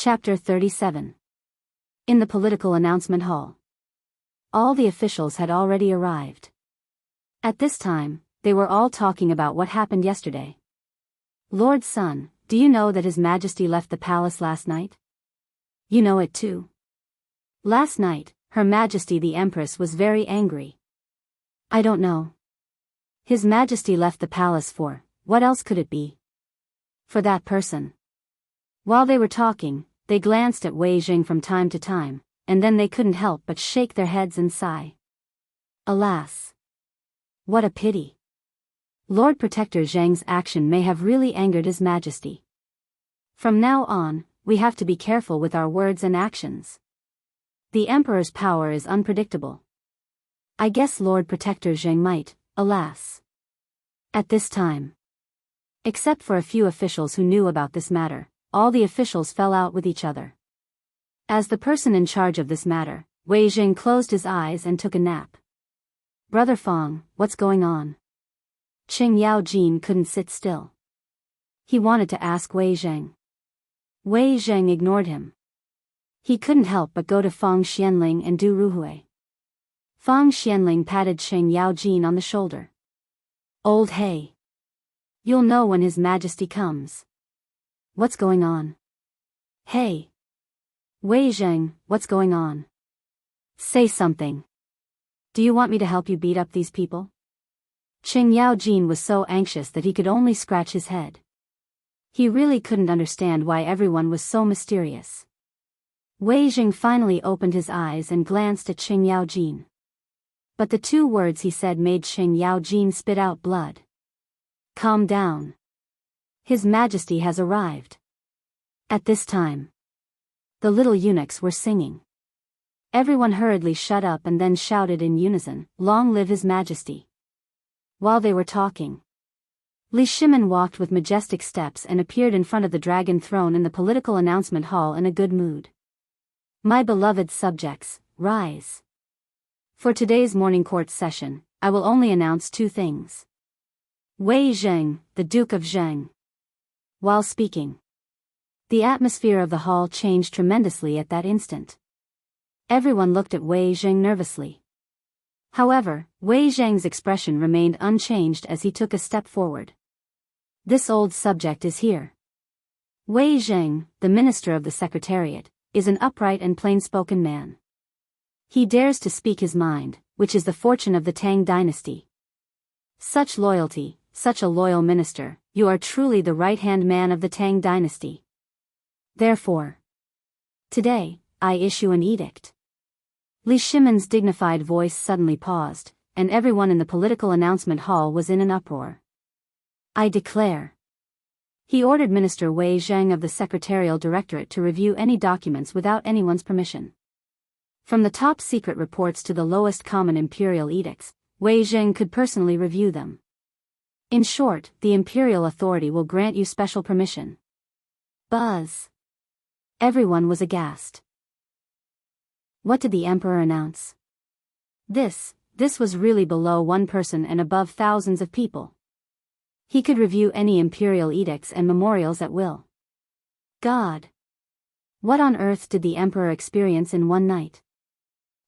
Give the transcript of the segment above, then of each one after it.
Chapter 37. In the political announcement hall. All the officials had already arrived. At this time, they were all talking about what happened yesterday. Lord Sun, do you know that His Majesty left the palace last night? You know it too. Last night, Her Majesty the Empress was very angry. I don't know. His Majesty left the palace for, what else could it be? For that person. While they were talking, they glanced at Wei Jing from time to time, and then they couldn't help but shake their heads and sigh. Alas! What a pity! Lord Protector Zheng's action may have really angered His Majesty. From now on, we have to be careful with our words and actions. The Emperor's power is unpredictable. I guess Lord Protector Zheng might, alas. At this time. Except for a few officials who knew about this matter, all the officials fell out with each other. As the person in charge of this matter, Wei Jing closed his eyes and took a nap. Brother Fong, what's going on? Qing Yao Jin couldn't sit still. He wanted to ask Wei Zheng. Wei Zheng ignored him. He couldn't help but go to Fong Xianling and Du Ruhui. Fong Xianling patted Qing Yao Jin on the shoulder. Old Hay. You'll know when His Majesty comes. What's going on? Hey. Wei Zheng, what's going on? Say something. Do you want me to help you beat up these people? Qing Yao Jin was so anxious that he could only scratch his head. He really couldn't understand why everyone was so mysterious. Wei Jing finally opened his eyes and glanced at Qing Yao Jin. But the two words he said made Qing Yao Jin spit out blood. Calm down. His Majesty has arrived. At this time, the little eunuchs were singing. Everyone hurriedly shut up and then shouted in unison, "Long live His Majesty." While they were talking, Li Shimin walked with majestic steps and appeared in front of the dragon throne in the political announcement hall in a good mood. My beloved subjects, rise. For today's morning court session, I will only announce two things. Wei Zheng, the Duke of Zheng. While speaking, the atmosphere of the hall changed tremendously at that instant. Everyone looked at Wei Zheng nervously. However, Wei Zheng's expression remained unchanged as he took a step forward. This old subject is here. Wei Zheng, the Minister of the Secretariat, is an upright and plain-spoken man. He dares to speak his mind, which is the fortune of the Tang dynasty. Such loyalty, such a loyal minister, you are truly the right-hand man of the Tang dynasty. Therefore, today, I issue an edict. Li Shimin's dignified voice suddenly paused, and everyone in the political announcement hall was in an uproar. I declare. He ordered Minister Wei Zheng of the Secretarial Directorate to review any documents without anyone's permission. From the top secret reports to the lowest common imperial edicts, Wei Zheng could personally review them. In short, the imperial authority will grant you special permission. Buzz. Everyone was aghast. What did the emperor announce? This was really below one person and above thousands of people. He could review any imperial edicts and memorials at will. God! What on earth did the emperor experience in one night?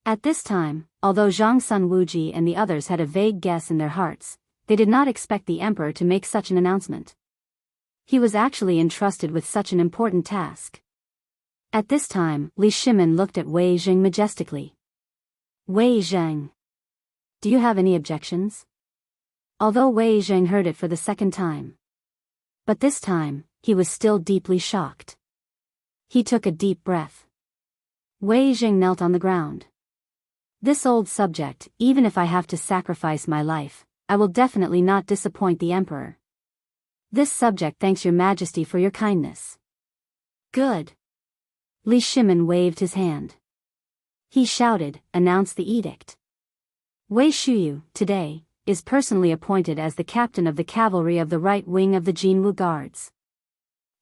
At this time, although Zhang Sun Wuji and the others had a vague guess in their hearts, they did not expect the emperor to make such an announcement. He was actually entrusted with such an important task. At this time, Li Shimin looked at Wei Zheng majestically. Wei Zheng. Do you have any objections? Although Wei Zheng heard it for the second time. But this time, he was still deeply shocked. He took a deep breath. Wei Zheng knelt on the ground. This old subject, even if I have to sacrifice my life, I will definitely not disappoint the emperor. This subject thanks Your Majesty for your kindness. Good. Li Shimin waved his hand. He shouted, "Announce the edict." Wei Shuyu, today, is personally appointed as the captain of the cavalry of the right wing of the Jianghu Guards.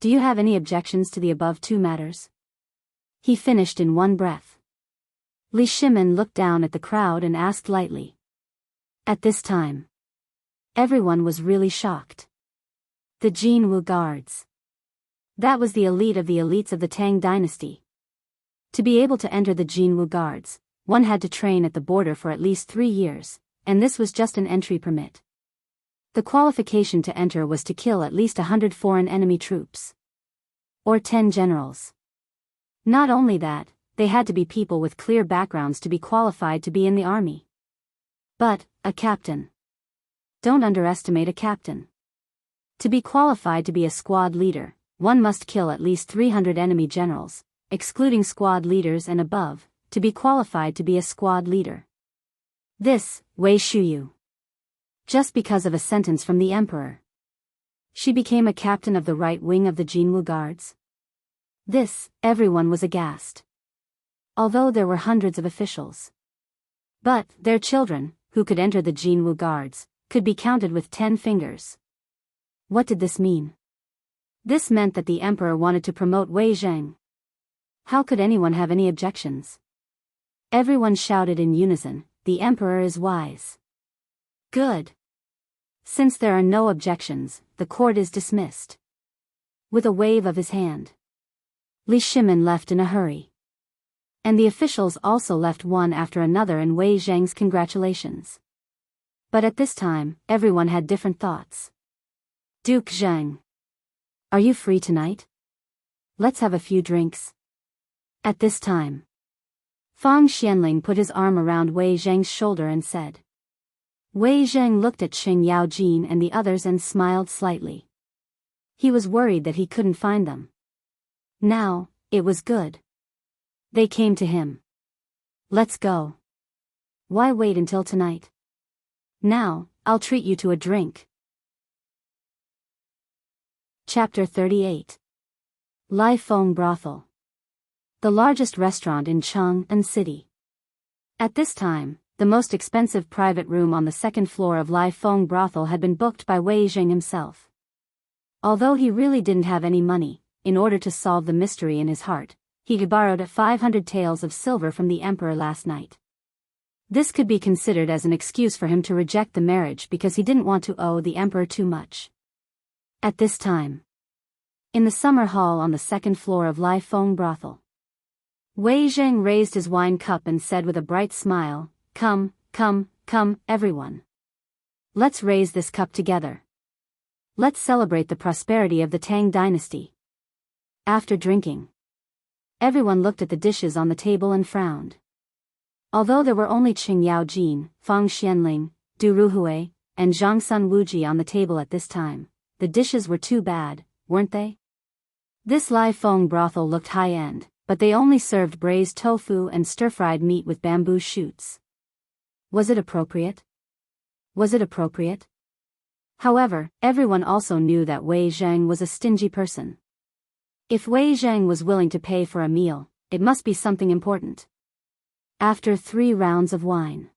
Do you have any objections to the above two matters? He finished in one breath. Li Shimin looked down at the crowd and asked lightly. At this time, everyone was really shocked. The Jianghu Guards. That was the elite of the elites of the Tang dynasty. To be able to enter the Jianghu guards, one had to train at the border for at least 3 years, and this was just an entry permit. The qualification to enter was to kill at least 100 foreign enemy troops. Or 10 generals. Not only that, they had to be people with clear backgrounds to be qualified to be in the army. But, a captain. Don't underestimate a captain. To be qualified to be a squad leader, one must kill at least 300 enemy generals, excluding squad leaders and above, to be qualified to be a squad leader. This, Wei Shuyu. Just because of a sentence from the emperor. She became a captain of the right wing of the Jianghu guards. This, everyone was aghast. Although there were hundreds of officials. But, their children, who could enter the Jianghu guards, could be counted with 10 fingers. What did this mean? This meant that the emperor wanted to promote Wei Zheng. How could anyone have any objections? Everyone shouted in unison, "The emperor is wise." Good. Since there are no objections, the court is dismissed. With a wave of his hand. Li Shimin left in a hurry. And the officials also left one after another in Wei Zheng's congratulations. But at this time, everyone had different thoughts. Duke Zheng. Are you free tonight? Let's have a few drinks. At this time. Fang Xianling put his arm around Wei Zheng's shoulder and said. Wei Zheng looked at Qing Yaojin and the others and smiled slightly. He was worried that he couldn't find them. Now, it was good. They came to him. Let's go. Why wait until tonight? Now, I'll treat you to a drink. Chapter 38. Lai Feng Brothel. The largest restaurant in Chang'an City. At this time, the most expensive private room on the second floor of Lai Feng Brothel had been booked by Wei Zheng himself. Although he really didn't have any money, in order to solve the mystery in his heart, he had borrowed 500 taels of silver from the emperor last night. This could be considered as an excuse for him to reject the marriage because he didn't want to owe the emperor too much. At this time. In the summer hall on the second floor of Lai Feng Brothel. Wei Zheng raised his wine cup and said with a bright smile, "Come, come, come, everyone. Let's raise this cup together. Let's celebrate the prosperity of the Tang dynasty." After drinking, everyone looked at the dishes on the table and frowned. Although there were only Qing Yaojin, Fang Xianling, Du Ruhui, and Zhang Sun Wuji on the table at this time, the dishes were too bad, weren't they? This Lai Feng brothel looked high-end, but they only served braised tofu and stir-fried meat with bamboo shoots. Was it appropriate? Was it appropriate? However, everyone also knew that Wei Zheng was a stingy person. If Wei Zheng was willing to pay for a meal, it must be something important. After 3 rounds of wine,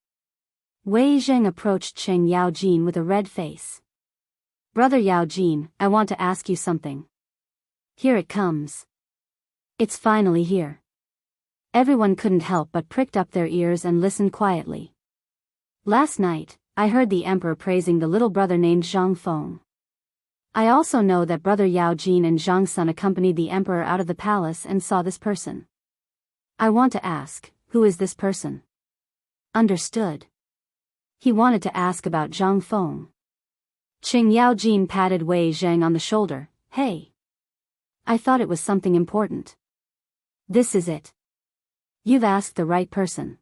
Wei Zheng approached Qing Yaojin with a red face. "Brother Yaojin, I want to ask you something." "Here it comes." It's finally here. Everyone couldn't help but pricked up their ears and listened quietly. Last night, I heard the emperor praising the little brother named Zhang Feng. I also know that brother Yaojin and Zhang Sun accompanied the emperor out of the palace and saw this person. I want to ask, who is this person? Understood. He wanted to ask about Zhang Feng. Qing Yaojin patted Wei Zheng on the shoulder. "Hey. I thought it was something important." "This is it. You've asked the right person."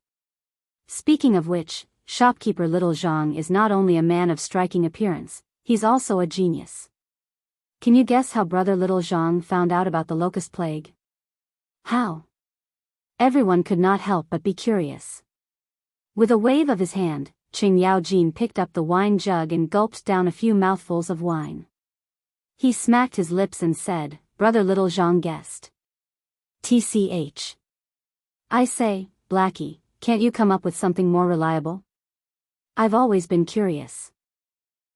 Speaking of which, shopkeeper Little Zhang is not only a man of striking appearance, he's also a genius. Can you guess how brother Little Zhang found out about the locust plague? How? Everyone could not help but be curious. With a wave of his hand, Qing Yaojin picked up the wine jug and gulped down a few mouthfuls of wine. He smacked his lips and said, "Brother Little Zhang guessed. TCH. I say, Blackie, can't you come up with something more reliable? I've always been curious.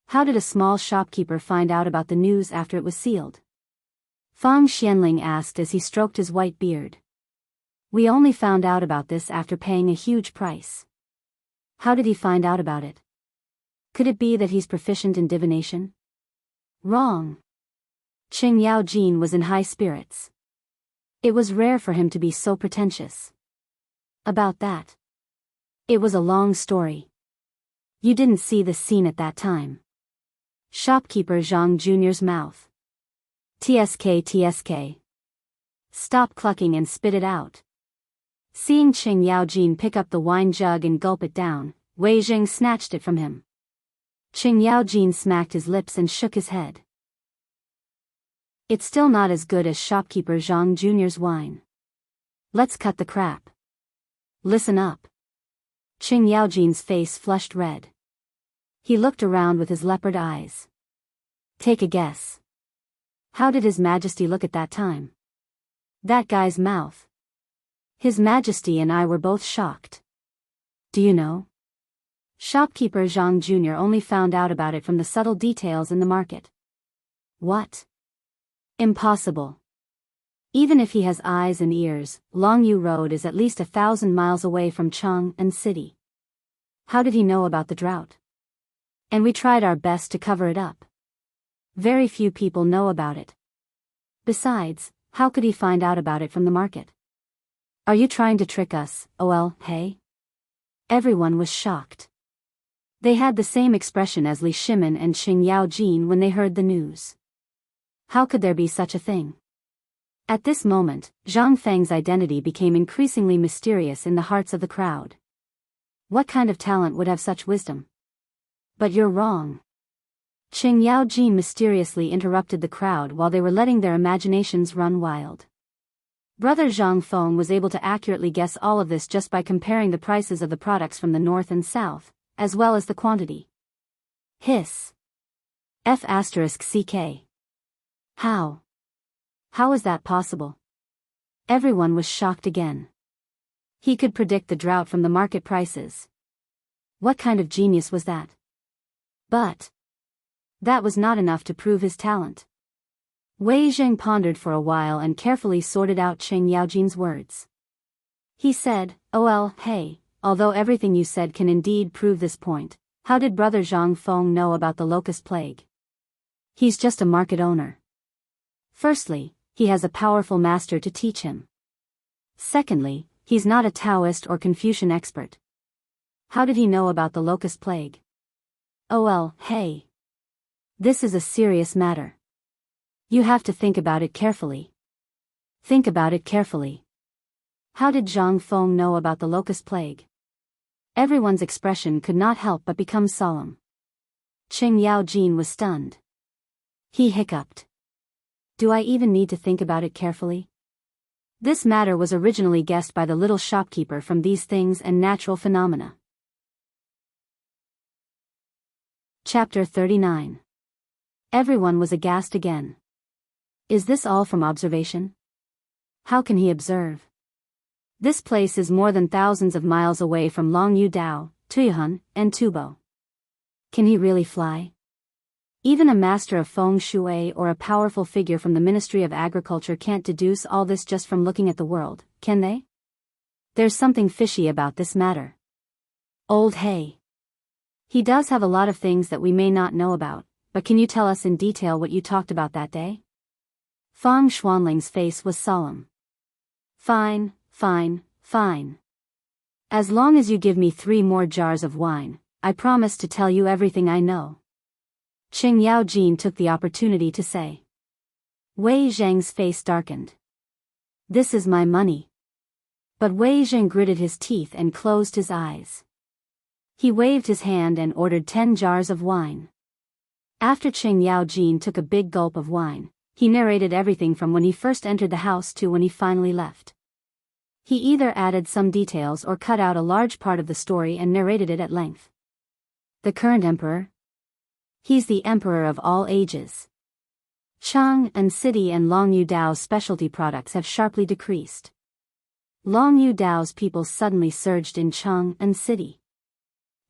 How did a small shopkeeper find out about the news after it was sealed?" Fang Xianling asked as he stroked his white beard. "We only found out about this after paying a huge price." "How did he find out about it? Could it be that he's proficient in divination?" "Wrong. Qing Yaojin was in high spirits. It was rare for him to be so pretentious. About that. It was a long story. You didn't see the scene at that time. Shopkeeper Zhang Jr.'s mouth. TSK. Stop clucking and spit it out. Seeing Qing Yaojin pick up the wine jug and gulp it down, Wei Jing snatched it from him. Qing Yaojin smacked his lips and shook his head. It's still not as good as shopkeeper Zhang Jr.'s wine. Let's cut the crap. Listen up. Qing Yaojin's face flushed red. He looked around with his leopard eyes. Take a guess. How did His Majesty look at that time? That guy's mouth. His Majesty and I were both shocked. Do you know? Shopkeeper Zhang Jr. only found out about it from the subtle details in the market. What? Impossible. Even if he has eyes and ears, Longyu Road is at least 1,000 miles away from Chang'an City. How did he know about the drought? And we tried our best to cover it up. Very few people know about it. Besides, how could he find out about it from the market? Are you trying to trick us, OL, hey? Everyone was shocked. They had the same expression as Li Shimin and Qing Yaojin when they heard the news. How could there be such a thing? At this moment, Zhang Feng's identity became increasingly mysterious in the hearts of the crowd. What kind of talent would have such wisdom? But you're wrong. Qing Yaojin mysteriously interrupted the crowd while they were letting their imaginations run wild. Brother Zhang Feng was able to accurately guess all of this just by comparing the prices of the products from the north and south, as well as the quantity. Hiss. F***CK. How? How is that possible? Everyone was shocked again. He could predict the drought from the market prices. What kind of genius was that? But that was not enough to prove his talent. Wei Jing pondered for a while and carefully sorted out Qing Yaojin's words. He said, "Oh, hey, although everything you said can indeed prove this point, how did Brother Zhang Feng know about the locust plague? He's just a market owner. Firstly, he has a powerful master to teach him. Secondly, he's not a Daoist or Confucian expert. How did he know about the locust plague? Oh, hey. This is a serious matter. You have to think about it carefully. Think about it carefully. How did Zhang Feng know about the locust plague?" Everyone's expression could not help but become solemn. Qing Yaojin was stunned. He hiccuped. Do I even need to think about it carefully? This matter was originally guessed by the little shopkeeper from These Things and Natural Phenomena. Chapter 39. Everyone was aghast again. Is this all from observation? How can he observe? This place is more than thousands of miles away from Longyu Dao, Tuyuhun, and Tubo. Can he really fly? Even a master of feng shui or a powerful figure from the Ministry of Agriculture can't deduce all this just from looking at the world, can they? There's something fishy about this matter. Old Hay. He does have a lot of things that we may not know about, but can you tell us in detail what you talked about that day? Fang Xuanling's face was solemn. Fine. As long as you give me 3 more jars of wine, I promise to tell you everything I know. Qing Yaojin took the opportunity to say. Wei Zheng's face darkened. This is my money. But Wei Zheng gritted his teeth and closed his eyes. He waved his hand and ordered 10 jars of wine. After Qing Yaojin took a big gulp of wine, he narrated everything from when he first entered the house to when he finally left. He either added some details or cut out a large part of the story and narrated it at length. The current emperor? He's the emperor of all ages. Chang'an City and Longyu Dao's specialty products have sharply decreased. Longyu Dao's people suddenly surged in Chang'an City.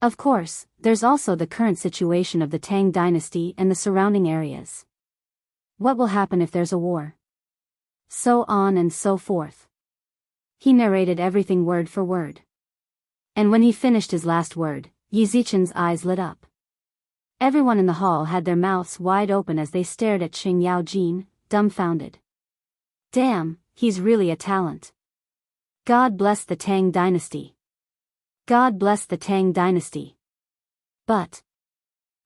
Of course, there's also the current situation of the Tang dynasty and the surrounding areas. What will happen if there's a war? So on and so forth. He narrated everything word for word. And when he finished his last word, Yi Zichen's eyes lit up. Everyone in the hall had their mouths wide open as they stared at Qing Yaojin, dumbfounded. Damn, he's really a talent. God bless the Tang dynasty. God bless the Tang dynasty. But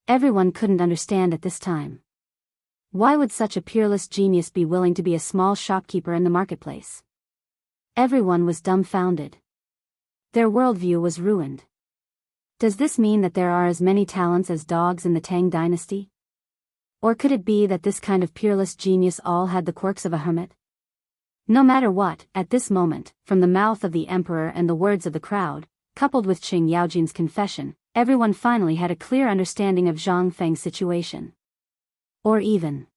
everyone couldn't understand at this time. Why would such a peerless genius be willing to be a small shopkeeper in the marketplace? Everyone was dumbfounded. Their worldview was ruined. Does this mean that there are as many talents as dogs in the Tang dynasty? Or could it be that this kind of peerless genius all had the quirks of a hermit? No matter what, at this moment, from the mouth of the emperor and the words of the crowd, coupled with Qing Yaojin's confession, everyone finally had a clear understanding of Zhang Feng's situation. Or even.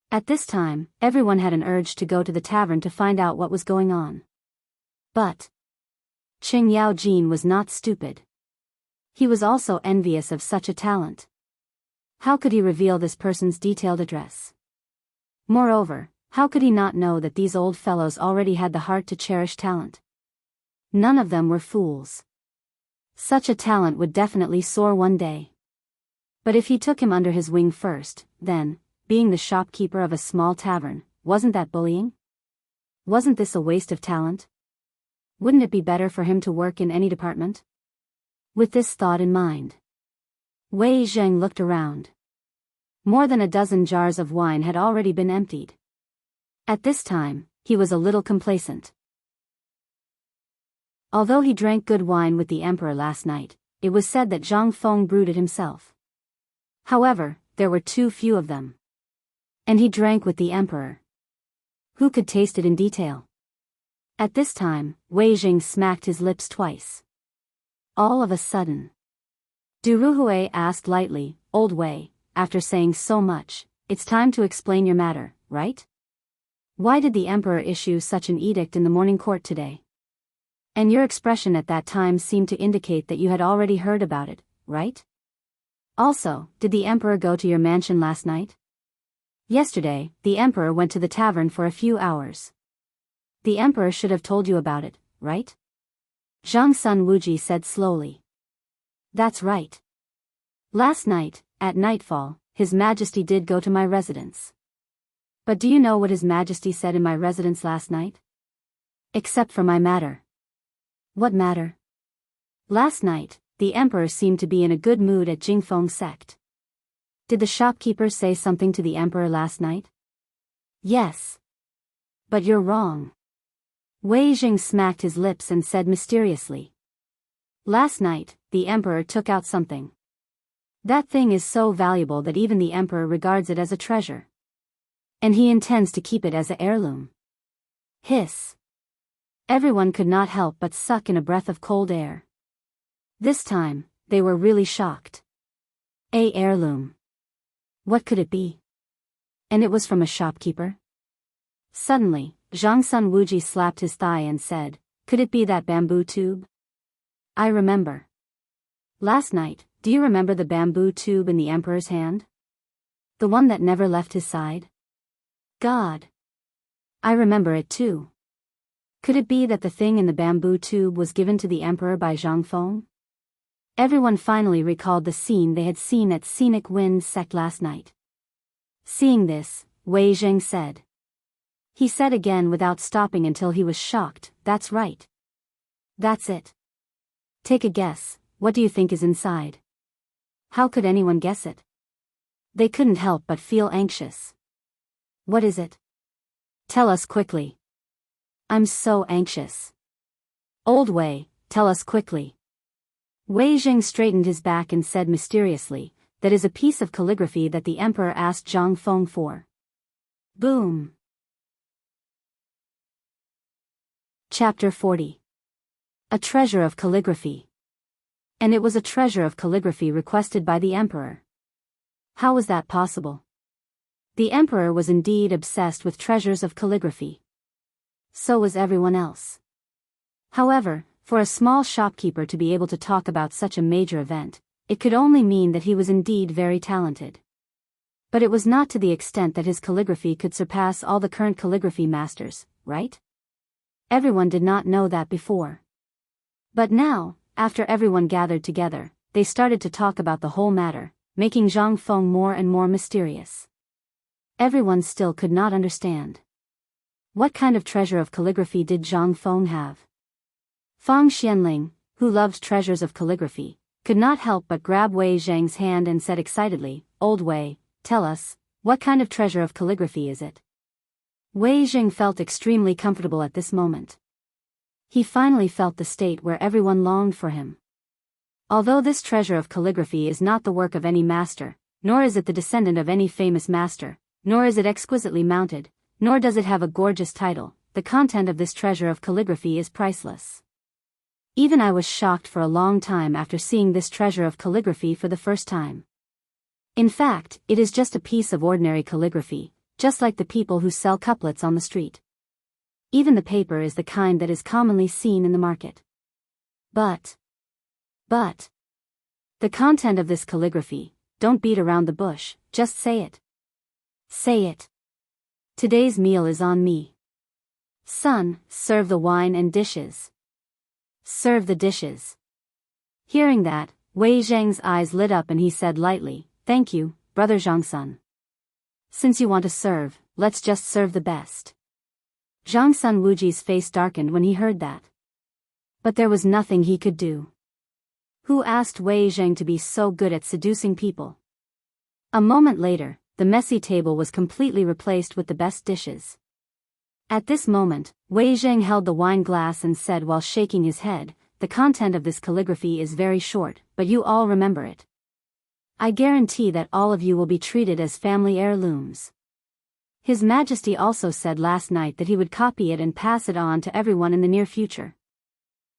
At this time, everyone had an urge to go to the tavern to find out what was going on. But Qing Yaojin was not stupid. He was also envious of such a talent. How could he reveal this person's detailed address? Moreover, how could he not know that these old fellows already had the heart to cherish talent? None of them were fools. Such a talent would definitely soar one day. But if he took him under his wing first, then, being the shopkeeper of a small tavern, wasn't that bullying? Wasn't this a waste of talent? Wouldn't it be better for him to work in any department? With this thought in mind, Wei Zheng looked around. More than a dozen jars of wine had already been emptied. At this time, he was a little complacent. Although he drank good wine with the emperor last night, it was said that Zhang Feng brewed it himself. However, there were too few of them. And he drank with the emperor. Who could taste it in detail? At this time, Wei Zheng smacked his lips twice. All of a sudden, Du Ruhui asked lightly, "Old Wei, after saying so much, it's time to explain your matter, right? Why did the emperor issue such an edict in the morning court today? And your expression at that time seemed to indicate that you had already heard about it, right? Also, did the emperor go to your mansion last night? Yesterday, the emperor went to the tavern for a few hours. The emperor should have told you about it, right?" Zhang Sun Wuji said slowly. "That's right. Last night, at nightfall, His Majesty did go to my residence. But do you know what His Majesty said in my residence last night? Except for my matter." "What matter?" "Last night, the emperor seemed to be in a good mood at Jingfeng sect. Did the shopkeeper say something to the emperor last night?" "Yes. But you're wrong." Wei Zheng smacked his lips and said mysteriously. "Last night, the emperor took out something. That thing is so valuable that even the emperor regards it as a treasure. And he intends to keep it as an heirloom." Hiss. Everyone could not help but suck in a breath of cold air. This time, they were really shocked. A heirloom. What could it be? And it was from a shopkeeper? Suddenly, Zhang Sun Wuji slapped his thigh and said, "Could it be that bamboo tube? I remember. Last night, do you remember the bamboo tube in the emperor's hand? The one that never left his side? God! I remember it too. Could it be that the thing in the bamboo tube was given to the emperor by Zhang Feng?" Everyone finally recalled the scene they had seen at Scenic Wind's sect last night. Seeing this, Wei Zheng said. He said again without stopping until he was shocked, "That's right. That's it. Take a guess, what do you think is inside?" How could anyone guess it? They couldn't help but feel anxious. "What is it? Tell us quickly. I'm so anxious. Old Wei, tell us quickly." Wei Zheng straightened his back and said mysteriously, "That is a piece of calligraphy that the emperor asked Zhang Feng for." Boom. Chapter 40. A treasure of calligraphy. And it was a treasure of calligraphy requested by the emperor. How was that possible? The emperor was indeed obsessed with treasures of calligraphy. So was everyone else. However, for a small shopkeeper to be able to talk about such a major event, it could only mean that he was indeed very talented. But it was not to the extent that his calligraphy could surpass all the current calligraphy masters, right? Everyone did not know that before. But now, after everyone gathered together, they started to talk about the whole matter, making Zhang Feng more and more mysterious. Everyone still could not understand. What kind of treasure of calligraphy did Zhang Feng have? Fang Xianling, who loved treasures of calligraphy, could not help but grab Wei Zhang's hand and said excitedly, "Old Wei, tell us, what kind of treasure of calligraphy is it?" Wei Zhang felt extremely comfortable at this moment. He finally felt the state where everyone longed for him. Although this treasure of calligraphy is not the work of any master, nor is it the descendant of any famous master, nor is it exquisitely mounted, nor does it have a gorgeous title, the content of this treasure of calligraphy is priceless. Even I was shocked for a long time after seeing this treasure of calligraphy for the first time. In fact, it is just a piece of ordinary calligraphy, just like the people who sell couplets on the street. Even the paper is the kind that is commonly seen in the market. But, the content of this calligraphy, don't beat around the bush, just say it. Say it. Today's meal is on me. Son, serve the wine and dishes. Serve the dishes. Hearing that, Wei Zhang's eyes lit up and he said lightly, "Thank you, brother Zhangsun. Since you want to serve, let's just serve the best." Zhangsun Wuji's face darkened when he heard that. But there was nothing he could do. Who asked Wei Zhang to be so good at seducing people? A moment later, the messy table was completely replaced with the best dishes. At this moment, Wei Zhang held the wine glass and said while shaking his head, "The content of this calligraphy is very short, but you all remember it. I guarantee that all of you will be treated as family heirlooms." His Majesty also said last night that he would copy it and pass it on to everyone in the near future.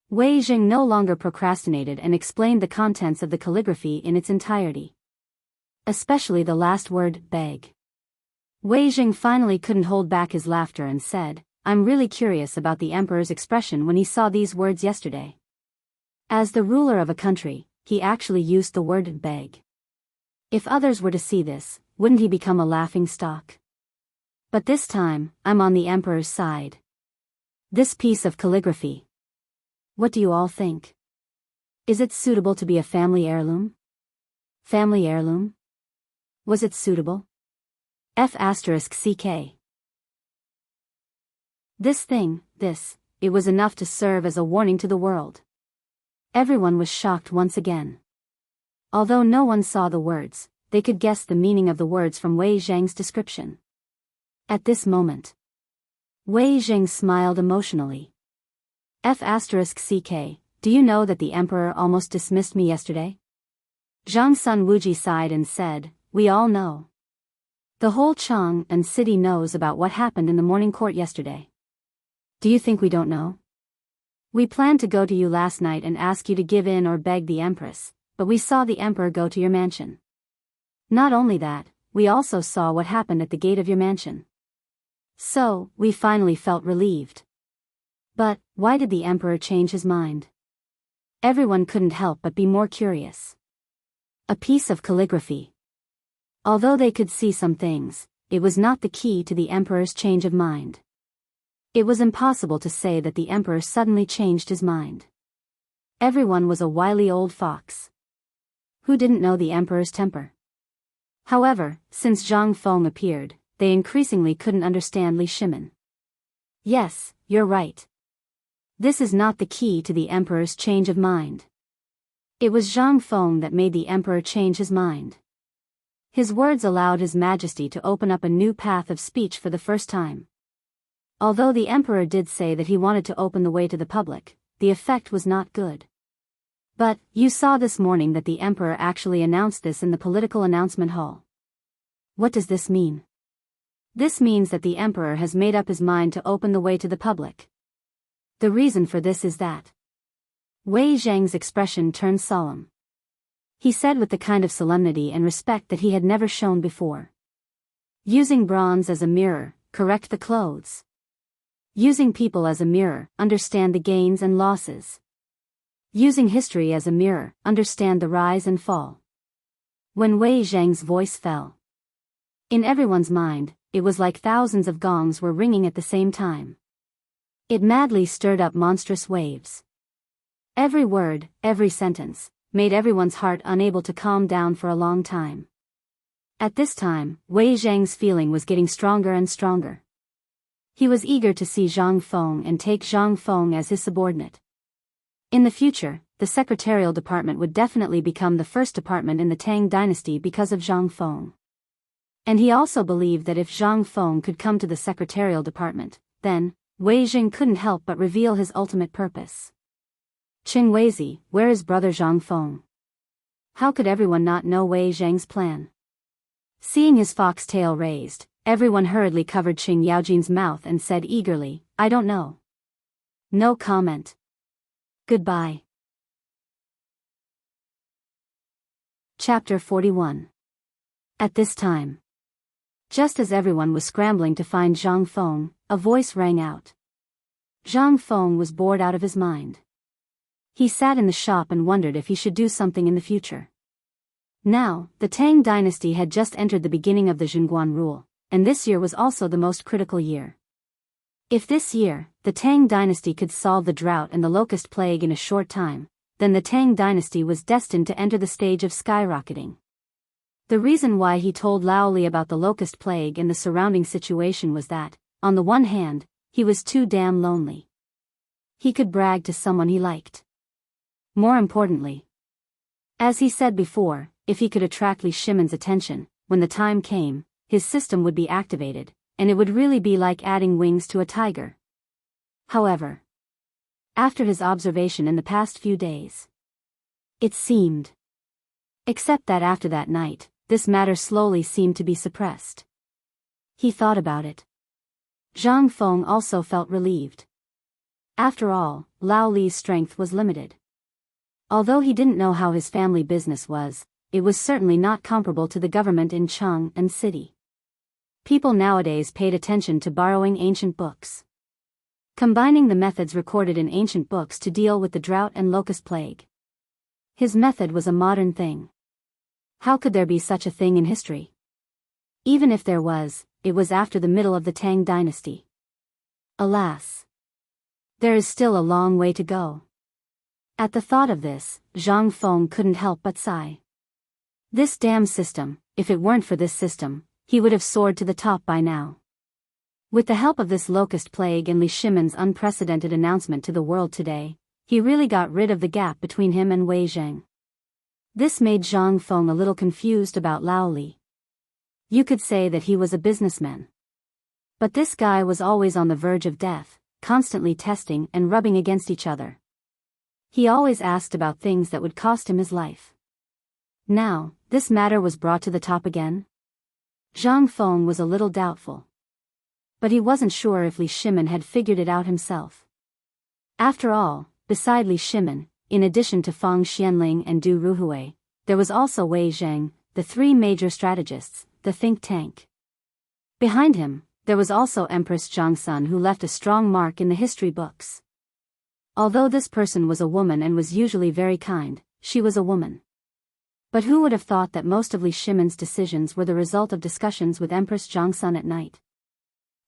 Wei Zhang no longer procrastinated and explained the contents of the calligraphy in its entirety. Especially the last word, beg. Wei Zhang finally couldn't hold back his laughter and said, "I'm really curious about the emperor's expression when he saw these words yesterday." As the ruler of a country, he actually used the word beg. If others were to see this, wouldn't he become a laughing stock? But this time, I'm on the emperor's side. This piece of calligraphy. What do you all think? Is it suitable to be a family heirloom? Family heirloom? Was it suitable? F***ck. It was enough to serve as a warning to the world. Everyone was shocked once again. Although no one saw the words, they could guess the meaning of the words from Wei Zhang's description. At this moment, Wei Zhang smiled emotionally. F***ck, do you know that the emperor almost dismissed me yesterday? Zhangsun Wuji sighed and said, "We all know. The whole Chang'an city knows about what happened in the morning court yesterday. Do you think we don't know? We planned to go to you last night and ask you to give in or beg the empress, but we saw the emperor go to your mansion. Not only that, we also saw what happened at the gate of your mansion. So, we finally felt relieved. But, why did the emperor change his mind?" Everyone couldn't help but be more curious. A piece of calligraphy. Although they could see some things, it was not the key to the emperor's change of mind. It was impossible to say that the emperor suddenly changed his mind. Everyone was a wily old fox. Who didn't know the emperor's temper? However, since Zhang Feng appeared, they increasingly couldn't understand Li Shimin. Yes, you're right. This is not the key to the emperor's change of mind. It was Zhang Feng that made the emperor change his mind. His words allowed His Majesty to open up a new path of speech for the first time. Although the emperor did say that he wanted to open the way to the public, the effect was not good. But, you saw this morning that the emperor actually announced this in the political announcement hall. What does this mean? This means that the emperor has made up his mind to open the way to the public. The reason for this is that Wei Zhang's expression turned solemn. He said with the kind of solemnity and respect that he had never shown before. Using bronze as a mirror, correct the clothes. Using people as a mirror, understand the gains and losses. Using history as a mirror, understand the rise and fall. When Wei Zhang's voice fell, in everyone's mind, it was like thousands of gongs were ringing at the same time. It madly stirred up monstrous waves. Every word, every sentence, made everyone's heart unable to calm down for a long time. At this time, Wei Zhang's feeling was getting stronger and stronger. He was eager to see Zhang Feng and take Zhang Feng as his subordinate. In the future, the secretarial department would definitely become the first department in the Tang dynasty because of Zhang Feng. And he also believed that if Zhang Feng could come to the secretarial department, then Wei Zhang couldn't help but reveal his ultimate purpose. Qing Weizi, where is brother Zhang Feng? How could everyone not know Wei Zhang's plan? Seeing his fox tail raised, everyone hurriedly covered Qing Yaojin's mouth and said eagerly, I don't know. No comment. Goodbye. Chapter 41. At this time, just as everyone was scrambling to find Zhang Feng, a voice rang out. Zhang Feng was bored out of his mind. He sat in the shop and wondered if he should do something in the future. Now, the Tang dynasty had just entered the beginning of the Zhenguan rule, and this year was also the most critical year. If this year, the Tang dynasty could solve the drought and the locust plague in a short time, then the Tang dynasty was destined to enter the stage of skyrocketing. The reason why he told Lao Li about the locust plague and the surrounding situation was that, on the one hand, he was too damn lonely. He could brag to someone he liked. More importantly, as he said before, if he could attract Li Shimon's attention, when the time came, his system would be activated, and it would really be like adding wings to a tiger. However, after his observation in the past few days, it seemed. Except that after that night, this matter slowly seemed to be suppressed. He thought about it. Zhang Feng also felt relieved. After all, Lao Li's strength was limited. Although he didn't know how his family business was, it was certainly not comparable to the government in Cheng and city. People nowadays paid attention to borrowing ancient books, combining the methods recorded in ancient books to deal with the drought and locust plague. His method was a modern thing. How could there be such a thing in history? Even if there was, it was after the middle of the Tang dynasty. Alas, there is still a long way to go. At the thought of this, Zhang Feng couldn't help but sigh. This damn system, if it weren't for this system, he would have soared to the top by now. With the help of this locust plague and Li Shimon's unprecedented announcement to the world today, he really got rid of the gap between him and Wei Zhang. This made Zhang Feng a little confused about Lao Li. You could say that he was a businessman. But this guy was always on the verge of death, constantly testing and rubbing against each other. He always asked about things that would cost him his life. Now, this matter was brought to the top again? Zhang Feng was a little doubtful. But he wasn't sure if Li Shimon had figured it out himself. After all, beside Li Shimon, in addition to Fang Xianling and Du Ruhui, there was also Wei Zhang, the three major strategists, the think tank. Behind him, there was also Empress Jiangsun, who left a strong mark in the history books. Although this person was a woman and was usually very kind, she was a woman. But who would have thought that most of Li Shimon's decisions were the result of discussions with Empress Jiangsun at night?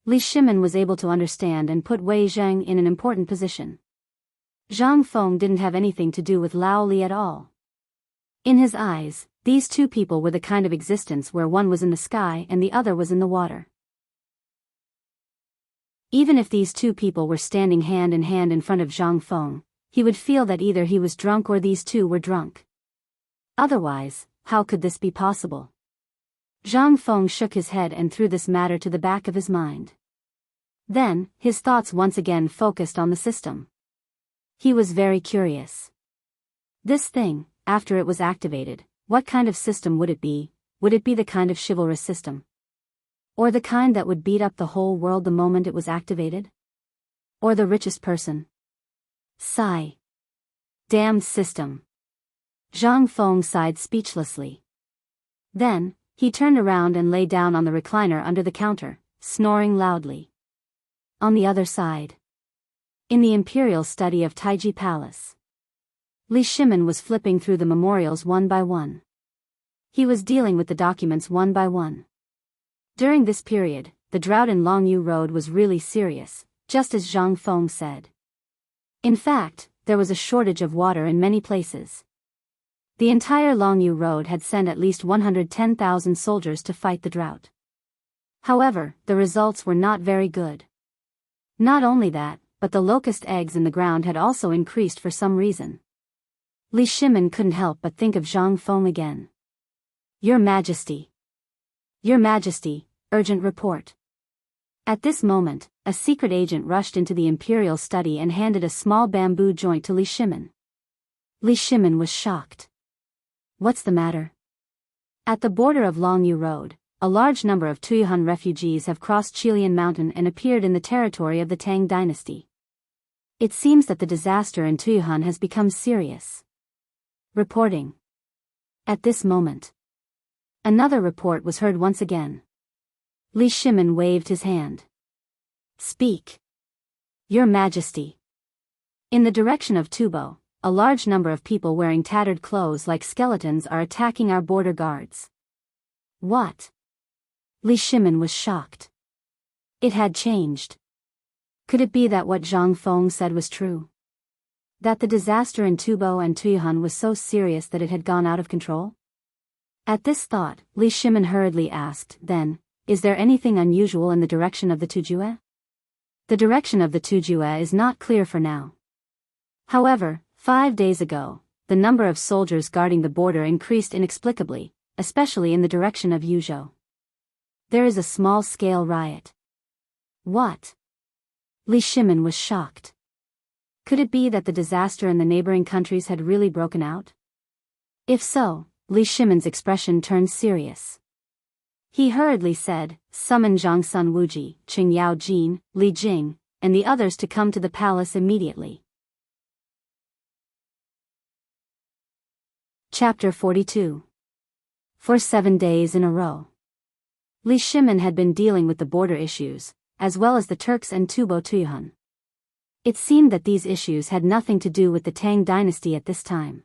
Li Shimon was able to understand and put Wei Zhang in an important position. Zhang Feng didn't have anything to do with Lao Li at all. In his eyes, these two people were the kind of existence where one was in the sky and the other was in the water. Even if these two people were standing hand in front of Zhang Feng, he would feel that either he was drunk or these two were drunk. Otherwise, how could this be possible? Zhang Feng shook his head and threw this matter to the back of his mind. Then, his thoughts once again focused on the system. He was very curious. This thing, after it was activated, what kind of system would it be? Would it be the kind of chivalrous system? Or the kind that would beat up the whole world the moment it was activated? Or the richest person? Sigh. Damned system. Zhang Feng sighed speechlessly. Then, he turned around and lay down on the recliner under the counter, snoring loudly. On the other side, in the imperial study of Taiji Palace, Li Shimon was flipping through the memorials one by one. He was dealing with the documents one by one. During this period, the drought in Longyu Road was really serious, just as Zhang Feng said. In fact, there was a shortage of water in many places. The entire Longyu Road had sent at least 110,000 soldiers to fight the drought. However, the results were not very good. Not only that, but the locust eggs in the ground had also increased for some reason. Li Shimin couldn't help but think of Zhang Feng again. Your Majesty. Your Majesty, urgent report. At this moment, a secret agent rushed into the imperial study and handed a small bamboo joint to Li Shimin. Li Shimin was shocked. What's the matter? At the border of Longyu Road, a large number of Tuyuhan refugees have crossed Qilian Mountain and appeared in the territory of the Tang dynasty. It seems that the disaster in Tuyuhan has become serious. Reporting. At this moment, another report was heard once again. Li Shimin waved his hand. Speak. Your Majesty. In the direction of Tubo, a large number of people wearing tattered clothes like skeletons are attacking our border guards. What? Li Shimin was shocked. It had changed. Could it be that what Zhang Feng said was true? That the disaster in Tubo and Tuyuhan was so serious that it had gone out of control? At this thought, Li Shimin hurriedly asked, then, is there anything unusual in the direction of the Tujue? The direction of the Tujue is not clear for now. However, 5 days ago, the number of soldiers guarding the border increased inexplicably, especially in the direction of Yuzhou. There is a small-scale riot. What? Li Shimin was shocked. Could it be that the disaster in the neighboring countries had really broken out? If so, Li Shimin's expression turned serious. He hurriedly said, summon Zhang Sun Wuji, Qing Yao Jin, Li Jing, and the others to come to the palace immediately. Chapter 42. For 7 days in a row, Li Shimin had been dealing with the border issues, as well as the Turks and Tubo Tuyuhan. It seemed that these issues had nothing to do with the Tang dynasty at this time.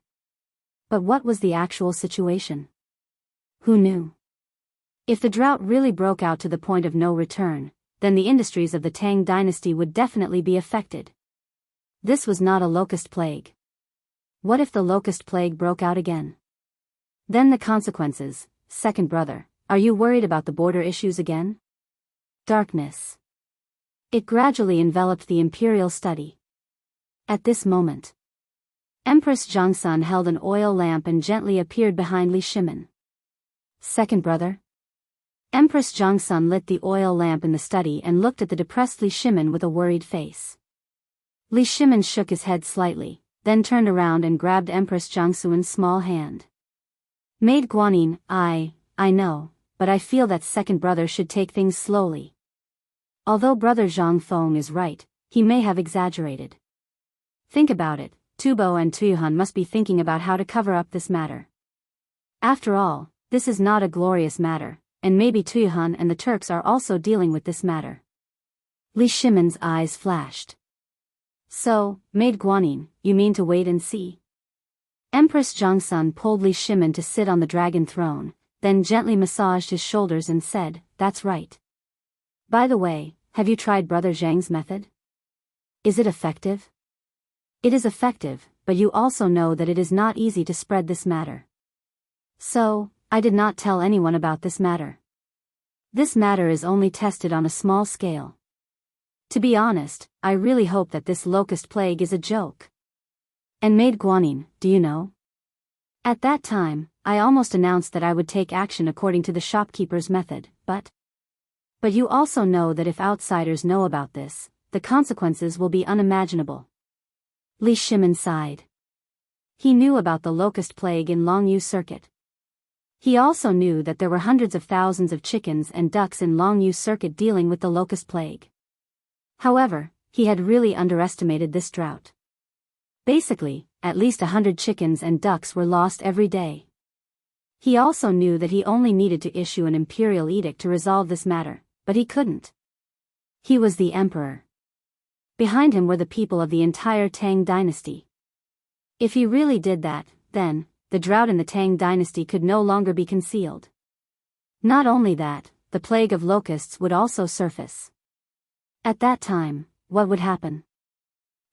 But what was the actual situation? Who knew? If the drought really broke out to the point of no return, then the industries of the Tang dynasty would definitely be affected. This was not a locust plague. What if the locust plague broke out again? Then the consequences. Second brother, are you worried about the border issues again? Darkness. It gradually enveloped the imperial study. At this moment, Empress Zhangsun held an oil lamp and gently appeared behind Li Shimin. Second brother? Empress Zhangsun lit the oil lamp in the study and looked at the depressed Li Shimin with a worried face. Li Shimin shook his head slightly, then turned around and grabbed Empress Zhangsun's small hand. Maid Guanyin, I know, but I feel that second brother should take things slowly. Although brother Zhang Feng is right, he may have exaggerated. Think about it, Tubo and Tuyuhan must be thinking about how to cover up this matter. After all, this is not a glorious matter, and maybe Tuyuhan and the Turks are also dealing with this matter. Li Shimin's eyes flashed. So, Maid Guanyin, you mean to wait and see? Empress Zhangsun pulled Li Shimin to sit on the dragon throne, then gently massaged his shoulders and said, that's right. By the way, have you tried Brother Zhang's method? Is it effective? It is effective, but you also know that it is not easy to spread this matter. So, I did not tell anyone about this matter. This matter is only tested on a small scale. To be honest, I really hope that this locust plague is a joke. And Maid Guanyin, do you know? At that time, I almost announced that I would take action according to the shopkeeper's method, but you also know that if outsiders know about this, the consequences will be unimaginable. Li Shimin sighed. He knew about the locust plague in Longyu Circuit. He also knew that there were hundreds of thousands of chickens and ducks in Longyu Circuit dealing with the locust plague. However, he had really underestimated this drought. Basically, at least 100 chickens and ducks were lost every day. He also knew that he only needed to issue an imperial edict to resolve this matter, but he couldn't. He was the emperor. Behind him were the people of the entire Tang dynasty. If he really did that, then, the drought in the Tang dynasty could no longer be concealed. Not only that, the plague of locusts would also surface. At that time, what would happen?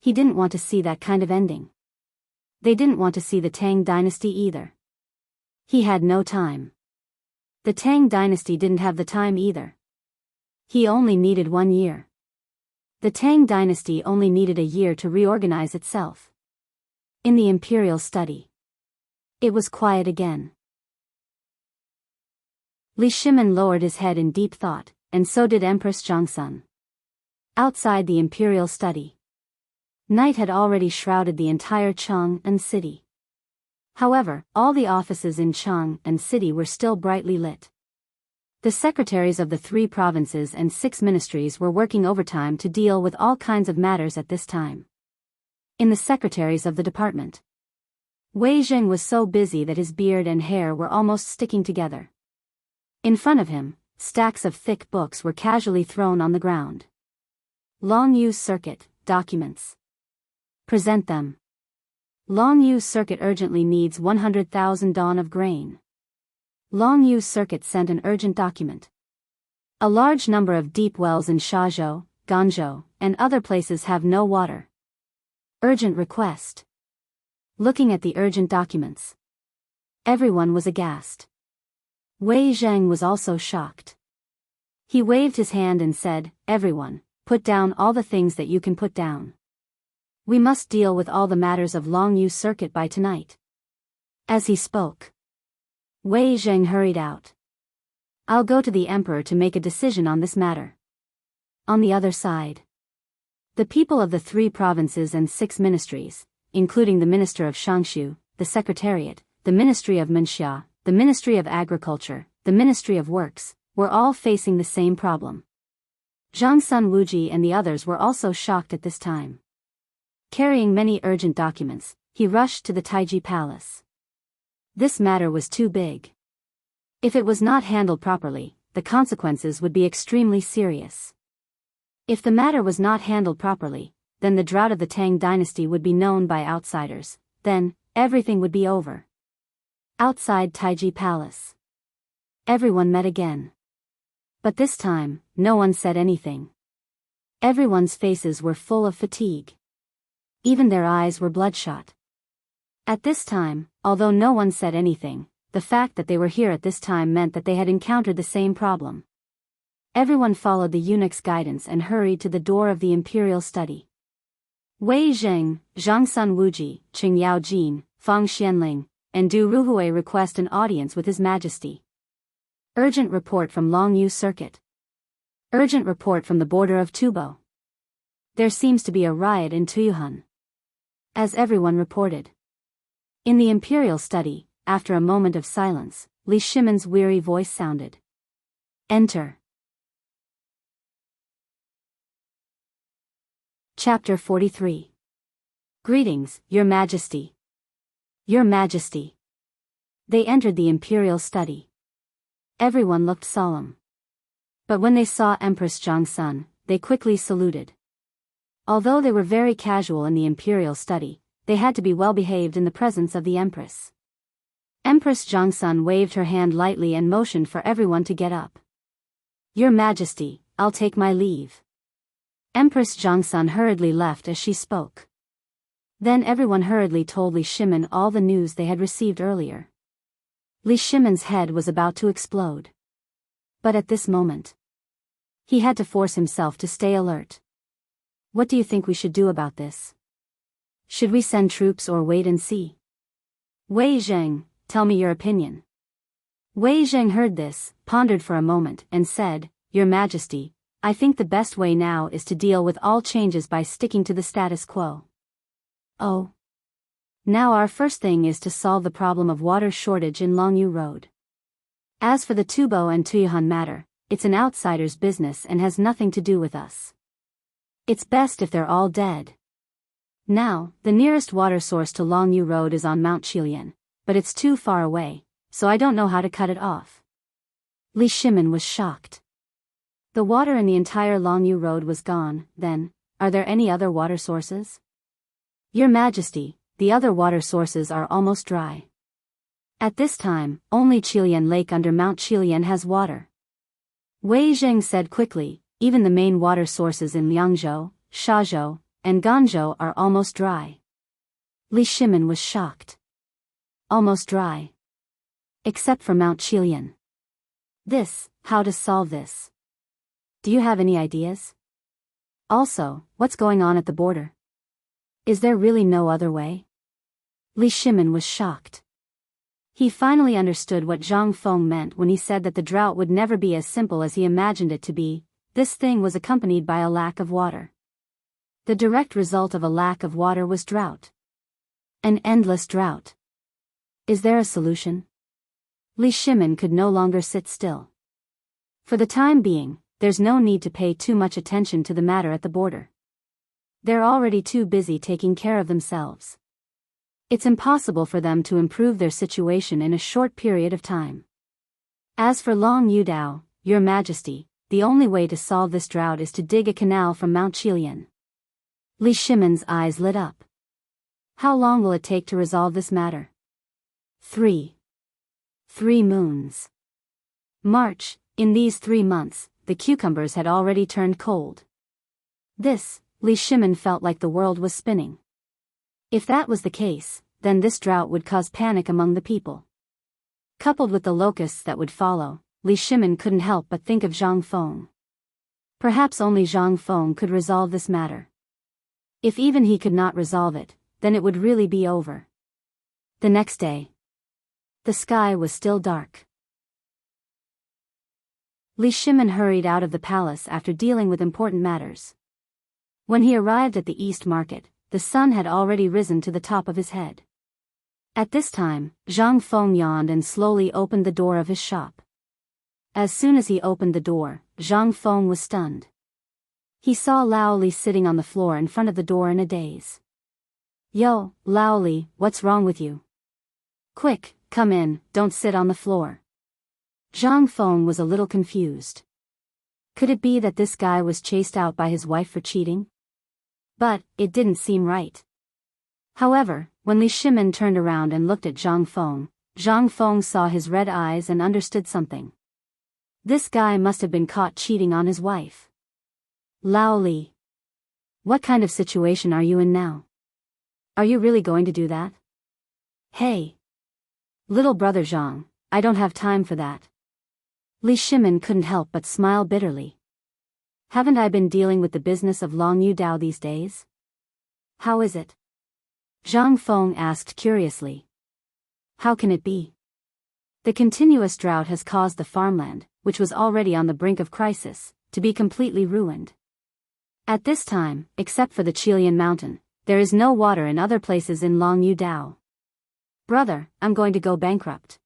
He didn't want to see that kind of ending. They didn't want to see the Tang dynasty either. He had no time. The Tang dynasty didn't have the time either. He only needed 1 year. The Tang dynasty only needed a year to reorganize itself. In the imperial study, it was quiet again. Li Shimin lowered his head in deep thought, and so did Empress Zhongsun. Outside the imperial study, night had already shrouded the entire Chang'an city. However, all the offices in Chang'an city were still brightly lit. The secretaries of the 3 provinces and 6 ministries were working overtime to deal with all kinds of matters at this time. In the secretaries of the department, Wei Zheng was so busy that his beard and hair were almost sticking together. In front of him, stacks of thick books were casually thrown on the ground. Long Yu Circuit, documents. Present them. Long Yu Circuit urgently needs 100,000 dawn of grain. Long Yu Circuit sent an urgent document. A large number of deep wells in Shazhou, Ganzhou, and other places have no water. Urgent request. Looking at the urgent documents, everyone was aghast. Wei Zheng was also shocked. He waved his hand and said, "Everyone, put down all the things that you can put down. We must deal with all the matters of Long Yu Circuit by tonight." As he spoke, Wei Zheng hurried out. "I'll go to the emperor to make a decision on this matter." On the other side, the people of the 3 provinces and 6 ministries, including the Minister of Shangshu, the Secretariat, the Ministry of Menxia, the Ministry of Agriculture, the Ministry of Works, were all facing the same problem. Zhangsun Wuji and the others were also shocked at this time. Carrying many urgent documents, he rushed to the Taiji Palace. This matter was too big. If it was not handled properly, the consequences would be extremely serious. If the matter was not handled properly, then the drought of the Tang dynasty would be known by outsiders, then everything would be over. Outside Taiji Palace, everyone met again. But this time, no one said anything. Everyone's faces were full of fatigue. Even their eyes were bloodshot. At this time, although no one said anything, the fact that they were here at this time meant that they had encountered the same problem. Everyone followed the eunuch's guidance and hurried to the door of the imperial study. Wei Zheng, Zhangsun Wuji, Qing Yaojin, Fang Xianling, and Du Ruhui request an audience with His Majesty. Urgent report from Long Yu Circuit. Urgent report from the border of Tubo. There seems to be a riot in Tuyuhun. As everyone reported. In the imperial study, after a moment of silence, Li Shimin's weary voice sounded. Enter. Chapter 43. Greetings, Your Majesty. Your Majesty. They entered the imperial study. Everyone looked solemn. But when they saw Empress Zhongsun, they quickly saluted. Although they were very casual in the imperial study, they had to be well behaved in the presence of the Empress. Empress Zhongsun waved her hand lightly and motioned for everyone to get up. Your Majesty, I'll take my leave. Empress Zhongsun hurriedly left as she spoke. Then everyone hurriedly told Li Shimin all the news they had received earlier. Li Shimin's head was about to explode. But at this moment, he had to force himself to stay alert. What do you think we should do about this? Should we send troops or wait and see? Wei Zheng, tell me your opinion. Wei Zheng heard this, pondered for a moment, and said, Your Majesty, I think the best way now is to deal with all changes by sticking to the status quo. Oh. Now our first thing is to solve the problem of water shortage in Longyu Road. As for the Tubo and Tuyuhan matter, it's an outsider's business and has nothing to do with us. It's best if they're all dead. Now, the nearest water source to Longyu Road is on Mount Qilian, but it's too far away, so I don't know how to cut it off. Li Shimin was shocked. The water in the entire Longyu Road was gone, then, are there any other water sources? Your Majesty, the other water sources are almost dry. At this time, only Qilian Lake under Mount Qilian has water. Wei Zheng said quickly, even the main water sources in Liangzhou, Shazhou, and Ganzhou are almost dry. Li Shimin was shocked. Almost dry. Except for Mount Qilian. How to solve this? Do you have any ideas? Also, what's going on at the border? Is there really no other way? Li Shimin was shocked. He finally understood what Zhang Feng meant when he said that the drought would never be as simple as he imagined it to be. This thing was accompanied by a lack of water. The direct result of a lack of water was drought. An endless drought. Is there a solution? Li Shimin could no longer sit still. For the time being, there's no need to pay too much attention to the matter at the border. They're already too busy taking care of themselves. It's impossible for them to improve their situation in a short period of time. As for Long Yudao, Your Majesty, the only way to solve this drought is to dig a canal from Mount Qilian. Li Shimin's eyes lit up. How long will it take to resolve this matter? 3 moons. March, in these 3 months, the cucumbers had already turned cold. Li Shimin felt like the world was spinning. If that was the case, then this drought would cause panic among the people. Coupled with the locusts that would follow, Li Shimin couldn't help but think of Zhang Feng. Perhaps only Zhang Feng could resolve this matter. If even he could not resolve it, then it would really be over. The next day. The sky was still dark. Li Shimin hurried out of the palace after dealing with important matters. When he arrived at the East Market, the sun had already risen to the top of his head. At this time, Zhang Feng yawned and slowly opened the door of his shop. As soon as he opened the door, Zhang Feng was stunned. He saw Lao Li sitting on the floor in front of the door in a daze. Yo, Lao Li, what's wrong with you? Quick, come in, don't sit on the floor. Zhang Feng was a little confused. Could it be that this guy was chased out by his wife for cheating? But, it didn't seem right. However, when Li Shimin turned around and looked at Zhang Feng saw his red eyes and understood something. This guy must have been caught cheating on his wife. Lao Li. What kind of situation are you in now? Are you really going to do that? Hey. Little brother Zhang, I don't have time for that. Li Shimin couldn't help but smile bitterly. Haven't I been dealing with the business of Long Yudao these days? How is it? Zhang Feng asked curiously. How can it be? The continuous drought has caused the farmland, which was already on the brink of crisis, to be completely ruined. At this time, except for the Qilian mountain, there is no water in other places in Long Yudao. Brother, I'm going to go bankrupt.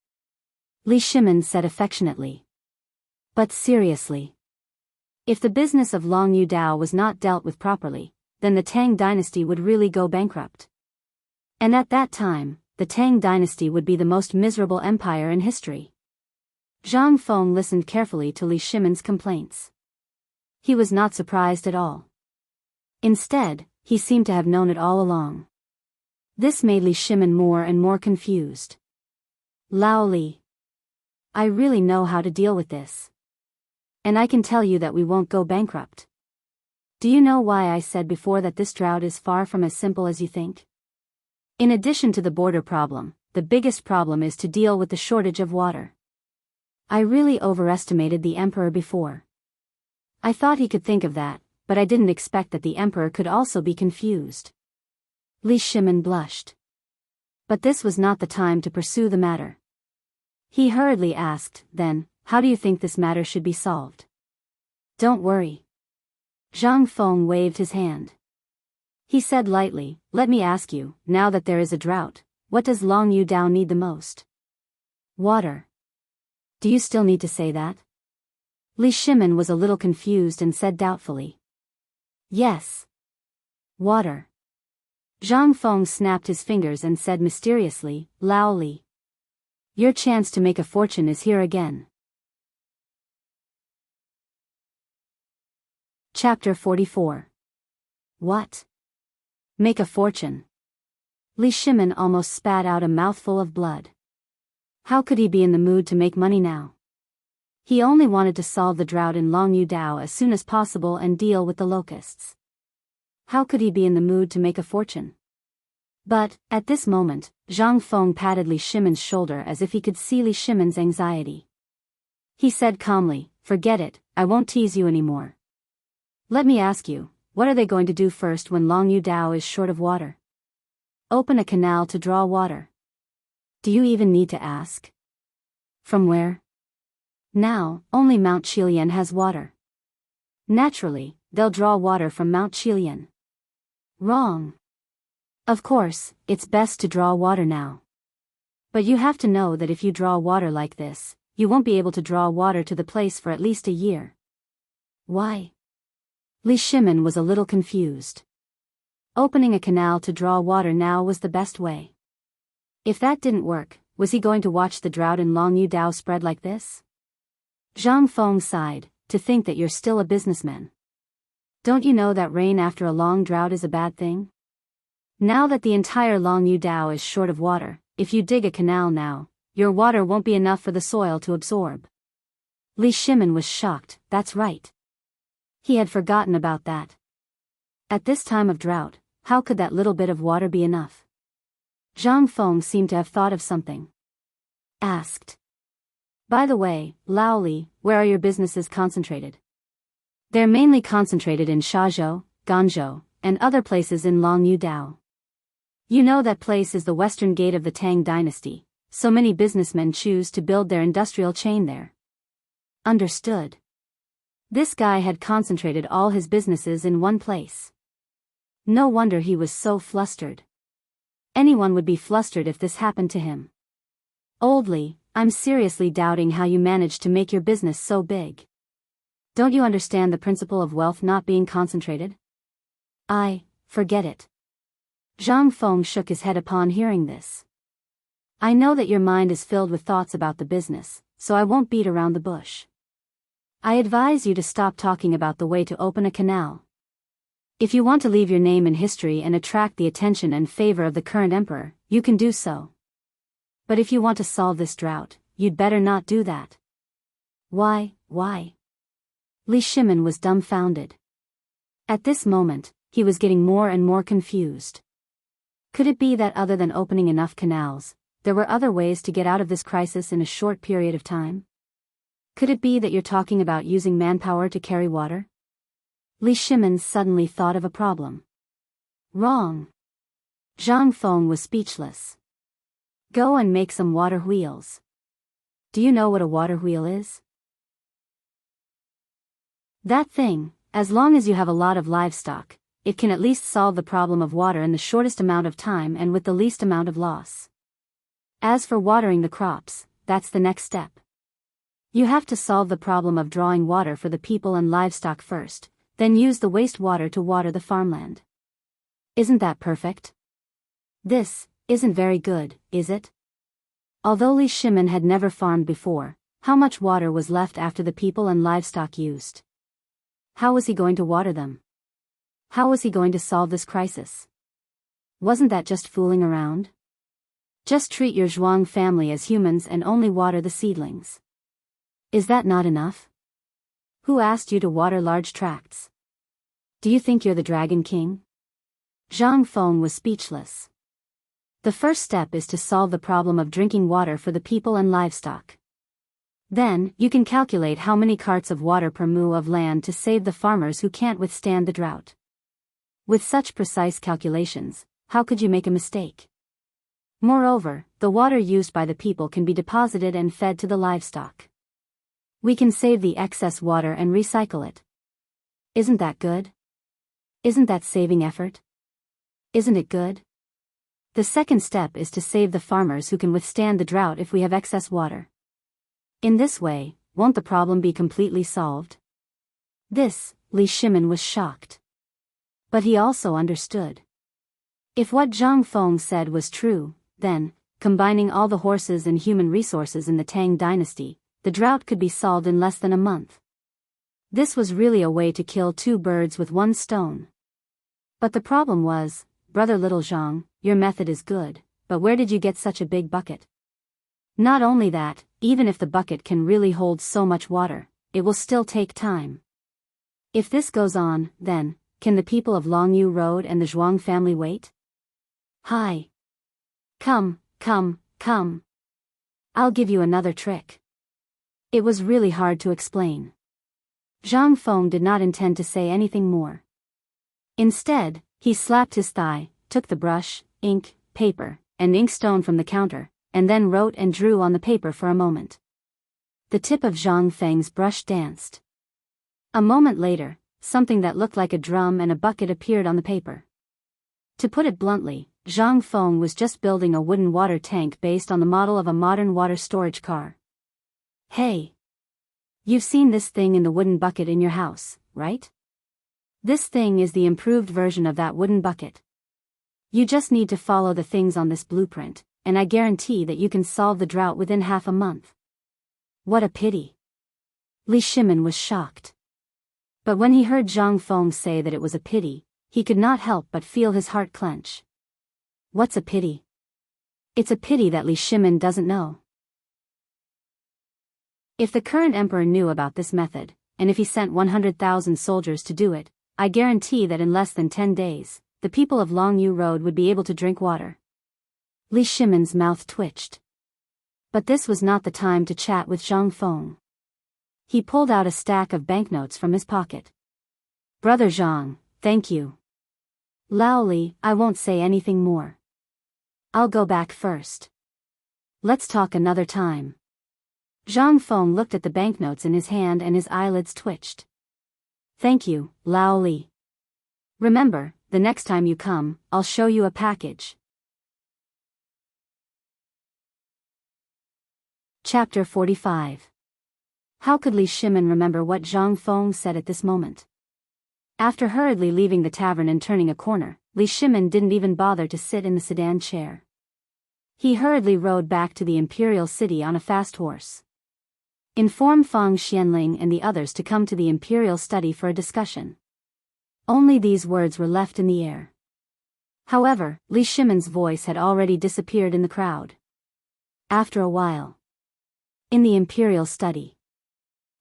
Li Shimin said affectionately. But seriously. If the business of Long Yudao was not dealt with properly, then the Tang dynasty would really go bankrupt. And at that time, the Tang dynasty would be the most miserable empire in history. Zhang Feng listened carefully to Li Shimin's complaints. He was not surprised at all. Instead, he seemed to have known it all along. This made Li Shimin more and more confused. Lao Li. I really know how to deal with this. And I can tell you that we won't go bankrupt. Do you know why I said before that this drought is far from as simple as you think? In addition to the border problem, the biggest problem is to deal with the shortage of water. I really overestimated the emperor before. I thought he could think of that, but I didn't expect that the emperor could also be confused. Li Shimin blushed. But this was not the time to pursue the matter. He hurriedly asked, then, how do you think this matter should be solved? Don't worry. Zhang Feng waved his hand. He said lightly, let me ask you, now that there is a drought, what does Long Yudao need the most? Water. Do you still need to say that? Li Shimin was a little confused and said doubtfully. Yes. Water. Zhang Feng snapped his fingers and said mysteriously, Lao Li. Your chance to make a fortune is here again. Chapter 44. What? Make a fortune. Li Shimin almost spat out a mouthful of blood. How could he be in the mood to make money now? He only wanted to solve the drought in Long Yudao as soon as possible and deal with the locusts. How could he be in the mood to make a fortune? But, at this moment, Zhang Feng patted Li Shimon's shoulder as if he could see Li Shimon's anxiety. He said calmly, "Forget it, I won't tease you anymore. Let me ask you, what are they going to do first when Longyu Dao is short of water? Open a canal to draw water. Do you even need to ask? From where? Now, only Mount Qilian has water. Naturally, they'll draw water from Mount Qilian." Wrong. Of course, it's best to draw water now. But you have to know that if you draw water like this, you won't be able to draw water to the place for at least a year. Why? Li Shimon was a little confused. Opening a canal to draw water now was the best way. If that didn't work, was he going to watch the drought in Longyu Dao spread like this? Zhang Feng sighed, "To think that you're still a businessman. Don't you know that rain after a long drought is a bad thing? Now that the entire Longyu Dao is short of water, if you dig a canal now, your water won't be enough for the soil to absorb." Li Shimon was shocked. That's right. He had forgotten about that. At this time of drought, how could that little bit of water be enough? Zhang Feng seemed to have thought of something. Asked. "By the way, Lao Li, where are your businesses concentrated?" "They're mainly concentrated in Shazhou, Ganzhou, and other places in Longyu Dao. You know that place is the western gate of the Tang dynasty, so many businessmen choose to build their industrial chain there." Understood. This guy had concentrated all his businesses in one place. No wonder he was so flustered. Anyone would be flustered if this happened to him. "Old Li, I'm seriously doubting how you managed to make your business so big. Don't you understand the principle of wealth not being concentrated?" Forget it. Zhang Feng shook his head upon hearing this. "I know that your mind is filled with thoughts about the business, so I won't beat around the bush. I advise you to stop talking about the way to open a canal. If you want to leave your name in history and attract the attention and favor of the current emperor, you can do so. But if you want to solve this drought, you'd better not do that." Why? Li Shimon was dumbfounded. At this moment, he was getting more and more confused. Could it be that other than opening enough canals, there were other ways to get out of this crisis in a short period of time? Could it be that you're talking about using manpower to carry water? Li Shimon suddenly thought of a problem. Wrong. Zhang Feng was speechless. "Go and make some water wheels." Do you know what a water wheel is? That thing, as long as you have a lot of livestock, it can at least solve the problem of water in the shortest amount of time and with the least amount of loss. As for watering the crops, that's the next step. You have to solve the problem of drawing water for the people and livestock first, then use the wastewater to water the farmland. Isn't that perfect? This isn't very good, is it? Although Li Shimon had never farmed before, how much water was left after the people and livestock used? How was he going to water them? How was he going to solve this crisis? Wasn't that just fooling around? Just treat your Zhuang family as humans and only water the seedlings. Is that not enough? Who asked you to water large tracts? Do you think you're the Dragon King? Zhang Feng was speechless. The first step is to solve the problem of drinking water for the people and livestock. Then, you can calculate how many carts of water per mu of land to save the farmers who can't withstand the drought. With such precise calculations, how could you make a mistake? Moreover, the water used by the people can be deposited and fed to the livestock. We can save the excess water and recycle it. Isn't that good? Isn't that saving effort? Isn't it good? The second step is to save the farmers who can withstand the drought if we have excess water. In this way, won't the problem be completely solved? This, Li Shimon was shocked. But he also understood. If what Zhang Feng said was true, then, combining all the horses and human resources in the Tang dynasty, the drought could be solved in less than a month. This was really a way to kill two birds with one stone. But the problem was, brother little Zhang, your method is good, but where did you get such a big bucket? Not only that, even if the bucket can really hold so much water, it will still take time. If this goes on, then, can the people of Longyu Road and the Zhuang family wait? Hi. Come, come, come. I'll give you another trick. It was really hard to explain. Zhang Feng did not intend to say anything more. Instead, he slapped his thigh, took the brush, ink, paper, and inkstone from the counter, and then wrote and drew on the paper for a moment. The tip of Zhang Feng's brush danced. A moment later, something that looked like a drum and a bucket appeared on the paper. To put it bluntly, Zhang Feng was just building a wooden water tank based on the model of a modern water storage car. Hey! You've seen this thing in the wooden bucket in your house, right? This thing is the improved version of that wooden bucket. You just need to follow the things on this blueprint, and I guarantee that you can solve the drought within half a month. What a pity. Li Shimin was shocked. But when he heard Zhang Feng say that it was a pity, he could not help but feel his heart clench. What's a pity? It's a pity that Li Shimin doesn't know. If the current emperor knew about this method, and if he sent 100,000 soldiers to do it, I guarantee that in less than 10 days, the people of Longyu Road would be able to drink water. Li Shimin's mouth twitched. But this was not the time to chat with Zhang Feng. He pulled out a stack of banknotes from his pocket. Brother Zhang, thank you. Lao Li, I won't say anything more. I'll go back first. Let's talk another time. Zhang Feng looked at the banknotes in his hand and his eyelids twitched. Thank you, Lao Li. Remember, the next time you come, I'll show you a package. Chapter 45. How could Li Shimin remember what Zhang Feng said at this moment? After hurriedly leaving the tavern and turning a corner, Li Shimin didn't even bother to sit in the sedan chair. He hurriedly rode back to the imperial city on a fast horse. Inform Fang Xianling and the others to come to the imperial study for a discussion. Only these words were left in the air. However, Li Shimin's voice had already disappeared in the crowd. After a while. In the imperial study.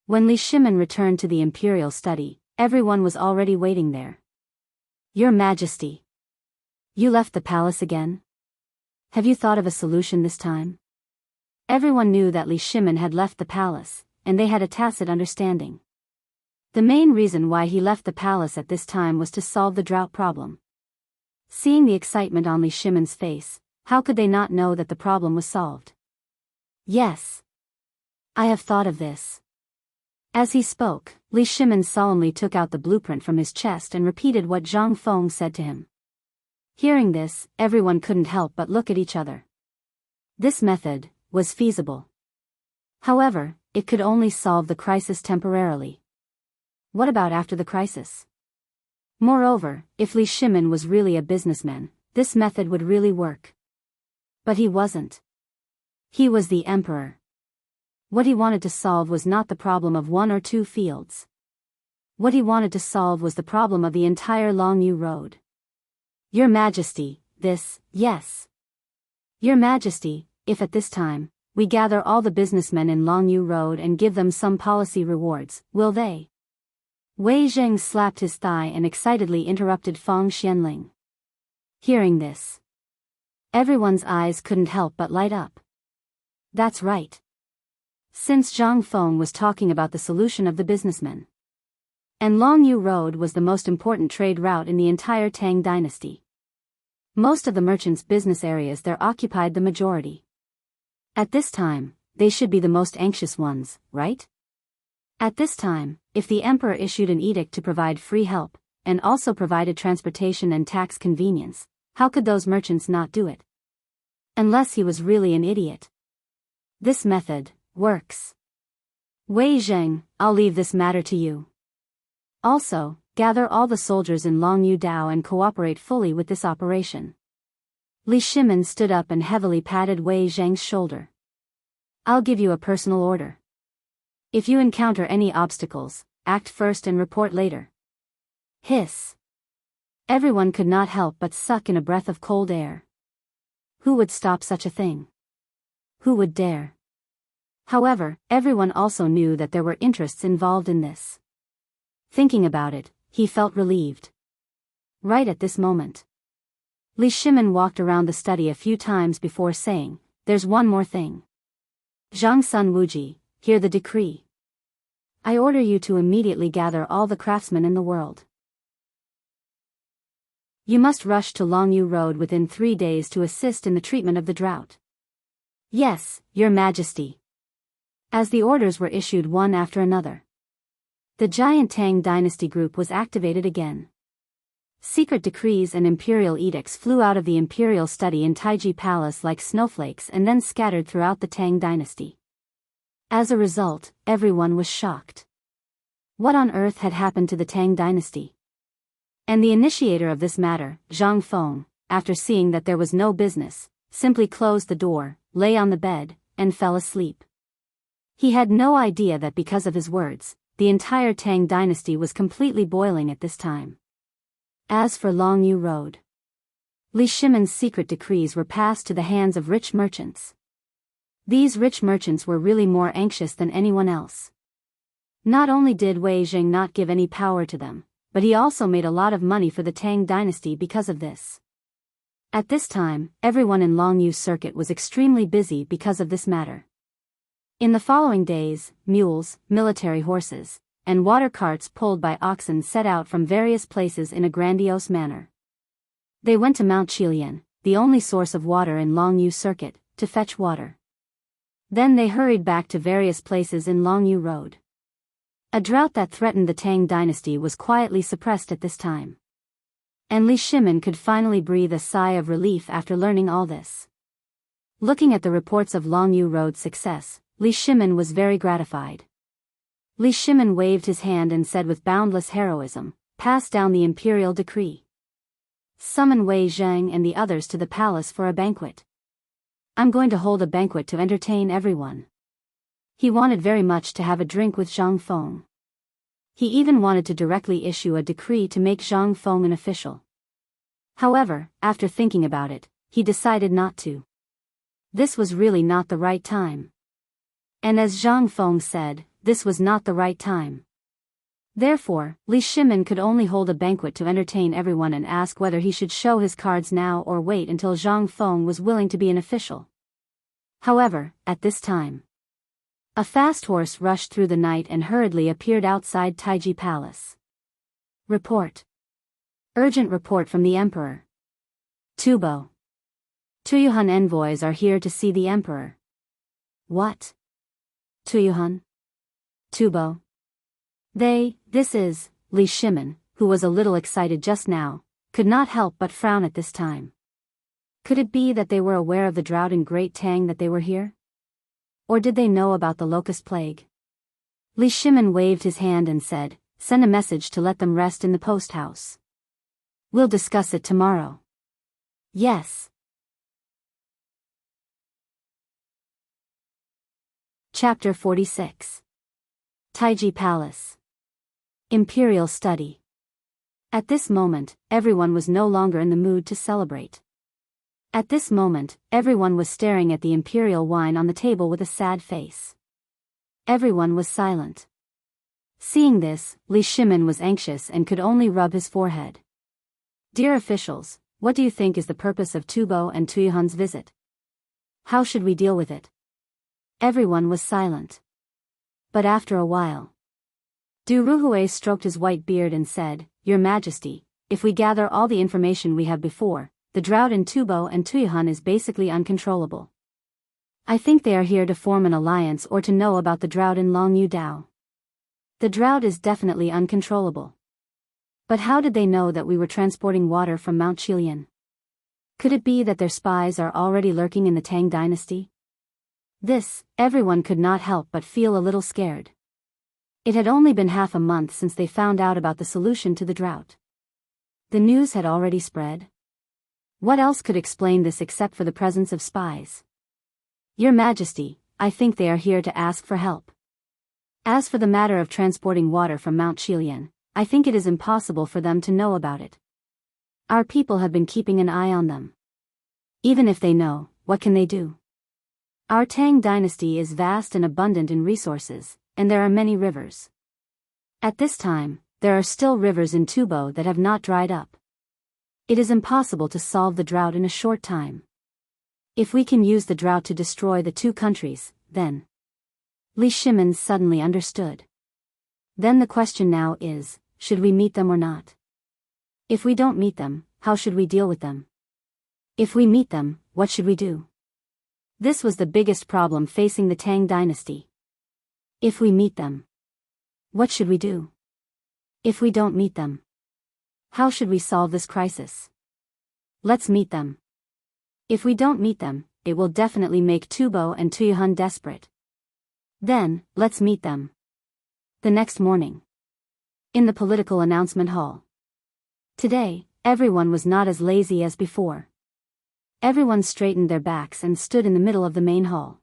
When Li Shimin returned to the imperial study, everyone was already waiting there. Your Majesty. You left the palace again? Have you thought of a solution this time? Everyone knew that Li Shimin had left the palace, and they had a tacit understanding. The main reason why he left the palace at this time was to solve the drought problem. Seeing the excitement on Li Shimin's face, how could they not know that the problem was solved? Yes. I have thought of this. As he spoke, Li Shimin solemnly took out the blueprint from his chest and repeated what Zhang Feng said to him. Hearing this, everyone couldn't help but look at each other. This method was feasible. However, it could only solve the crisis temporarily. What about after the crisis? Moreover, if Li Shimin was really a businessman, this method would really work. But he wasn't. He was the emperor. What he wanted to solve was not the problem of one or two fields. What he wanted to solve was the problem of the entire Longyu Road. Your Majesty, yes. Your Majesty, if at this time, we gather all the businessmen in Longyu Road and give them some policy rewards, will they? Wei Zheng slapped his thigh and excitedly interrupted Fang Xianling. Hearing this, everyone's eyes couldn't help but light up. That's right. Since Zhang Feng was talking about the solution of the businessmen. And Longyu Road was the most important trade route in the entire Tang dynasty. Most of the merchants' business areas there occupied the majority. At this time, they should be the most anxious ones, right? At this time, if the emperor issued an edict to provide free help, and also provided transportation and tax convenience, how could those merchants not do it? Unless he was really an idiot. This method works. Wei Zheng, I'll leave this matter to you. Also, gather all the soldiers in Longyu Dao and cooperate fully with this operation. Li Shimin stood up and heavily patted Wei Zheng's shoulder. I'll give you a personal order. If you encounter any obstacles, act first and report later. Hiss. Everyone could not help but suck in a breath of cold air. Who would stop such a thing? Who would dare? However, everyone also knew that there were interests involved in this. Thinking about it, he felt relieved. Right at this moment. Li Shimin walked around the study a few times before saying, "There's one more thing. Zhang Sun Wuji, hear the decree. I order you to immediately gather all the craftsmen in the world. You must rush to Longyu Road within 3 days to assist in the treatment of the drought." "Yes, Your Majesty." As the orders were issued one after another, the giant Tang dynasty group was activated again. Secret decrees and imperial edicts flew out of the imperial study in Taiji Palace like snowflakes and then scattered throughout the Tang dynasty. As a result, everyone was shocked. What on earth had happened to the Tang dynasty? And the initiator of this matter, Zhang Feng, after seeing that there was no business, simply closed the door, lay on the bed, and fell asleep. He had no idea that because of his words, the entire Tang dynasty was completely boiling at this time. As for Longyu Road, Li Shimin's secret decrees were passed to the hands of rich merchants. These rich merchants were really more anxious than anyone else. Not only did Wei Jing not give any power to them, but he also made a lot of money for the Tang dynasty because of this. At this time, everyone in Longyu Circuit was extremely busy because of this matter. In the following days, mules, military horses, and water carts pulled by oxen set out from various places in a grandiose manner. They went to Mount Qilian, the only source of water in Longyu Circuit, to fetch water. Then they hurried back to various places in Longyu Road. A drought that threatened the Tang dynasty was quietly suppressed at this time. And Li Shimin could finally breathe a sigh of relief after learning all this. Looking at the reports of Longyu Road's success, Li Shimin was very gratified. Li Shimin waved his hand and said with boundless heroism, "Pass down the imperial decree. Summon Wei Zhang and the others to the palace for a banquet. I'm going to hold a banquet to entertain everyone." He wanted very much to have a drink with Zhang Feng. He even wanted to directly issue a decree to make Zhang Feng an official. However, after thinking about it, he decided not to. This was really not the right time. And as Zhang Feng said, this was not the right time. Therefore, Li Shimin could only hold a banquet to entertain everyone and ask whether he should show his cards now or wait until Zhang Feng was willing to be an official. However, at this time, a fast horse rushed through the night and hurriedly appeared outside Taiji Palace. Report. Urgent report from the Emperor. Tubo. Tuyuhun envoys are here to see the Emperor. What? Tuyuhun? Tubo. This is, Li Shimin, who was a little excited just now, could not help but frown at this time. Could it be that they were aware of the drought in Great Tang that they were here? Or did they know about the locust plague? Li Shimin waved his hand and said, "Send a message to let them rest in the post house. We'll discuss it tomorrow." Yes. Chapter 46. Taiji Palace. Imperial Study. At this moment, everyone was no longer in the mood to celebrate. At this moment, everyone was staring at the imperial wine on the table with a sad face. Everyone was silent. Seeing this, Li Shimin was anxious and could only rub his forehead. "Dear officials, what do you think is the purpose of Tubo and Tuyuhun's visit? How should we deal with it?" Everyone was silent. But after a while, Du Ruhui stroked his white beard and said, "Your Majesty, if we gather all the information we have before, the drought in Tubo and Tuyuhun is basically uncontrollable. I think they are here to form an alliance or to know about the drought in Longyu Dao. The drought is definitely uncontrollable. But how did they know that we were transporting water from Mount Qilian? Could it be that their spies are already lurking in the Tang dynasty?" This, everyone could not help but feel a little scared. It had only been half a month since they found out about the solution to the drought. The news had already spread. What else could explain this except for the presence of spies? "Your Majesty, I think they are here to ask for help. As for the matter of transporting water from Mount Qilian, I think it is impossible for them to know about it. Our people have been keeping an eye on them. Even if they know, what can they do? Our Tang dynasty is vast and abundant in resources, and there are many rivers. At this time, there are still rivers in Tubo that have not dried up. It is impossible to solve the drought in a short time. If we can use the drought to destroy the two countries, then... Li Shimin suddenly understood. Then the question now is, should we meet them or not? If we don't meet them, how should we deal with them? If we meet them, what should we do? This was the biggest problem facing the Tang dynasty. If we meet them, what should we do? If we don't meet them, how should we solve this crisis? Let's meet them. If we don't meet them, it will definitely make Tubo and Tuyuhun desperate. Then, let's meet them. The next morning. In the political announcement hall. Today, everyone was not as lazy as before. Everyone straightened their backs and stood in the middle of the main hall.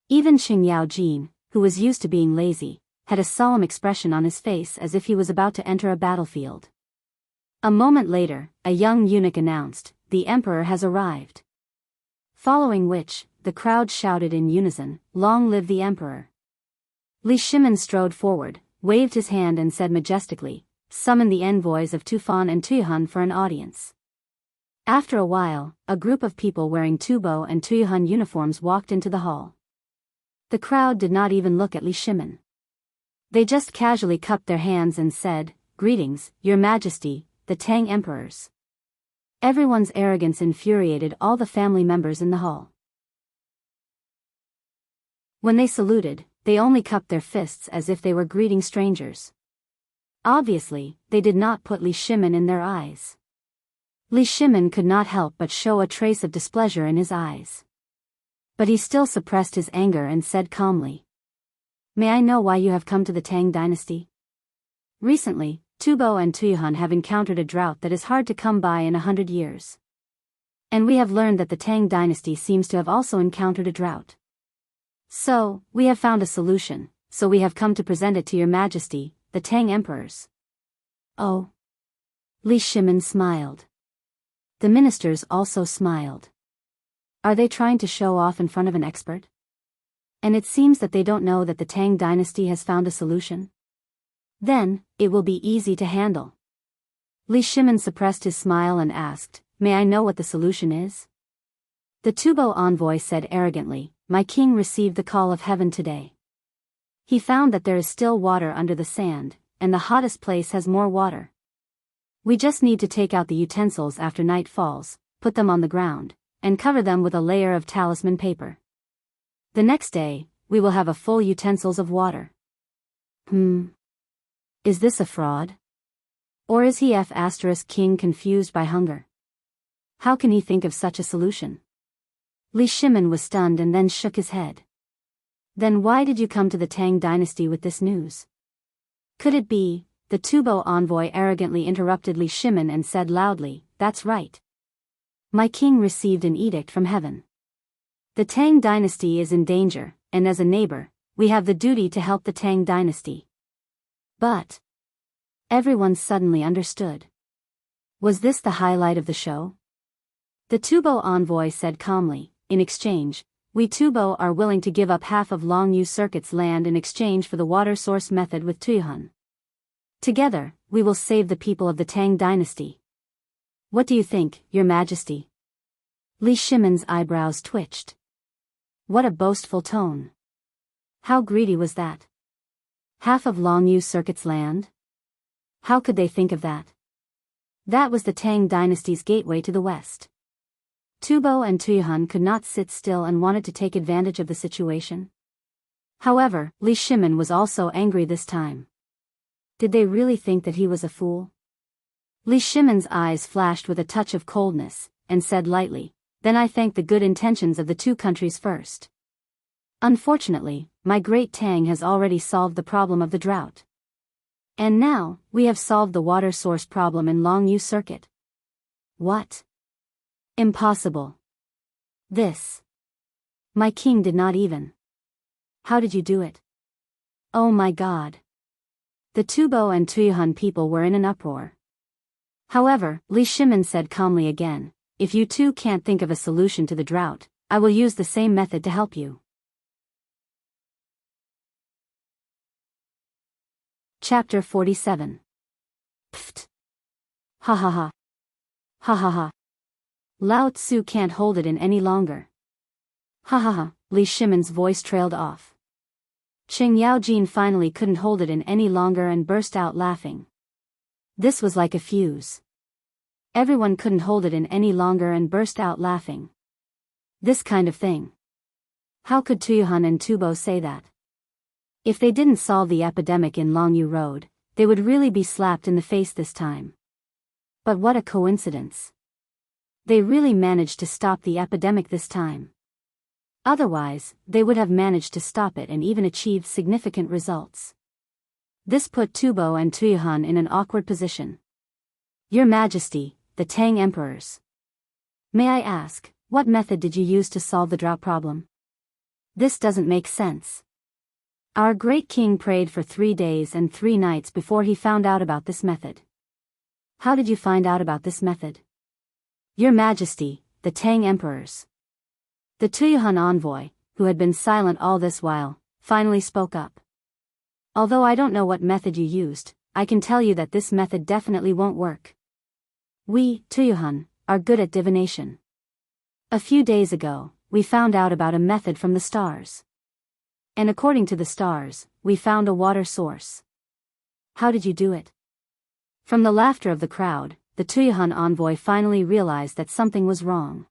Even Xingyao Jin, who was used to being lazy, had a solemn expression on his face as if he was about to enter a battlefield. A moment later, a young eunuch announced, "The emperor has arrived." Following which, the crowd shouted in unison, "Long live the emperor." Li Shimin strode forward, waved his hand and said majestically, "Summon the envoys of Tufan and Tuyuhun for an audience." After a while, a group of people wearing Tubo and Tuyuhun uniforms walked into the hall. The crowd did not even look at Li Shimin. They just casually cupped their hands and said, "Greetings, Your Majesty, the Tang emperors." Everyone's arrogance infuriated all the family members in the hall. When they saluted, they only cupped their fists as if they were greeting strangers. Obviously, they did not put Li Shimin in their eyes. Li Shimin could not help but show a trace of displeasure in his eyes. But he still suppressed his anger and said calmly, "May I know why you have come to the Tang dynasty?" Recently, Tubo and Tuyuhun have encountered a drought that is hard to come by in 100 years. And we have learned that the Tang dynasty seems to have also encountered a drought. So, we have found a solution, so we have come to present it to Your Majesty, the Tang emperors. Oh. Li Shimin smiled. The ministers also smiled. Are they trying to show off in front of an expert? And it seems that they don't know that the Tang dynasty has found a solution? Then, it will be easy to handle. Li Shimin suppressed his smile and asked, "May I know what the solution is?" The Tubo envoy said arrogantly, "My king received the call of heaven today. He found that there is still water under the sand, and the hottest place has more water. We just need to take out the utensils after night falls, put them on the ground, and cover them with a layer of talisman paper. The next day, we will have a full utensils of water." Is this a fraud? Or is he king confused by hunger? How can he think of such a solution? Li Shimin was stunned and then shook his head. Then why did you come to the Tang dynasty with this news? Could it be? The Tubo envoy arrogantly interrupted Li Shimin and said loudly, "That's right. My king received an edict from heaven. The Tang dynasty is in danger, and as a neighbor, we have the duty to help the Tang dynasty." But everyone suddenly understood. Was this the highlight of the show? The Tubo envoy said calmly, "In exchange, we Tubo are willing to give up half of Longyu Circuit's land in exchange for the water source method with Tuyuhun. Together, we will save the people of the Tang dynasty. What do you think, Your Majesty?" Li Shimin's eyebrows twitched. What a boastful tone. How greedy was that? Half of Longyu Circuit's land? How could they think of that? That was the Tang dynasty's gateway to the west. Tubo and Tuyuhun could not sit still and wanted to take advantage of the situation. However, Li Shimin was also angry this time. Did they really think that he was a fool? Li Shimin's eyes flashed with a touch of coldness, and said lightly, "Then I thank the good intentions of the two countries first. Unfortunately, my great Tang has already solved the problem of the drought. And now, we have solved the water source problem in Longyu Circuit." What? Impossible. This. My king did not even. How did you do it? Oh my God. The Tubo and Tuyuhun people were in an uproar. However, Li Shimin said calmly again, "If you two can't think of a solution to the drought, I will use the same method to help you." Chapter 47. Pfft. Ha ha ha. Ha ha ha. Lao Tzu can't hold it in any longer. Ha ha ha, Li Shimon's voice trailed off. Qing Yaojin finally couldn't hold it in any longer and burst out laughing. This was like a fuse. Everyone couldn't hold it in any longer and burst out laughing. This kind of thing. How could Tuyuhan and Tubo say that? If they didn't solve the epidemic in Longyu Road, they would really be slapped in the face this time. But what a coincidence. They really managed to stop the epidemic this time. Otherwise, they would have managed to stop it and even achieved significant results. This put Tubo and Tuyuhan in an awkward position. Your Majesty, the Tang Emperors. May I ask, what method did you use to solve the drought problem? This doesn't make sense. Our great king prayed for 3 days and 3 nights before he found out about this method. How did you find out about this method? Your Majesty, the Tang Emperors. The Tuyuhan envoy, who had been silent all this while, finally spoke up. Although I don't know what method you used, I can tell you that this method definitely won't work. We, Tuyuhan, are good at divination. A few days ago, we found out about a method from the stars. And according to the stars, we found a water source. How did you do it? From the laughter of the crowd, the Tuyuhan envoy finally realized that something was wrong.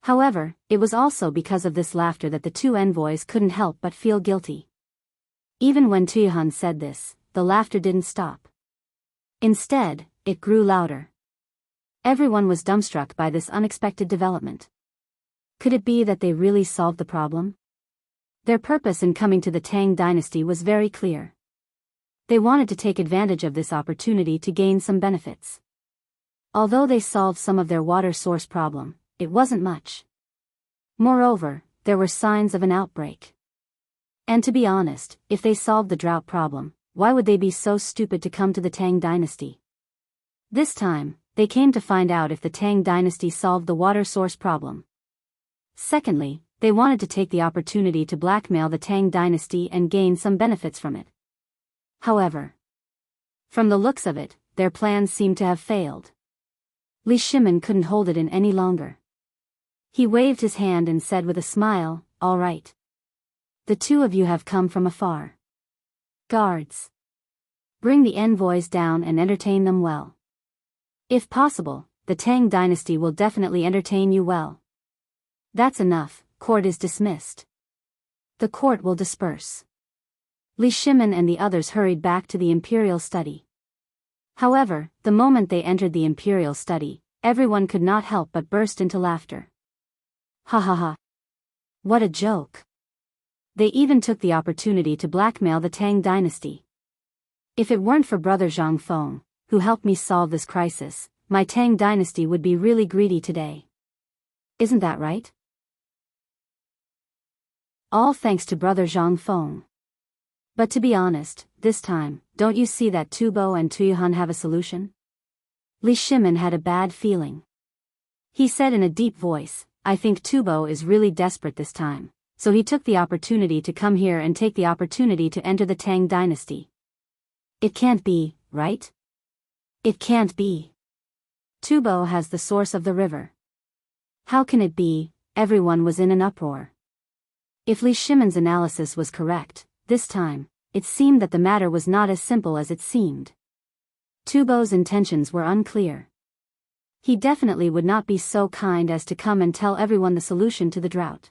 However, it was also because of this laughter that the two envoys couldn't help but feel guilty. Even when Tuyuhan said this, the laughter didn't stop. Instead, it grew louder. Everyone was dumbstruck by this unexpected development. Could it be that they really solved the problem? Their purpose in coming to the Tang dynasty was very clear. They wanted to take advantage of this opportunity to gain some benefits. Although they solved some of their water source problem, it wasn't much. Moreover, there were signs of an outbreak. And to be honest, if they solved the drought problem, why would they be so stupid to come to the Tang dynasty? This time, they came to find out if the Tang dynasty solved the water source problem. Secondly, they wanted to take the opportunity to blackmail the Tang dynasty and gain some benefits from it. However, from the looks of it, their plans seemed to have failed. Li Shimon couldn't hold it in any longer. He waved his hand and said with a smile, "All right. The two of you have come from afar. Guards, bring the envoys down and entertain them well. If possible, the Tang dynasty will definitely entertain you well. That's enough, court is dismissed. The court will disperse." Li Shimon and the others hurried back to the imperial study. However, the moment they entered the imperial study, everyone could not help but burst into laughter. Ha ha ha. What a joke. They even took the opportunity to blackmail the Tang dynasty. If it weren't for Brother Zhang Feng, who helped me solve this crisis, my Tang dynasty would be really greedy today. Isn't that right? All thanks to Brother Zhang Feng. But to be honest, this time, don't you see that Tubo and Tuyuhan have a solution? Li Shimon had a bad feeling. He said in a deep voice, "I think Tubo is really desperate this time, so he took the opportunity to come here and take the opportunity to enter the Tang dynasty. It can't be, right? It can't be. Tubo has the source of the river. How can it be?" Everyone was in an uproar. If Li Shimon's analysis was correct, this time, it seemed that the matter was not as simple as it seemed. Tubo's intentions were unclear. He definitely would not be so kind as to come and tell everyone the solution to the drought.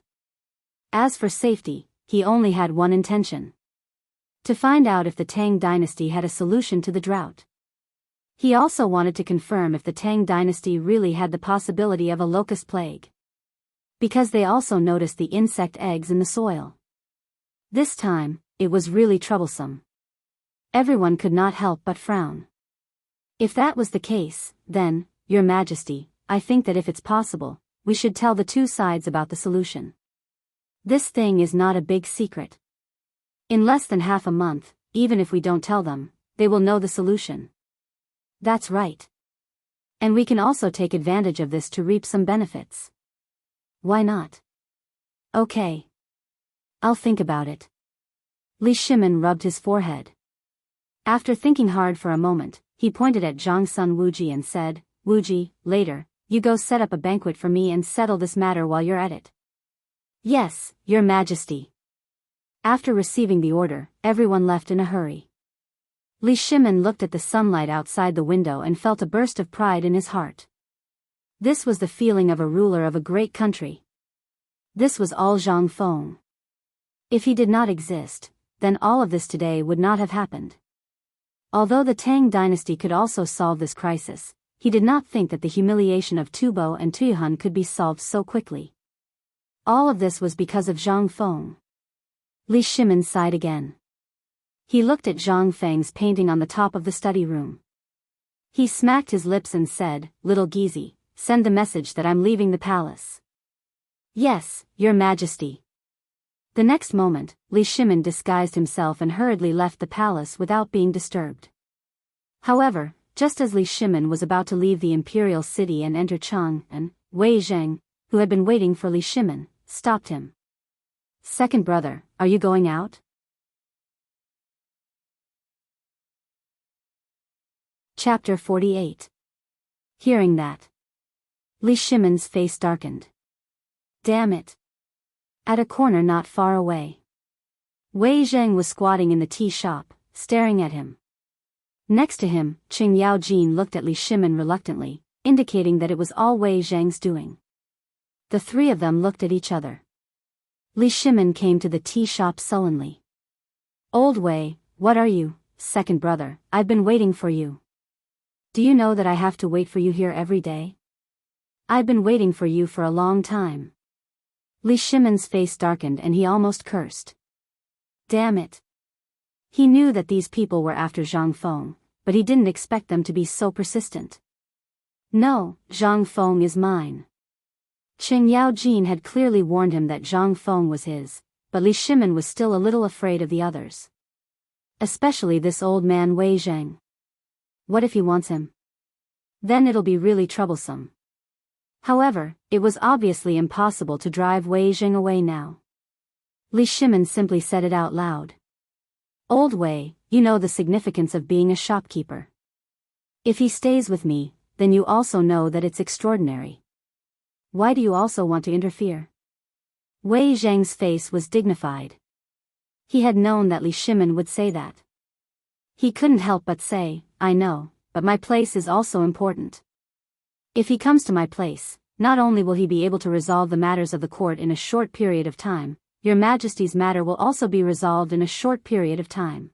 As for safety, he only had one intention. To find out if the Tang dynasty had a solution to the drought. He also wanted to confirm if the Tang dynasty really had the possibility of a locust plague. Because they also noticed the insect eggs in the soil. This time, it was really troublesome. Everyone could not help but frown. If that was the case, then, Your Majesty, I think that if it's possible, we should tell the two sides about the solution. This thing is not a big secret. In less than half a month, even if we don't tell them, they will know the solution. That's right. And we can also take advantage of this to reap some benefits. Why not? Okay. I'll think about it. Li Shimon rubbed his forehead. After thinking hard for a moment, he pointed at Zhang Sun Wuji and said, Wuji, later, you go set up a banquet for me and settle this matter while you're at it. Yes, Your Majesty. After receiving the order, everyone left in a hurry. Li Shimin looked at the sunlight outside the window and felt a burst of pride in his heart. This was the feeling of a ruler of a great country. This was all Zhang Feng. If he did not exist, then all of this today would not have happened. Although the Tang dynasty could also solve this crisis, he did not think that the humiliation of Tubo and Tuyuhun could be solved so quickly. All of this was because of Zhang Feng. Li Shimin sighed again. He looked at Zhang Feng's painting on the top of the study room. He smacked his lips and said, "Little Gizi, send the message that I'm leaving the palace." "Yes, Your Majesty." The next moment, Li Shimin disguised himself and hurriedly left the palace without being disturbed. However, just as Li Shimin was about to leave the imperial city and enter Chang'an, Wei Zheng, who had been waiting for Li Shimin, stopped him. "Second brother, are you going out?" Chapter 48. Hearing that, Li Shimin's face darkened. Damn it. At a corner not far away, Wei Zheng was squatting in the tea shop, staring at him. Next to him, Qing Yaojin looked at Li Shimin reluctantly, indicating that it was all Wei Zheng's doing. The three of them looked at each other. Li Shimin came to the tea shop sullenly. "Old Wei, what are you, second brother? I've been waiting for you. Do you know that I have to wait for you here every day? I've been waiting for you for a long time." Li Shimin's face darkened and he almost cursed. Damn it. He knew that these people were after Zhang Feng, but he didn't expect them to be so persistent. "No, Zhang Feng is mine." Qing Yaojin had clearly warned him that Zhang Feng was his, but Li Shimin was still a little afraid of the others. Especially this old man Wei Zheng. What if he wants him? Then it'll be really troublesome. However, it was obviously impossible to drive Wei Zheng away now. Li Shimin simply said it out loud. "Old Wei, you know the significance of being a shopkeeper. If he stays with me, then you also know that it's extraordinary. Why do you also want to interfere?" Wei Zheng's face was dignified. He had known that Li Shimin would say that. He couldn't help but say, "I know, but my place is also important. If he comes to my place, not only will he be able to resolve the matters of the court in a short period of time, Your Majesty's matter will also be resolved in a short period of time.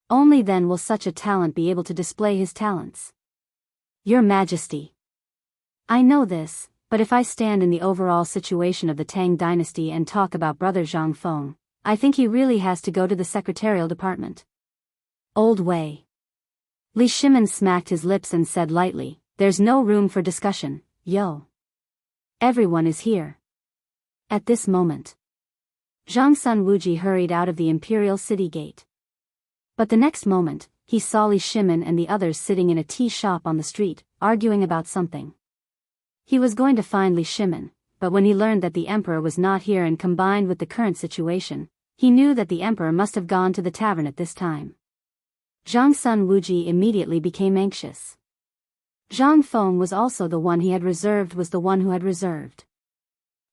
Only then will such a talent be able to display his talents." "Your Majesty. I know this, but if I stand in the overall situation of the Tang dynasty and talk about brother Zhang Feng, I think he really has to go to the secretarial department." "Old Wei." Li Shimin smacked his lips and said lightly, "There's no room for discussion, yo. Everyone is here." At this moment, Zhang Sun Wuji hurried out of the imperial city gate. But the next moment, he saw Li Shimin and the others sitting in a tea shop on the street, arguing about something. He was going to find Li Shimin, but when he learned that the emperor was not here and combined with the current situation, he knew that the emperor must have gone to the tavern at this time. Zhang Sun Wuji immediately became anxious. Zhang Feng was also the one he had reserved was the one who had reserved.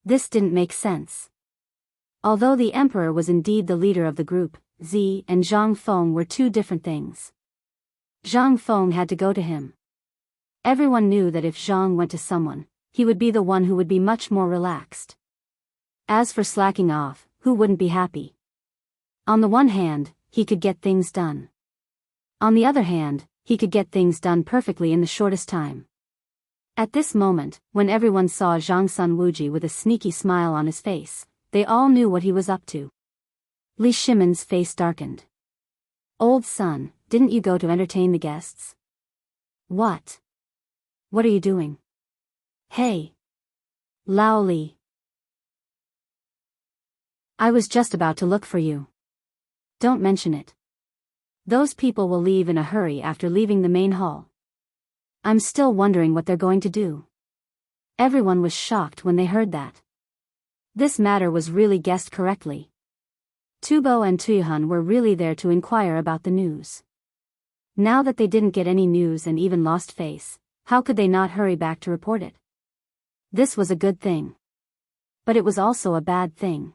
This didn't make sense. Although the emperor was indeed the leader of the group, Zi and Zhang Feng were two different things. Zhang Feng had to go to him. Everyone knew that if Zhang went to someone, he would be the one who would be much more relaxed. As for slacking off, who wouldn't be happy? On the one hand, he could get things done. On the other hand, he could get things done perfectly in the shortest time. At this moment, when everyone saw Zhang Sun Wuji with a sneaky smile on his face, they all knew what he was up to. Li Shimin's face darkened. "Old son, didn't you go to entertain the guests?" "What? What are you doing?" "Hey. Lao Li. I was just about to look for you. Don't mention it. Those people will leave in a hurry after leaving the main hall. I'm still wondering what they're going to do." Everyone was shocked when they heard that. This matter was really guessed correctly. Tubo and Tuyuhun were really there to inquire about the news. Now that they didn't get any news and even lost face, How could they not hurry back to report it? This was a good thing. But it was also a bad thing.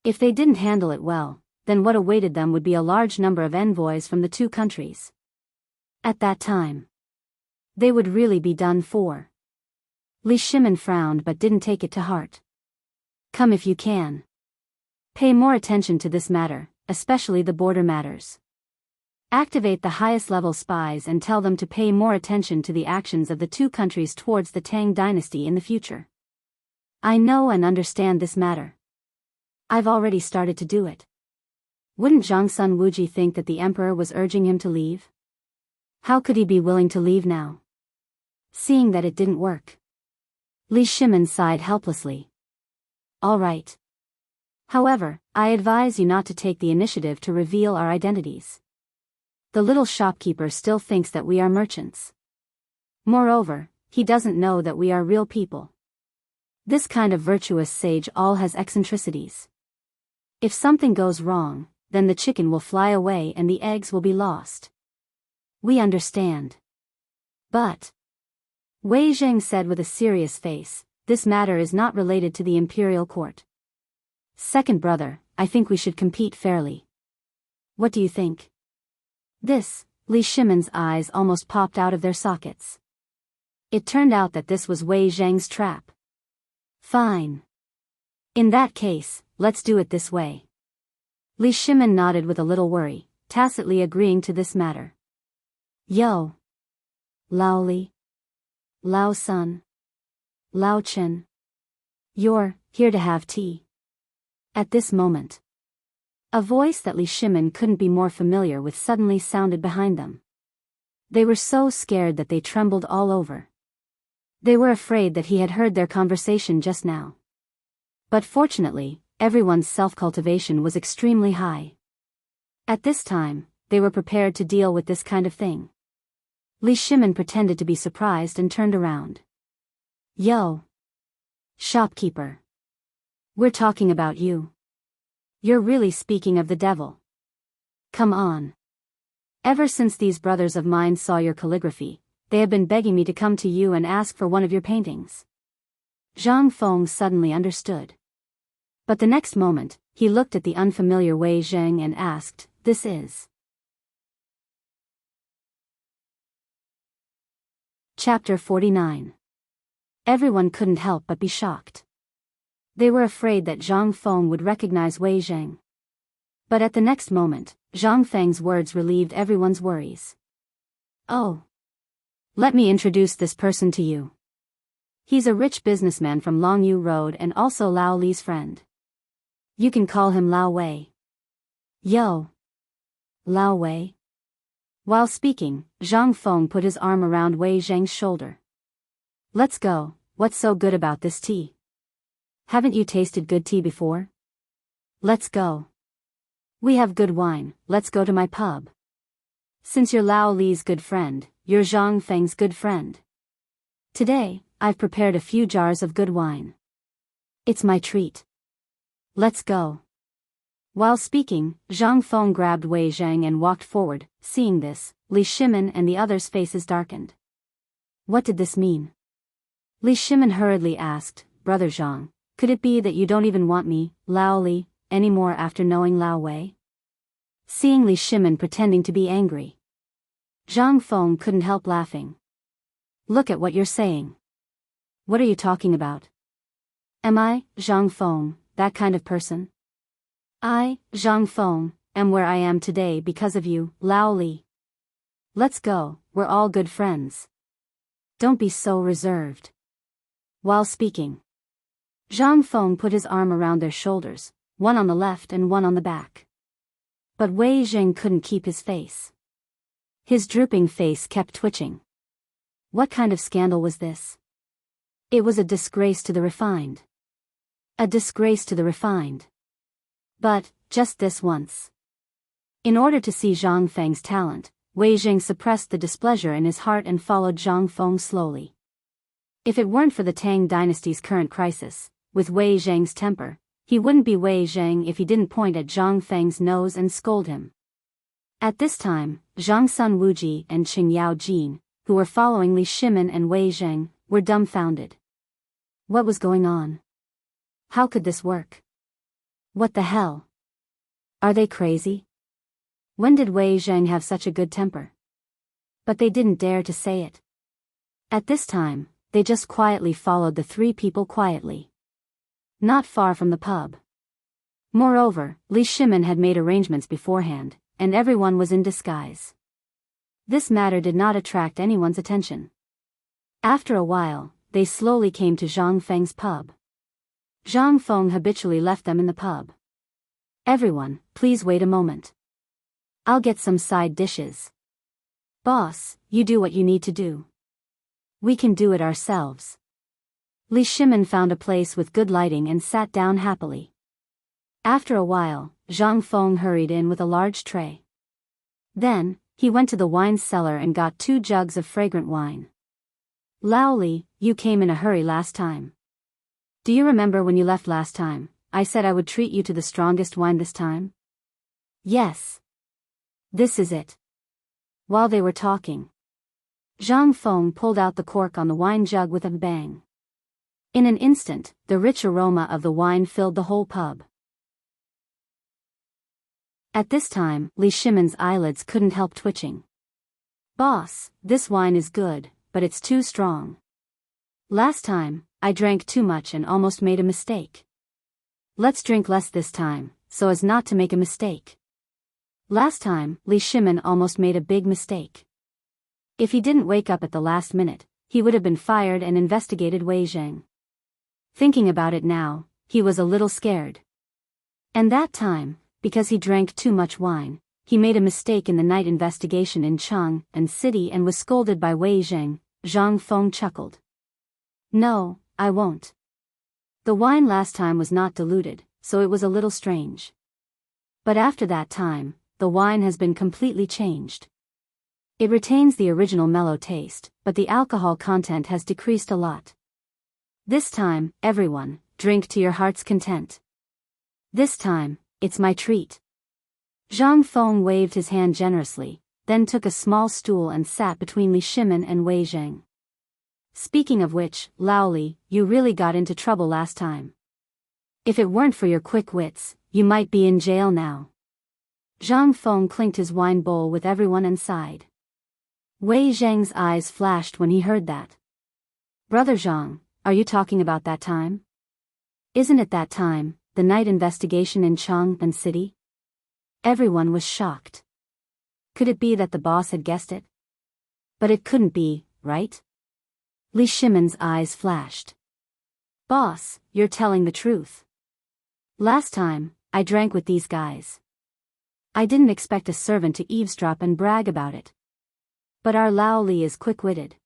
If they didn't handle it well, then what awaited them would be a large number of envoys from the two countries. At that time, they would really be done for. Li Shimin frowned but didn't take it to heart. Come if you can. Pay more attention to this matter, especially the border matters. Activate the highest level spies and tell them to pay more attention to the actions of the two countries towards the Tang dynasty in the future. I know and understand this matter. I've already started to do it. Wouldn't Zhang Wuji think that the emperor was urging him to leave? How could he be willing to leave now? Seeing that it didn't work. Li Shimin sighed helplessly. All right. However, I advise you not to take the initiative to reveal our identities. The little shopkeeper still thinks that we are merchants. Moreover, he doesn't know that we are real people. This kind of virtuous sage all has eccentricities. If something goes wrong, then the chicken will fly away and the eggs will be lost. We understand. But, Wei Zheng said with a serious face, this matter is not related to the imperial court. Second brother, I think we should compete fairly. What do you think? This, Li Shimin's eyes almost popped out of their sockets. It turned out that this was Wei Zheng's trap. Fine. In that case, let's do it this way. Li Shimin nodded with a little worry, tacitly agreeing to this matter. Yo. Lao Li. Lao Sun. Lao Chen. You're here to have tea. At this moment, a voice that Li Shimin couldn't be more familiar with suddenly sounded behind them. They were so scared that they trembled all over. They were afraid that he had heard their conversation just now. But fortunately, everyone's self-cultivation was extremely high. At this time, they were prepared to deal with this kind of thing. Li Shimin pretended to be surprised and turned around. Yo. Shopkeeper. We're talking about you. You're really speaking of the devil. Come on. Ever since these brothers of mine saw your calligraphy, they have been begging me to come to you and ask for one of your paintings. Zhang Feng suddenly understood. But the next moment, he looked at the unfamiliar Wei Zheng and asked, This is? Chapter 49. Everyone couldn't help but be shocked. They were afraid that Zhang Feng would recognize Wei Zheng. But at the next moment, Zhang Feng's words relieved everyone's worries. Oh. Let me introduce this person to you. He's a rich businessman from Longyu Road and also Lao Li's friend. You can call him Lao Wei. Yo. Lao Wei. While speaking, Zhang Feng put his arm around Wei Zheng's shoulder. Let's go, what's so good about this tea? Haven't you tasted good tea before? Let's go. We have good wine, let's go to my pub. Since you're Lao Li's good friend, you're Zhang Feng's good friend. Today, I've prepared a few jars of good wine. It's my treat. Let's go. While speaking, Zhang Feng grabbed Wei Zheng and walked forward. Seeing this, Li Shimin and the others' faces darkened. What did this mean? Li Shimin hurriedly asked, Brother Zhang, could it be that you don't even want me, Lao Li, anymore after knowing Lao Wei? Seeing Li Shimin pretending to be angry, Zhang Feng couldn't help laughing. Look at what you're saying. What are you talking about? Am I, Zhang Feng, that kind of person? I, Zhang Feng, am where I am today because of you, Lao Li. Let's go, we're all good friends. Don't be so reserved. While speaking, Zhang Feng put his arm around their shoulders, one on the left and one on the back. But Wei Zheng couldn't keep his face. His drooping face kept twitching. What kind of scandal was this? It was a disgrace to the refined. A disgrace to the refined. But, just this once. In order to see Zhang Feng's talent, Wei Zheng suppressed the displeasure in his heart and followed Zhang Feng slowly. If it weren't for the Tang dynasty's current crisis, with Wei Zheng's temper, he wouldn't be Wei Zheng if he didn't point at Zhang Feng's nose and scold him. At this time, Zhang Sun Wuji and Qing Yao Jin, who were following Li Shimin and Wei Zheng, were dumbfounded. What was going on? How could this work? What the hell? Are they crazy? When did Wei Zheng have such a good temper? But they didn't dare to say it. At this time, they just quietly followed the three people quietly. Not far from the pub. Moreover, Li Shimin had made arrangements beforehand, and everyone was in disguise. This matter did not attract anyone's attention. After a while, they slowly came to Zhang Feng's pub. Zhang Feng habitually left them in the pub. Everyone, please wait a moment. I'll get some side dishes. Boss, you do what you need to do. We can do it ourselves. Li Shimin found a place with good lighting and sat down happily. After a while, Zhang Feng hurried in with a large tray. Then, he went to the wine cellar and got 2 jugs of fragrant wine. Lao Li, you came in a hurry last time. Do you remember when you left last time, I said I would treat you to the strongest wine this time? Yes. This is it. While they were talking, Zhang Feng pulled out the cork on the wine jug with a bang. In an instant, the rich aroma of the wine filled the whole pub. At this time, Li Shimin's eyelids couldn't help twitching. Boss, this wine is good, but it's too strong. Last time, I drank too much and almost made a mistake. Let's drink less this time, so as not to make a mistake. Last time, Li Shimin almost made a big mistake. If he didn't wake up at the last minute, he would have been fired and investigated Wei Zheng. Thinking about it now, he was a little scared. And that time, because he drank too much wine, he made a mistake in the night investigation in Chang'an City and was scolded by Wei Zheng. Zhang Feng chuckled. No, I won't. The wine last time was not diluted, so it was a little strange. But after that time, the wine has been completely changed. It retains the original mellow taste, but the alcohol content has decreased a lot. This time, everyone, drink to your heart's content. This time, it's my treat. Zhang Feng waved his hand generously, then took a small stool and sat between Li Shimin and Wei Zheng. Speaking of which, Lao Li, you really got into trouble last time. If it weren't for your quick wits, you might be in jail now. Zhang Feng clinked his wine bowl with everyone and sighed. Wei Zheng's eyes flashed when he heard that. Brother Zhang, are you talking about that time? Isn't it that time, the night investigation in Chang'an City? Everyone was shocked. Could it be that the boss had guessed it? But it couldn't be, right? Li Shimin's eyes flashed. Boss, you're telling the truth. Last time, I drank with these guys. I didn't expect a servant to eavesdrop and brag about it. But our Lao Li is quick-witted.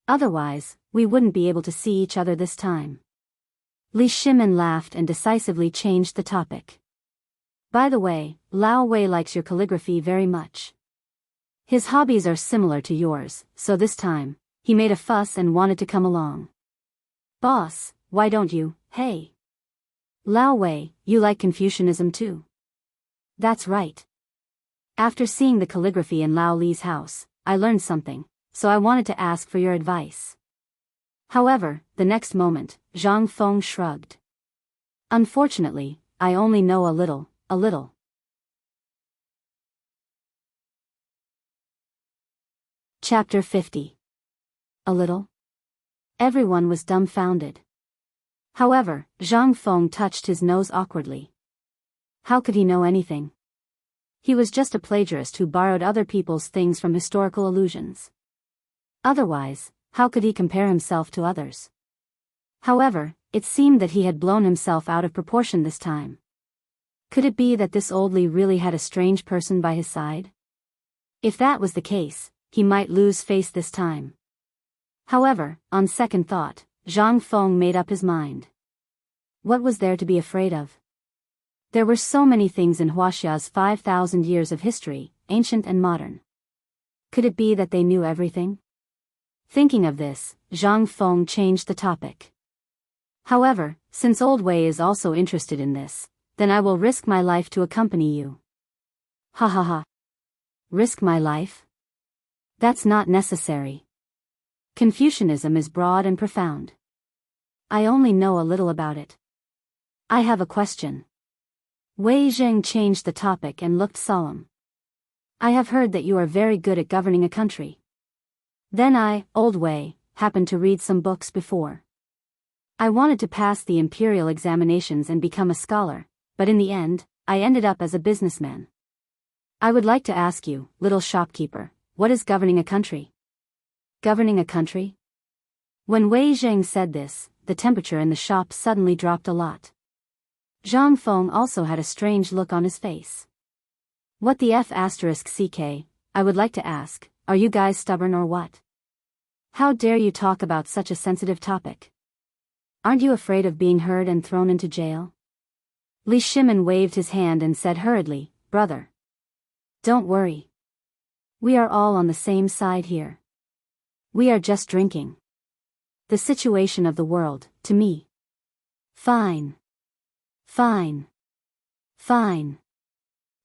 Otherwise, we wouldn't be able to see each other this time. Li Shimin laughed and decisively changed the topic. By the way, Lao Wei likes your calligraphy very much. His hobbies are similar to yours, so this time, he made a fuss and wanted to come along. Boss, why don't you, hey? Lao Wei, you like Confucianism too? That's right. After seeing the calligraphy in Lao Li's house, I learned something, so I wanted to ask for your advice. However, the next moment, Zhang Feng shrugged. Unfortunately, I only know a little. Chapter 50. A little? Everyone was dumbfounded. However, Zhang Feng touched his nose awkwardly. How could he know anything? He was just a plagiarist who borrowed other people's things from historical allusions. Otherwise, how could he compare himself to others? However, it seemed that he had blown himself out of proportion this time. Could it be that this old Li really had a strange person by his side? If that was the case, he might lose face this time. However, on second thought, Zhang Feng made up his mind. What was there to be afraid of? There were so many things in Huaxia's 5,000 years of history, ancient and modern. Could it be that they knew everything? Thinking of this, Zhang Feng changed the topic. However, since Old Wei is also interested in this, then I will risk my life to accompany you. Ha ha ha. Risk my life? That's not necessary. Confucianism is broad and profound. I only know a little about it. I have a question. Wei Zheng changed the topic and looked solemn. I have heard that you are very good at governing a country. Then I, old Wei, happened to read some books before. I wanted to pass the imperial examinations and become a scholar, but in the end, I ended up as a businessman. I would like to ask you, little shopkeeper, what is governing a country? Governing a country? When Wei Zheng said this, the temperature in the shop suddenly dropped a lot. Zhang Feng also had a strange look on his face. What the F***ck, I would like to ask, are you guys stubborn or what? How dare you talk about such a sensitive topic? Aren't you afraid of being heard and thrown into jail? Li Shimin waved his hand and said hurriedly, brother. Don't worry. We are all on the same side here. We are just drinking. The situation of the world, to me. Fine. Fine. Fine.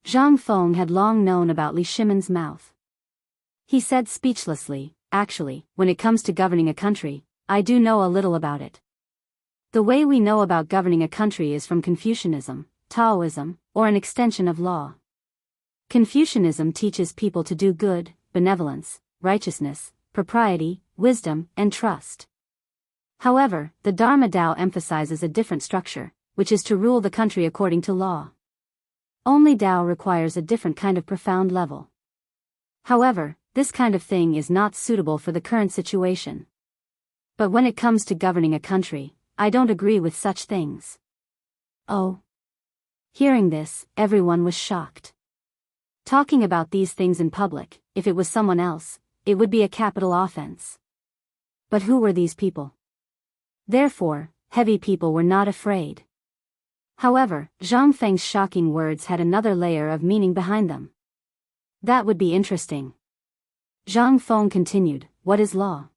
Zhang Feng had long known about Li Shimin's mouth. He said speechlessly, actually, when it comes to governing a country, I do know a little about it. The way we know about governing a country is from Confucianism, Taoism, or an extension of law. Confucianism teaches people to do good, benevolence, righteousness, propriety, wisdom, and trust. However, the Dharma Tao emphasizes a different structure, which is to rule the country according to law. Only Tao requires a different kind of profound level. However, this kind of thing is not suitable for the current situation. But when it comes to governing a country, I don't agree with such things. Oh. Hearing this, everyone was shocked. Talking about these things in public, if it was someone else, it would be a capital offense. But who were these people? Therefore, heavy people were not afraid. However, Zhang Feng's shocking words had another layer of meaning behind them. That would be interesting. Zhang Feng continued, what is law?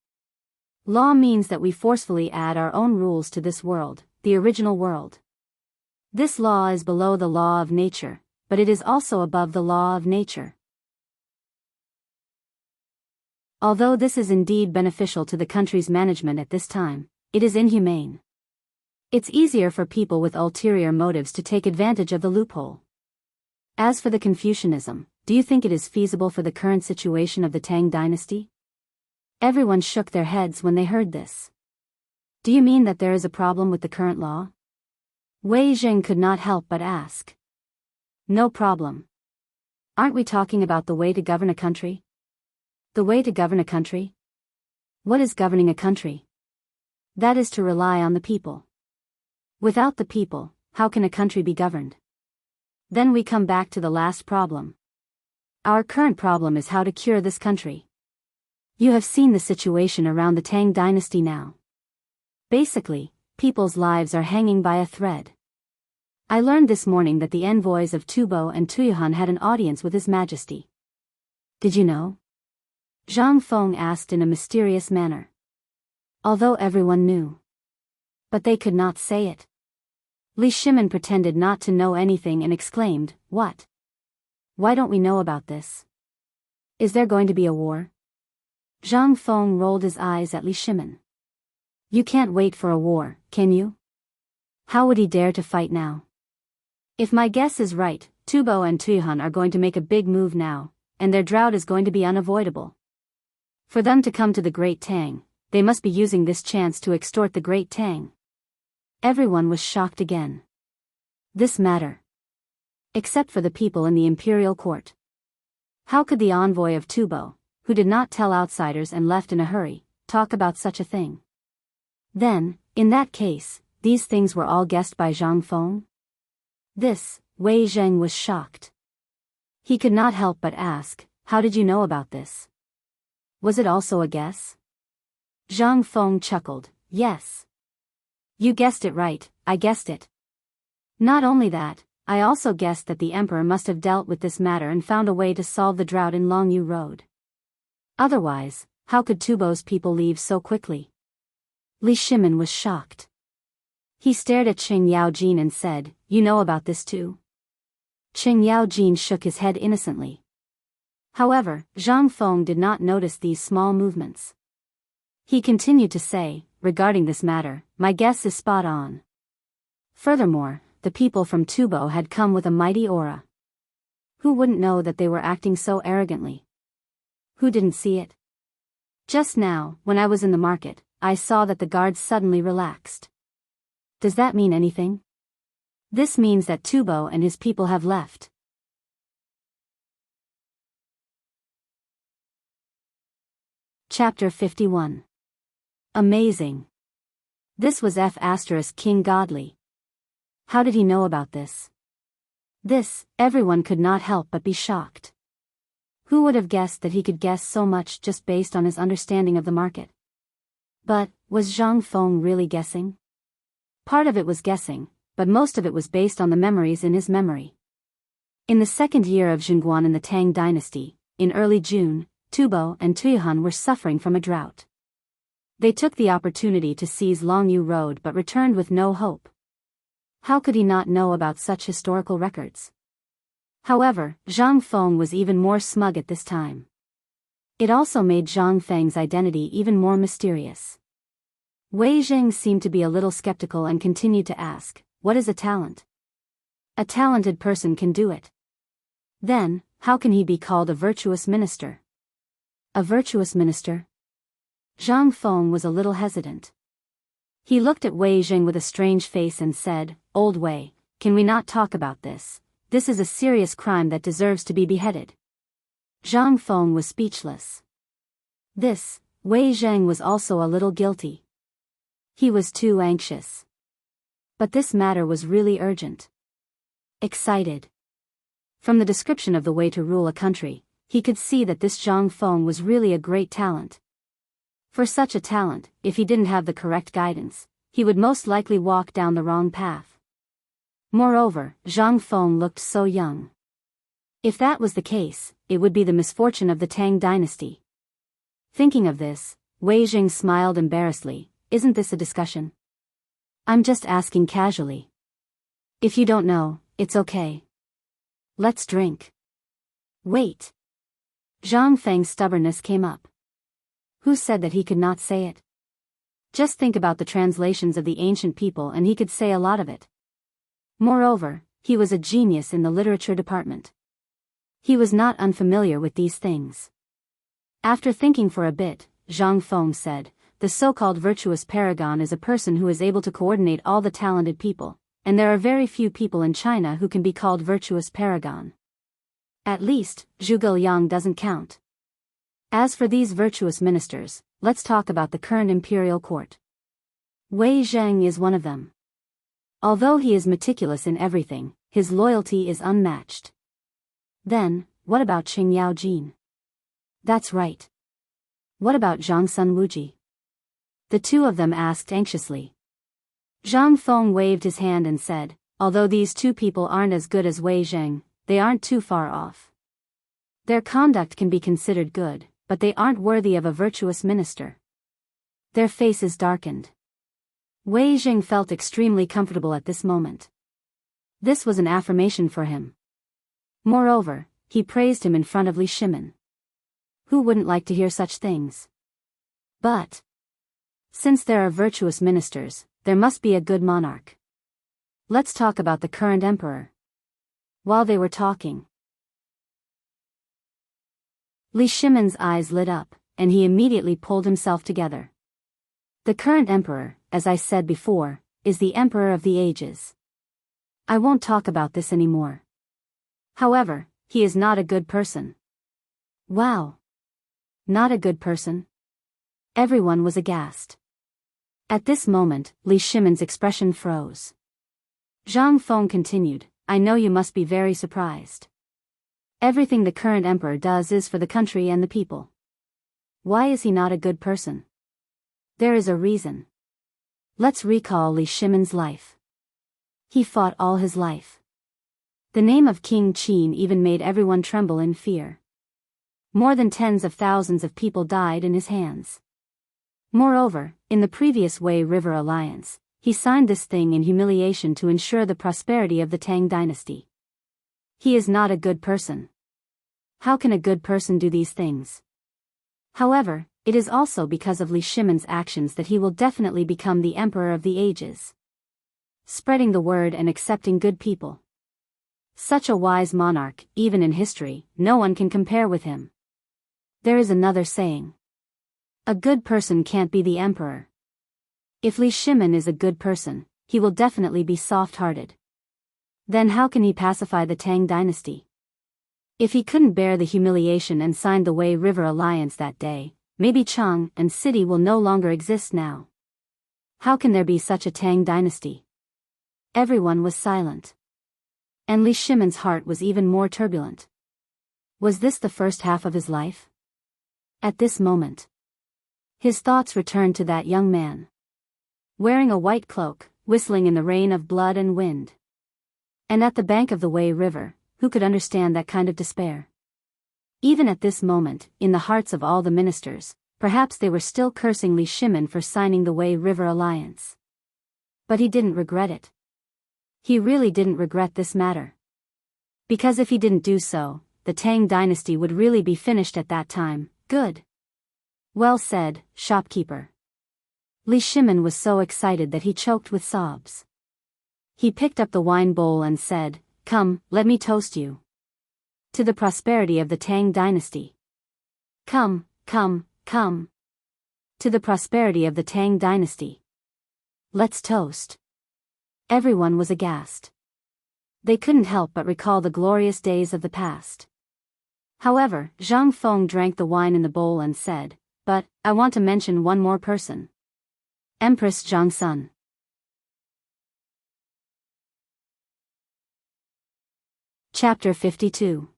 Law means that we forcefully add our own rules to this world, the original world. This law is below the law of nature, but it is also above the law of nature. Although this is indeed beneficial to the country's management at this time, it is inhumane. It's easier for people with ulterior motives to take advantage of the loophole. As for the Confucianism, do you think it is feasible for the current situation of the Tang dynasty? Everyone shook their heads when they heard this. Do you mean that there is a problem with the current law? Wei Zheng could not help but ask. No problem. Aren't we talking about the way to govern a country? The way to govern a country? What is governing a country? That is to rely on the people. Without the people, how can a country be governed? Then we come back to the last problem. Our current problem is how to cure this country. You have seen the situation around the Tang dynasty now. Basically, people's lives are hanging by a thread. I learned this morning that the envoys of Tubo and Tuyuhan had an audience with His Majesty. Did you know? Zhang Feng asked in a mysterious manner. Although everyone knew. But they could not say it. Li Shimin pretended not to know anything and exclaimed, what? Why don't we know about this? Is there going to be a war? Zhang Feng rolled his eyes at Li Shimin. You can't wait for a war, can you? How would he dare to fight now? If my guess is right, Tubo and Tuyuhan are going to make a big move now, and their drought is going to be unavoidable. For them to come to the Great Tang, they must be using this chance to extort the Great Tang. Everyone was shocked again. This matter. Except for the people in the imperial court. How could the envoy of Tubo, who did not tell outsiders and left in a hurry, talk about such a thing? Then, in that case, these things were all guessed by Zhang Feng? This, Wei Zheng was shocked. He could not help but ask, how did you know about this? Was it also a guess? Zhang Feng chuckled, yes. You guessed it right, I guessed it. Not only that, I also guessed that the emperor must have dealt with this matter and found a way to solve the drought in Longyu Road. Otherwise, how could Tubo's people leave so quickly? Li Shimin was shocked. He stared at Qing Yaojin and said, you know about this too? Qing Yaojin shook his head innocently. However, Zhang Feng did not notice these small movements. He continued to say, regarding this matter, my guess is spot on. Furthermore, the people from Tubo had come with a mighty aura. Who wouldn't know that they were acting so arrogantly? Who didn't see it? Just now, when I was in the market, I saw that the guards suddenly relaxed. Does that mean anything? This means that Tubo and his people have left. Chapter 51. Amazing. This was King Godly. How did he know about this? This, everyone could not help but be shocked. Who would have guessed that he could guess so much just based on his understanding of the market? But, was Zhang Feng really guessing? Part of it was guessing, but most of it was based on the memories in his memory. In the second year of Zhenguan in the Tang dynasty, in early June, Tubo and Tuyahan were suffering from a drought. They took the opportunity to seize Longyu Road but returned with no hope. How could he not know about such historical records? However, Zhang Feng was even more smug at this time. It also made Zhang Feng's identity even more mysterious. Wei Zheng seemed to be a little skeptical and continued to ask, what is a talent? A talented person can do it. Then, how can he be called a virtuous minister? A virtuous minister? Zhang Feng was a little hesitant. He looked at Wei Zheng with a strange face and said, Old Wei, can we not talk about this? This is a serious crime that deserves to be beheaded. Zhang Feng was speechless. This, Wei Zheng was also a little guilty. He was too anxious. But this matter was really urgent. Excited. From the description of the way to rule a country, he could see that this Zhang Feng was really a great talent. For such a talent, if he didn't have the correct guidance, he would most likely walk down the wrong path. Moreover, Zhang Feng looked so young. If that was the case, it would be the misfortune of the Tang dynasty. Thinking of this, Wei Zheng smiled embarrassedly. Isn't this a discussion? I'm just asking casually. If you don't know, it's okay. Let's drink. Wait. Zhang Feng's stubbornness came up. Who said that he could not say it? Just think about the translations of the ancient people and he could say a lot of it. Moreover, he was a genius in the literature department. He was not unfamiliar with these things. After thinking for a bit, Zhang Feng said, the so-called virtuous paragon is a person who is able to coordinate all the talented people, and there are very few people in China who can be called virtuous paragon. At least, Zhuge Liang doesn't count. As for these virtuous ministers, let's talk about the current imperial court. Wei Zheng is one of them. Although he is meticulous in everything, his loyalty is unmatched. Then, what about Qing Yaojin? That's right. What about Zhang Sun Wuji? The two of them asked anxiously. Zhang Feng waved his hand and said, although these two people aren't as good as Wei Zheng, they aren't too far off. Their conduct can be considered good, but they aren't worthy of a virtuous minister. Their faces darkened. Wei Zheng felt extremely comfortable at this moment. This was an affirmation for him. Moreover, he praised him in front of Li Shimin. Who wouldn't like to hear such things? But since there are virtuous ministers, there must be a good monarch. Let's talk about the current emperor. While they were talking, Li Shimin's eyes lit up, and he immediately pulled himself together. The current emperor, as I said before, is the emperor of the ages. I won't talk about this anymore. However, he is not a good person. Wow. Not a good person? Everyone was aghast. At this moment, Li Shimin's expression froze. Zhang Feng continued, I know you must be very surprised. Everything the current emperor does is for the country and the people. Why is he not a good person? There is a reason. Let's recall Li Shimin's life. He fought all his life. The name of King Qin even made everyone tremble in fear. More than tens of thousands of people died in his hands. Moreover, in the previous Wei River alliance, he signed this thing in humiliation to ensure the prosperity of the Tang dynasty. He is not a good person. How can a good person do these things? However, it is also because of Li Shimon's actions that he will definitely become the emperor of the ages. Spreading the word and accepting good people. Such a wise monarch, even in history, no one can compare with him. There is another saying. A good person can't be the emperor. If Li Shimon is a good person, he will definitely be soft-hearted. Then how can he pacify the Tang dynasty? If he couldn't bear the humiliation and signed the Wei River Alliance that day, maybe Chang and city will no longer exist now. How can there be such a Tang dynasty? Everyone was silent. And Li Shimon's heart was even more turbulent. Was this the first half of his life? At this moment, his thoughts returned to that young man. Wearing a white cloak, whistling in the rain of blood and wind. And at the bank of the Wei River, who could understand that kind of despair? Even at this moment, in the hearts of all the ministers, perhaps they were still cursing Li Shimon for signing the Wei River Alliance. But he didn't regret it. He really didn't regret this matter. Because if he didn't do so, the Tang dynasty would really be finished at that time. Good. Well said, shopkeeper. Li Shimon was so excited that he choked with sobs. He picked up the wine bowl and said, "Come, let me toast you. To the prosperity of the Tang dynasty. Come, come, come. To the prosperity of the Tang dynasty. Let's toast." Everyone was aghast. They couldn't help but recall the glorious days of the past. However, Zhang Feng drank the wine in the bowl and said, "But, I want to mention one more person. Empress Zhang Sun." Chapter 52.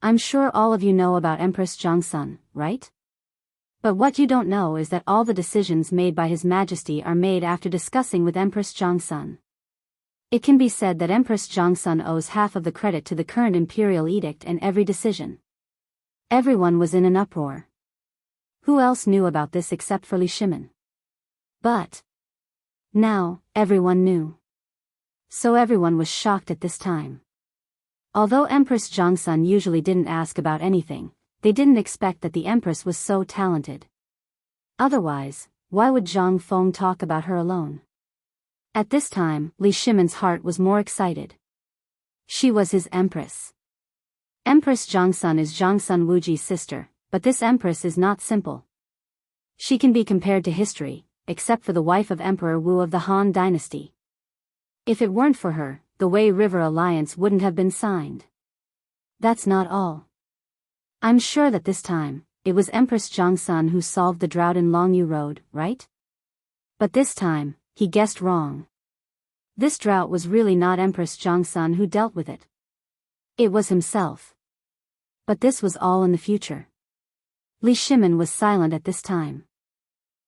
I'm sure all of you know about Empress Zhang Sun, right? But what you don't know is that all the decisions made by His Majesty are made after discussing with Empress Zhang Sun. It can be said that Empress Zhang Sun owes half of the credit to the current imperial edict and every decision. Everyone was in an uproar. Who else knew about this except for Li Shimon? But now, everyone knew. So everyone was shocked at this time. Although Empress Zhang Sun usually didn't ask about anything, they didn't expect that the Empress was so talented. Otherwise, why would Zhang Feng talk about her alone? At this time, Li Shimon's heart was more excited. She was his Empress. Empress Zhang Sun is Zhang Sun Wuji's sister, but this Empress is not simple. She can be compared to history, except for the wife of Emperor Wu of the Han dynasty. If it weren't for her, the Wei River Alliance wouldn't have been signed. That's not all. I'm sure that this time, it was Empress Zhang Sun who solved the drought in Longyu Road, right? But this time, he guessed wrong. This drought was really not Empress Zhang Sun who dealt with it. It was himself. But this was all in the future. Li Shimon was silent at this time.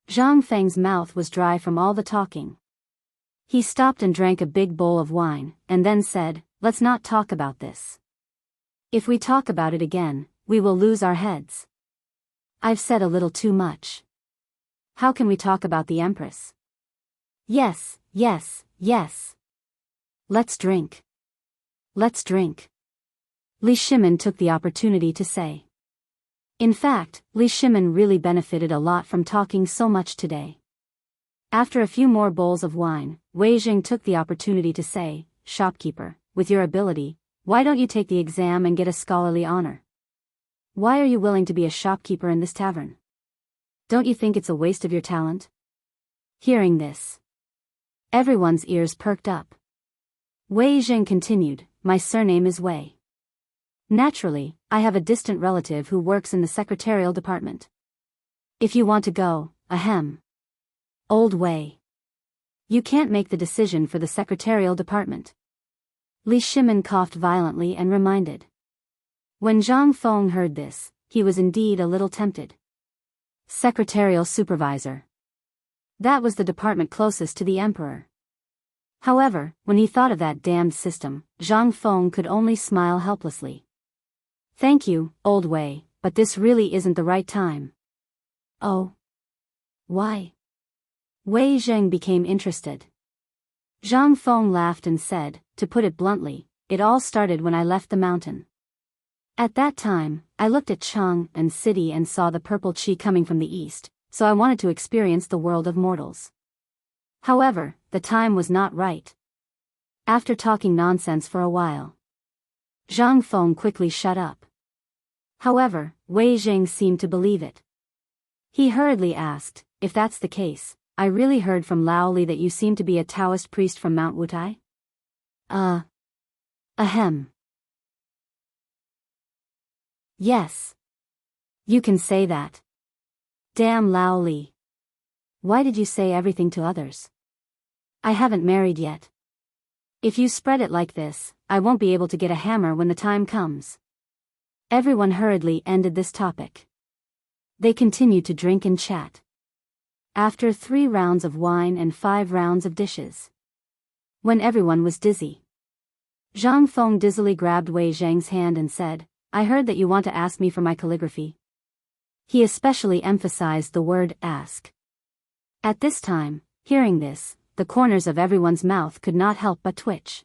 Zhang Feng's mouth was dry from all the talking. He stopped and drank a big bowl of wine, and then said, "Let's not talk about this. If we talk about it again, we will lose our heads. I've said a little too much. How can we talk about the Empress? Yes, yes, yes. Let's drink. Let's drink." Li Shimon took the opportunity to say. In fact, Li Shimon really benefited a lot from talking so much today. After a few more bowls of wine, Wei Jing took the opportunity to say, "Shopkeeper, with your ability, why don't you take the exam and get a scholarly honor? Why are you willing to be a shopkeeper in this tavern? Don't you think it's a waste of your talent?" Hearing this, everyone's ears perked up. Wei Jing continued, "My surname is Wei. Naturally, I have a distant relative who works in the secretarial department. If you want to go, ahem. Old Wei. You can't make the decision for the secretarial department." Li Shimon coughed violently and reminded. When Zhang Feng heard this, he was indeed a little tempted. Secretarial supervisor. That was the department closest to the emperor. However, when he thought of that damned system, Zhang Feng could only smile helplessly. "Thank you, Old Wei, but this really isn't the right time." "Oh. Why?" Wei Zheng became interested. Zhang Feng laughed and said, "To put it bluntly, it all started when I left the mountain. At that time, I looked at Cheng and city and saw the purple chi coming from the east, so I wanted to experience the world of mortals. However, the time was not right. After talking nonsense for a while, Zhang Feng quickly shut up. However, Wei Zheng seemed to believe it. He hurriedly asked, if that's the case, I really heard from Lao Li that you seem to be a Taoist priest from Mount Wutai? Ahem. Yes. You can say that. Damn Lao Li. Why did you say everything to others? I haven't married yet. If you spread it like this, I won't be able to get a hammer when the time comes. Everyone hurriedly ended this topic. They continued to drink and chat. After 3 rounds of wine and 5 rounds of dishes. When everyone was dizzy, Zhang Feng dizzily grabbed Wei Zheng's hand and said, I heard that you want to ask me for my calligraphy. He especially emphasized the word ask. At this time, hearing this, the corners of everyone's mouth could not help but twitch.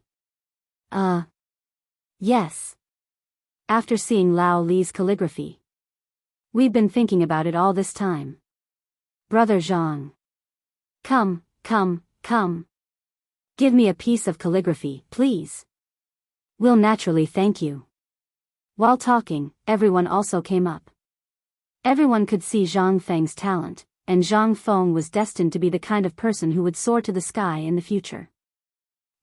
Yes. After seeing Lao Li's calligraphy. We've been thinking about it all this time. Brother Zhang. Come. Give me a piece of calligraphy, please. We'll naturally thank you. While talking, everyone also came up. Everyone could see Zhang Feng's talent, and Zhang Feng was destined to be the kind of person who would soar to the sky in the future.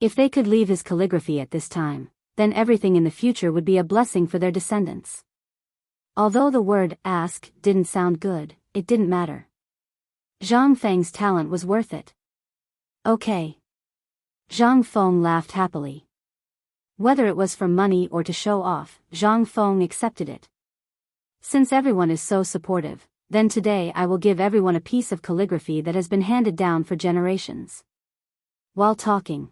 If they could leave his calligraphy at this time, then everything in the future would be a blessing for their descendants. Although the word ask didn't sound good, it didn't matter. Zhang Feng's talent was worth it. Okay. Zhang Feng laughed happily. Whether it was for money or to show off, Zhang Feng accepted it. Since everyone is so supportive, then today I will give everyone a piece of calligraphy that has been handed down for generations. While talking,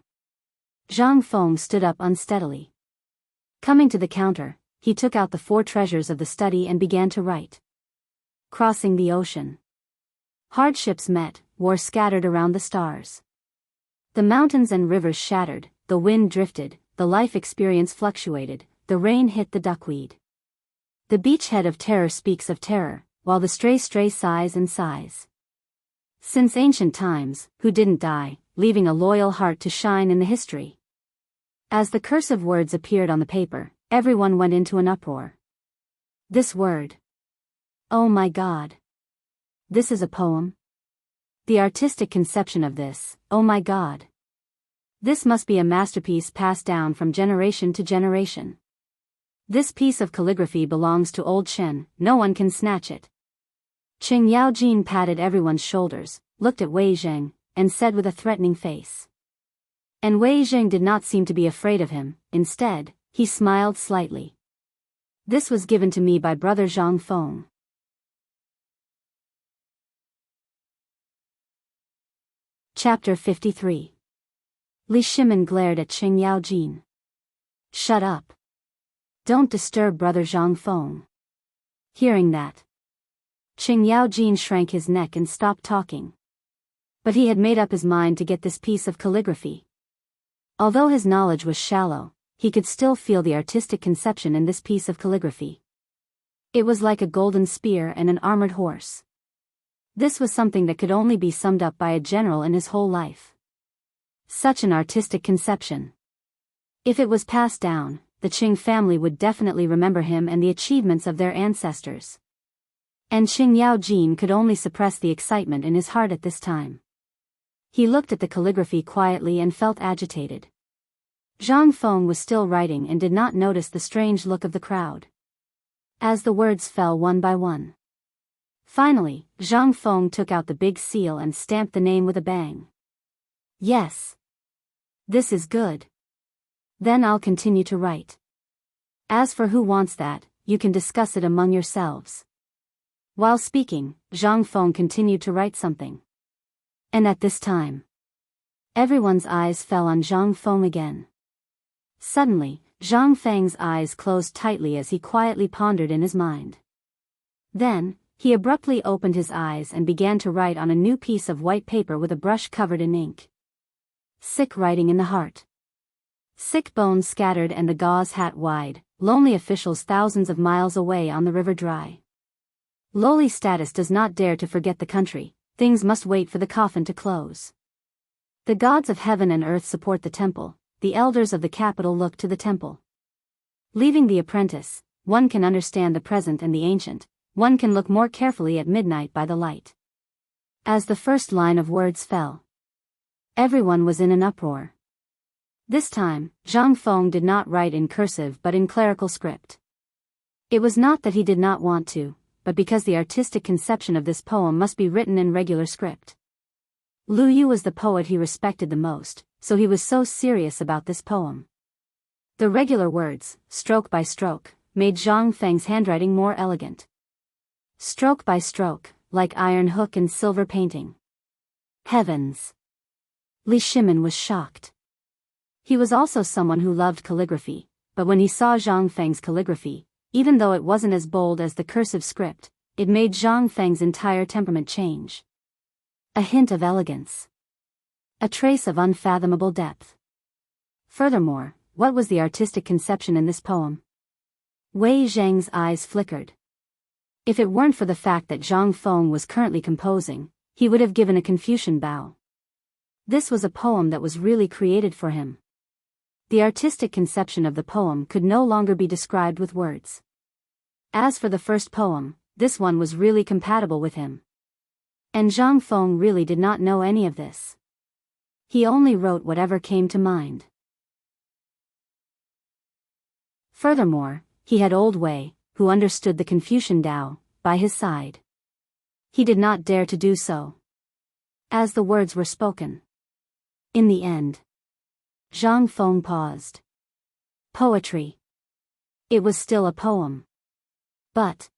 Zhang Feng stood up unsteadily. Coming to the counter, he took out the 4 treasures of the study and began to write. Crossing the ocean. Hardships met, war scattered around the stars. The mountains and rivers shattered, the wind drifted, the life experience fluctuated, the rain hit the duckweed. The beachhead of terror speaks of terror, while the stray sighs and sighs. Since ancient times, who didn't die, leaving a loyal heart to shine in the history? As the cursive words appeared on the paper, everyone went into an uproar. This word. Oh my God. This is a poem? The artistic conception of this, oh my God. This must be a masterpiece passed down from generation to generation. This piece of calligraphy belongs to old Chen, no one can snatch it. Qing Yaojin patted everyone's shoulders, looked at Wei Zheng, and said with a threatening face. And Wei Zheng did not seem to be afraid of him, instead, he smiled slightly. This was given to me by brother Zhang Feng. Chapter 53. Li Shimin glared at Qing Yaojin. Shut up. Don't disturb brother Zhang Feng. Hearing that, Qing Yaojin shrank his neck and stopped talking. But he had made up his mind to get this piece of calligraphy. Although his knowledge was shallow, he could still feel the artistic conception in this piece of calligraphy. It was like a golden spear and an armored horse. This was something that could only be summed up by a general in his whole life. Such an artistic conception. If it was passed down, the Qing family would definitely remember him and the achievements of their ancestors. And Qing Yaojin could only suppress the excitement in his heart at this time. He looked at the calligraphy quietly and felt agitated. Zhang Feng was still writing and did not notice the strange look of the crowd. As the words fell one by one. Finally, Zhang Feng took out the big seal and stamped the name with a bang. Yes. This is good. Then I'll continue to write. As for who wants that, you can discuss it among yourselves. While speaking, Zhang Feng continued to write something. And at this time, everyone's eyes fell on Zhang Feng again. Suddenly, Zhang Feng's eyes closed tightly as he quietly pondered in his mind. Then, he abruptly opened his eyes and began to write on a new piece of white paper with a brush covered in ink. Sick writing in the heart. Sick bones scattered and the gauze hat wide, lonely officials thousands of miles away on the river dry. Lowly status does not dare to forget the country, things must wait for the coffin to close. The gods of heaven and earth support the temple, the elders of the capital look to the temple. Leaving the apprentice, one can understand the present and the ancient, one can look more carefully at midnight by the light. As the first line of words fell, everyone was in an uproar. This time, Zhang Feng did not write in cursive but in clerical script. It was not that he did not want to, but because the artistic conception of this poem must be written in regular script. Lu Yu was the poet he respected the most, so he was so serious about this poem. The regular words, stroke by stroke, made Zhang Feng's handwriting more elegant. Stroke by stroke, like iron hook and silver painting. Heavens! Li Shimin was shocked. He was also someone who loved calligraphy, but when he saw Zhang Feng's calligraphy, even though it wasn't as bold as the cursive script, it made Zhang Feng's entire temperament change. A hint of elegance. A trace of unfathomable depth. Furthermore, what was the artistic conception in this poem? Wei Zheng's eyes flickered. If it weren't for the fact that Zhang Feng was currently composing, he would have given a Confucian bow. This was a poem that was really created for him. The artistic conception of the poem could no longer be described with words. As for the first poem, this one was really compatible with him. And Zhang Feng really did not know any of this. He only wrote whatever came to mind. Furthermore, he had old Wei, who understood the Confucian Tao, by his side. He did not dare to do so. As the words were spoken. In the end. Zhang Feng paused. Poetry. It was still a poem. But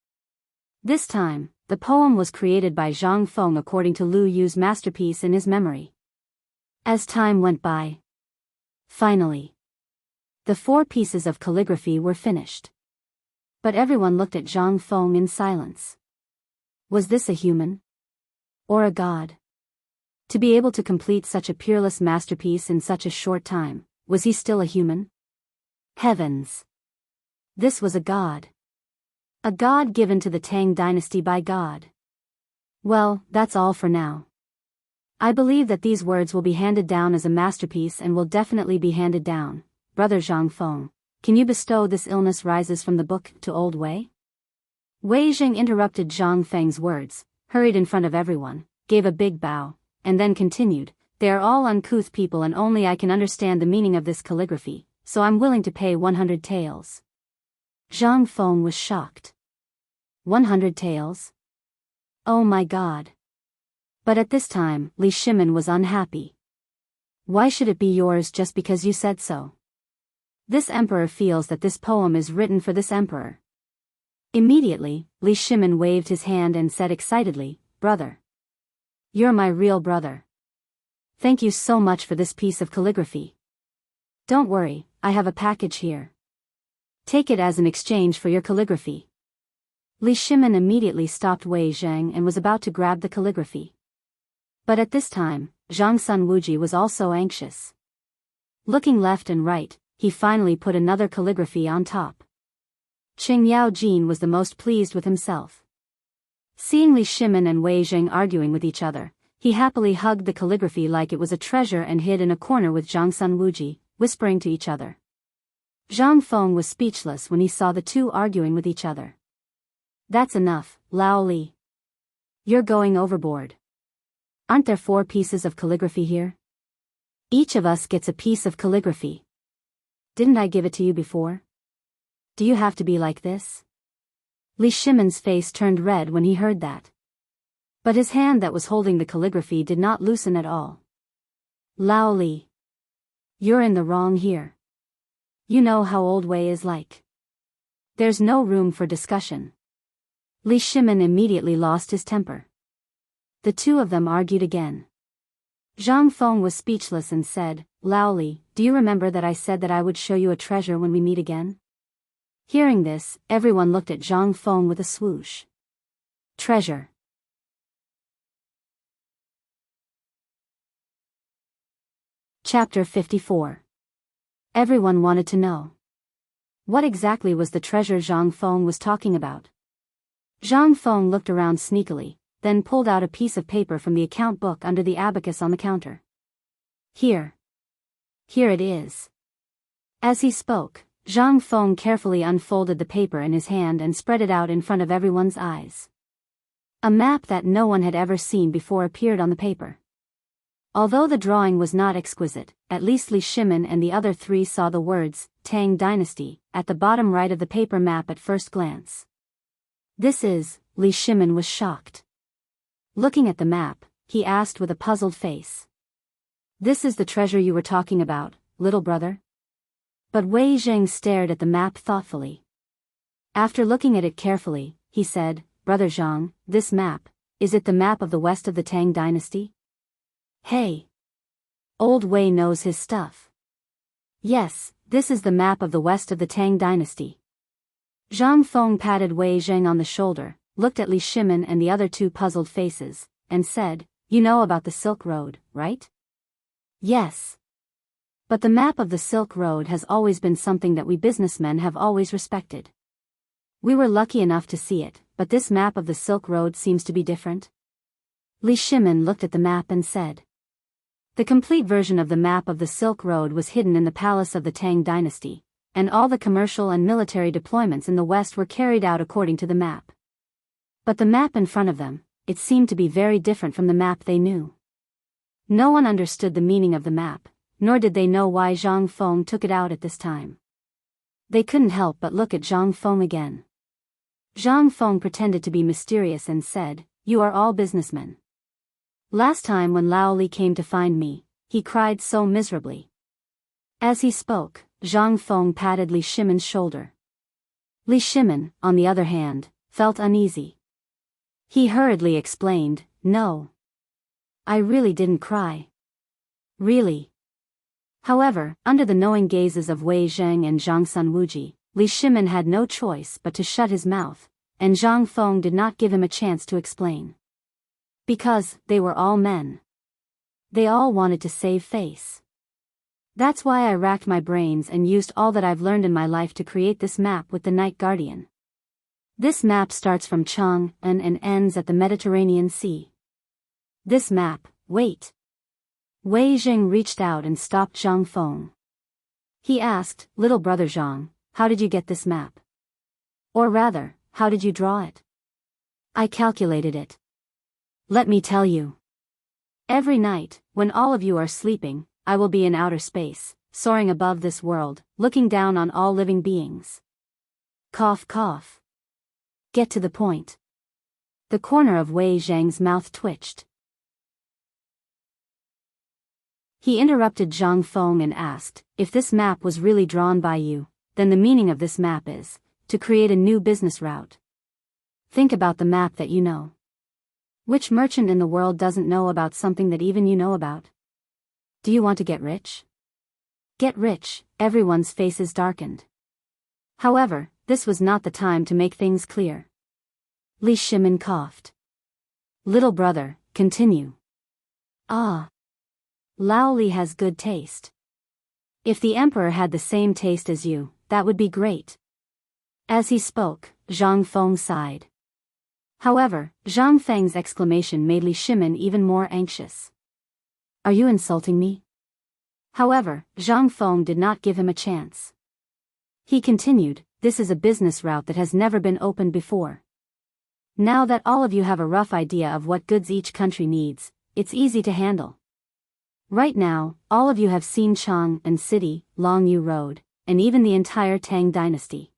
this time, the poem was created by Zhang Feng according to Lu Yu's masterpiece in his memory. As time went by. Finally. The 4 pieces of calligraphy were finished. But everyone looked at Zhang Feng in silence. Was this a human? Or a god? To be able to complete such a peerless masterpiece in such a short time, was he still a human? Heavens! This was a god. A god given to the Tang dynasty by God. Well, that's all for now. I believe that these words will be handed down as a masterpiece and will definitely be handed down. Brother Zhang Feng, can you bestow this illness rises from the book to old Wei? Wei Jing interrupted Zhang Feng's words, hurried in front of everyone, gave a big bow, and then continued, they are all uncouth people and only I can understand the meaning of this calligraphy, so I'm willing to pay 100 taels. Zhang Feng was shocked. 100 taels? Oh my God. But at this time, Li Shimin was unhappy. Why should it be yours just because you said so? This emperor feels that this poem is written for this emperor. Immediately, Li Shimin waved his hand and said excitedly, brother. You're my real brother. Thank you so much for this piece of calligraphy. Don't worry, I have a package here. Take it as an exchange for your calligraphy. Li Shimin immediately stopped Wei Zhang and was about to grab the calligraphy. But at this time, Zhang Sun Wuji was also anxious. Looking left and right, he finally put another calligraphy on top. Qing Yao Jin was the most pleased with himself. Seeing Li Shimin and Wei Zhang arguing with each other, he happily hugged the calligraphy like it was a treasure and hid in a corner with Zhang Sun Wuji, whispering to each other. Zhang Feng was speechless when he saw the two arguing with each other. That's enough, Lao Li. You're going overboard. Aren't there 4 pieces of calligraphy here? Each of us gets a piece of calligraphy. Didn't I give it to you before? Do you have to be like this? Li Shimin's face turned red when he heard that. But his hand that was holding the calligraphy did not loosen at all. Lao Li. You're in the wrong here. You know how old Wei is like. There's no room for discussion. Li Shimin immediately lost his temper. The two of them argued again. Zhang Feng was speechless and said, Lao Li, do you remember that I said that I would show you a treasure when we meet again? Hearing this, everyone looked at Zhang Feng with a swoosh. Treasure. Chapter 54. Everyone wanted to know. What exactly was the treasure Zhang Feng was talking about? Zhang Feng looked around sneakily, then pulled out a piece of paper from the account book under the abacus on the counter. Here. Here it is. As he spoke, Zhang Feng carefully unfolded the paper in his hand and spread it out in front of everyone's eyes. A map that no one had ever seen before appeared on the paper. Although the drawing was not exquisite, at least Li Shimin and the other three saw the words, Tang Dynasty, at the bottom right of the paper map at first glance. This is, Li Shimin was shocked. Looking at the map, he asked with a puzzled face. This is the treasure you were talking about, little brother? But Wei Zheng stared at the map thoughtfully. After looking at it carefully, he said, Brother Zhang, this map, is it the map of the west of the Tang Dynasty? Hey! Old Wei knows his stuff. Yes, this is the map of the west of the Tang Dynasty. Zhang Feng patted Wei Zheng on the shoulder, looked at Li Shimin and the other two puzzled faces, and said, You know about the Silk Road, right? Yes. But the map of the Silk Road has always been something that we businessmen have always respected. We were lucky enough to see it, but this map of the Silk Road seems to be different. Li Shimin looked at the map and said. The complete version of the map of the Silk Road was hidden in the palace of the Tang Dynasty, and all the commercial and military deployments in the west were carried out according to the map. But the map in front of them, it seemed to be very different from the map they knew. No one understood the meaning of the map, nor did they know why Zhang Feng took it out at this time. They couldn't help but look at Zhang Feng again. Zhang Feng pretended to be mysterious and said, You are all businessmen. Last time when Lao Li came to find me, he cried so miserably. As he spoke, Zhang Feng patted Li Shimin's shoulder. Li Shimin, on the other hand, felt uneasy. He hurriedly explained, No. I really didn't cry. Really. However, under the knowing gazes of Wei Zheng and Zhang Sunwuji, Li Shimin had no choice but to shut his mouth, and Zhang Feng did not give him a chance to explain. Because, they were all men. They all wanted to save face. That's why I racked my brains and used all that I've learned in my life to create this map with the Night Guardian. This map starts from Chang'an and ends at the Mediterranean Sea. This map, wait. Wei Zheng reached out and stopped Zhang Feng. He asked, Little brother Zhang, how did you get this map? Or rather, how did you draw it? I calculated it. Let me tell you. Every night, when all of you are sleeping, I will be in outer space, soaring above this world, looking down on all living beings. Cough cough. Get to the point. The corner of Wei Zheng's mouth twitched. He interrupted Zhang Feng and asked, If this map was really drawn by you, then the meaning of this map is, to create a new business route. Think about the map that you know. Which merchant in the world doesn't know about something that even you know about? Do you want to get rich? Get rich, everyone's faces darkened. However, this was not the time to make things clear. Li Shimin coughed. Little brother, continue. Ah. Lao Li has good taste. If the emperor had the same taste as you, that would be great. As he spoke, Zhang Feng sighed. However, Zhang Feng's exclamation made Li Shimin even more anxious. Are you insulting me? However, Zhang Feng did not give him a chance. He continued, This is a business route that has never been opened before. Now that all of you have a rough idea of what goods each country needs, it's easy to handle. Right now, all of you have seen Chang'an City, Longyu Road, and even the entire Tang Dynasty.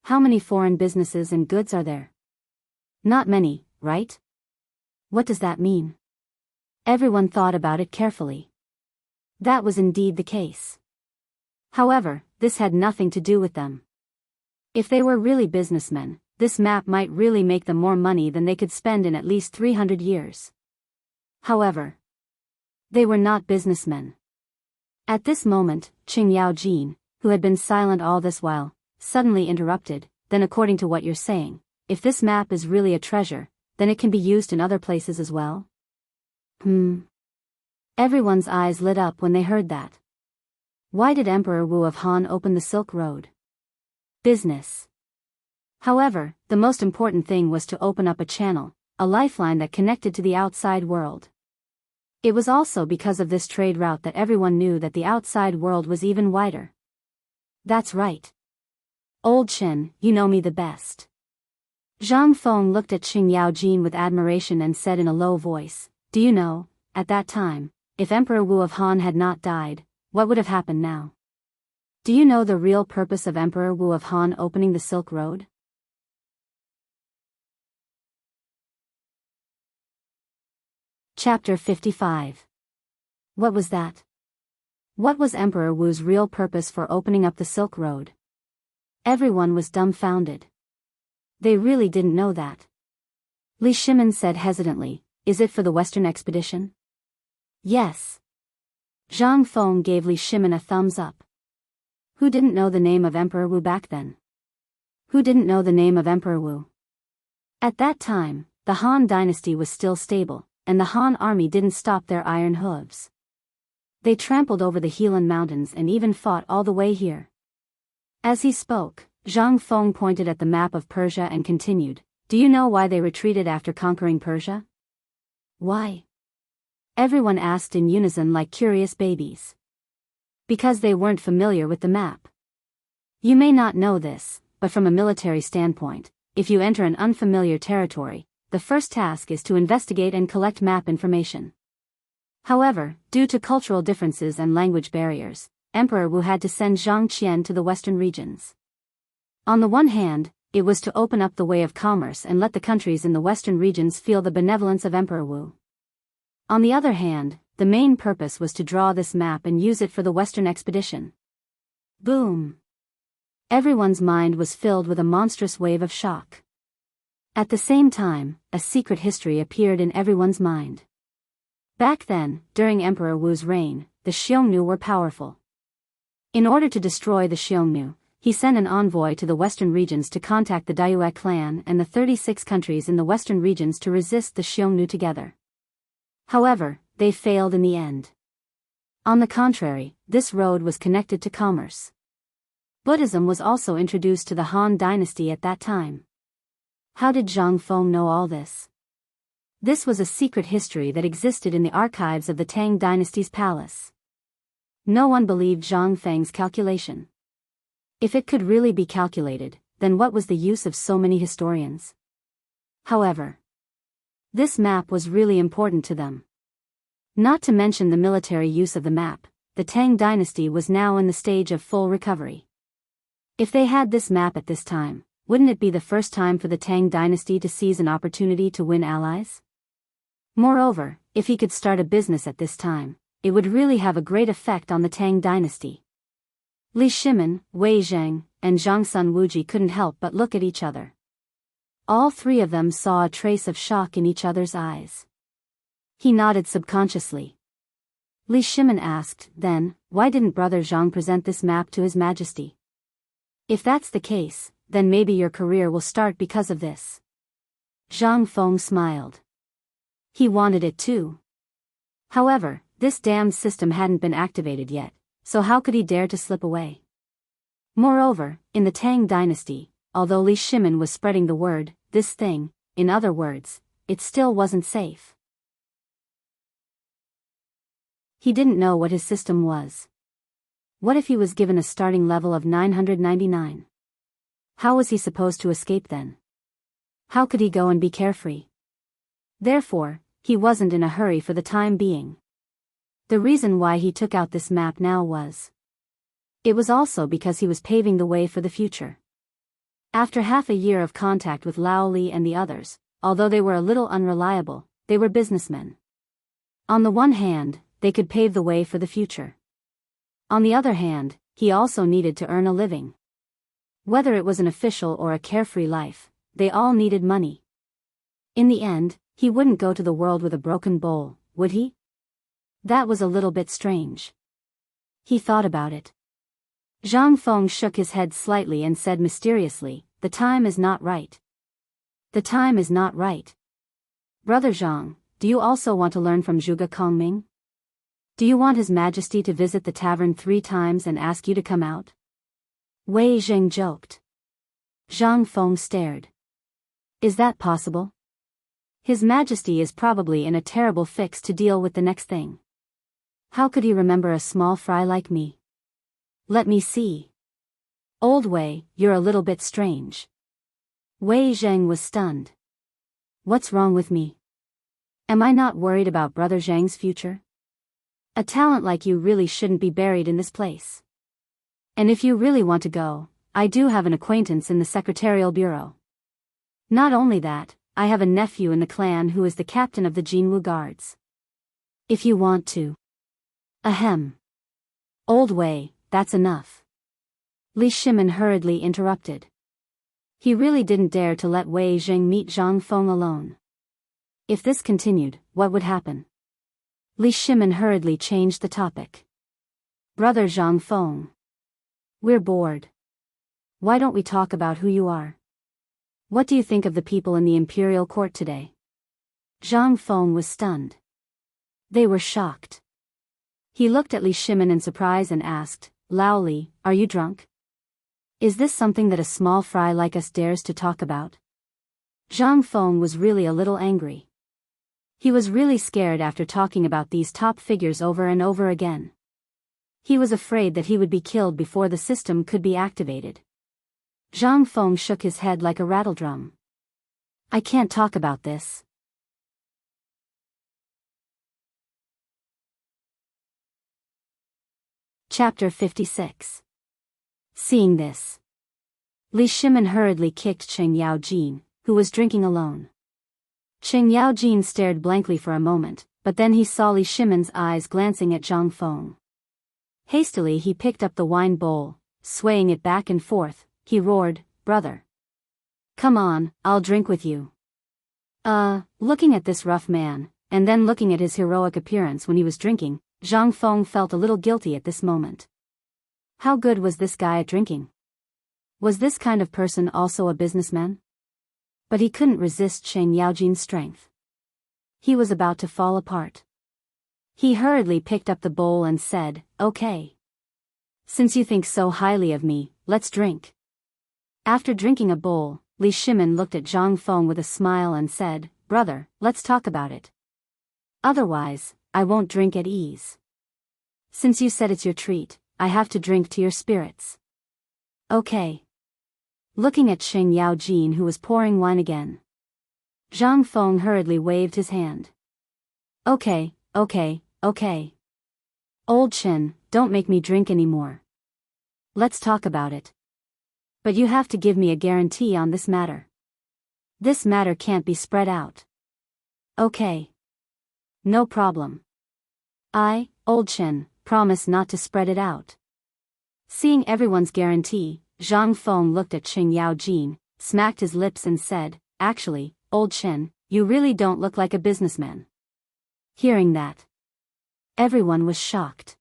How many foreign businesses and goods are there? Not many, right? What does that mean? Everyone thought about it carefully. That was indeed the case. However, this had nothing to do with them. If they were really businessmen, this map might really make them more money than they could spend in at least 300 years. However, they were not businessmen. At this moment, Qing Yaojin, who had been silent all this while, suddenly interrupted, Then according to what you're saying, if this map is really a treasure, then it can be used in other places as well? Everyone's eyes lit up when they heard that. Why did Emperor Wu of Han open the Silk Road? Business. However, the most important thing was to open up a channel, a lifeline that connected to the outside world. It was also because of this trade route that everyone knew that the outside world was even wider. That's right. Old Chen, you know me the best. Zhang Feng looked at Xing Yaojin with admiration and said in a low voice, do you know, at that time, if Emperor Wu of Han had not died, what would have happened now? Do you know the real purpose of Emperor Wu of Han opening the Silk Road? Chapter 55. What was that? What was Emperor Wu's real purpose for opening up the Silk Road? Everyone was dumbfounded. They really didn't know that. Li Shimin said hesitantly, is it for the Western expedition? Yes. Zhang Feng gave Li Shimin a thumbs up. Who didn't know the name of Emperor Wu back then? Who didn't know the name of Emperor Wu? At that time, the Han dynasty was still stable, and the Han army didn't stop their iron hooves. They trampled over the Helan Mountains and even fought all the way here. As he spoke, Zhang Feng pointed at the map of Persia and continued, do you know why they retreated after conquering Persia? Why? Everyone asked in unison like curious babies. Because they weren't familiar with the map. You may not know this, but from a military standpoint, if you enter an unfamiliar territory, the first task is to investigate and collect map information. However, due to cultural differences and language barriers, Emperor Wu had to send Zhang Qian to the western regions. On the one hand, it was to open up the way of commerce and let the countries in the western regions feel the benevolence of Emperor Wu. On the other hand, the main purpose was to draw this map and use it for the western expedition. Boom! Everyone's mind was filled with a monstrous wave of shock. At the same time, a secret history appeared in everyone's mind. Back then, during Emperor Wu's reign, the Xiongnu were powerful. In order to destroy the Xiongnu, he sent an envoy to the western regions to contact the Daoist clan and the 36 countries in the western regions to resist the Xiongnu together. However, they failed in the end. On the contrary, this road was connected to commerce. Buddhism was also introduced to the Han dynasty at that time. How did Zhang Feng know all this? This was a secret history that existed in the archives of the Tang dynasty's palace. No one believed Zhang Feng's calculation. If it could really be calculated, then what was the use of so many historians? However, this map was really important to them. Not to mention the military use of the map, the Tang dynasty was now in the stage of full recovery. If they had this map at this time, wouldn't it be the first time for the Tang dynasty to seize an opportunity to win allies? Moreover, if he could start a business at this time, it would really have a great effect on the Tang dynasty. Li Shimin, Wei Zheng, and Zhangsun Wuji couldn't help but look at each other. All three of them saw a trace of shock in each other's eyes. He nodded subconsciously. Li Shimin asked, then, why didn't Brother Zhang present this map to His Majesty? If that's the case, then maybe your career will start because of this. Zhang Feng smiled. He wanted it too. However, this damned system hadn't been activated yet, so how could he dare to slip away? Moreover, in the Tang dynasty, although Li Shimin was spreading the word, this thing, in other words, it still wasn't safe. He didn't know what his system was. What if he was given a starting level of 999? How was he supposed to escape then? How could he go and be carefree? Therefore, he wasn't in a hurry for the time being. The reason why he took out this map now was. It was also because he was paving the way for the future. After half a year of contact with Lao Li and the others, although they were a little unreliable, they were businessmen. On the one hand, they could pave the way for the future. On the other hand, he also needed to earn a living. Whether it was an official or a carefree life, they all needed money. In the end, he wouldn't go to the world with a broken bowl, would he? That was a little bit strange. He thought about it. Zhang Feng shook his head slightly and said mysteriously, the time is not right. The time is not right. Brother Zhang, do you also want to learn from Zhuge Kongming? Do you want His Majesty to visit the tavern 3 times and ask you to come out? Wei Zheng joked. Zhang Feng stared. Is that possible? His Majesty is probably in a terrible fix to deal with the next thing. How could he remember a small fry like me? Let me see. Old Wei, you're a little bit strange. Wei Zheng was stunned. What's wrong with me? Am I not worried about Brother Zhang's future? A talent like you really shouldn't be buried in this place. And if you really want to go, I do have an acquaintance in the Secretarial Bureau. Not only that, I have a nephew in the clan who is the captain of the Jianghu Guards. If you want to. Ahem. Old Wei, that's enough. Li Shimin hurriedly interrupted. He really didn't dare to let Wei Zheng meet Zhang Feng alone. If this continued, what would happen? Li Shimin hurriedly changed the topic. Brother Zhang Feng. We're bored. Why don't we talk about who you are? What do you think of the people in the imperial court today? Zhang Feng was stunned. They were shocked. He looked at Li Shimin in surprise and asked, Lao Li, are you drunk? Is this something that a small fry like us dares to talk about? Zhang Feng was really a little angry. He was really scared after talking about these top figures over and over again. He was afraid that he would be killed before the system could be activated. Zhang Feng shook his head like a rattledrum. I can't talk about this. Chapter 56. Seeing this, Li Shimin hurriedly kicked Cheng Yaojin, who was drinking alone. Cheng Yaojin stared blankly for a moment, but then he saw Li Shimin's eyes glancing at Zhang Feng. Hastily he picked up the wine bowl, swaying it back and forth, he roared, Brother. Come on, I'll drink with you. Looking at this rough man, and then looking at his heroic appearance when he was drinking, Zhang Feng felt a little guilty at this moment. How good was this guy at drinking? Was this kind of person also a businessman? But he couldn't resist Cheng Yaojin's strength. He was about to fall apart. He hurriedly picked up the bowl and said, Okay. Since you think so highly of me, let's drink. After drinking a bowl, Li Shimin looked at Zhang Feng with a smile and said, Brother, let's talk about it. Otherwise, I won't drink at ease. Since you said it's your treat, I have to drink to your spirits. Okay. Looking at Cheng Yaojin who was pouring wine again, Zhang Feng hurriedly waved his hand. Okay. Old Chen, don't make me drink anymore. Let's talk about it. But you have to give me a guarantee on this matter. This matter can't be spread out. Okay. No problem. I, Old Chen, promise not to spread it out. Seeing everyone's guarantee, Zhang Feng looked at Cheng Yaojin, smacked his lips and said, Actually, Old Chen, you really don't look like a businessman. Hearing that, everyone was shocked.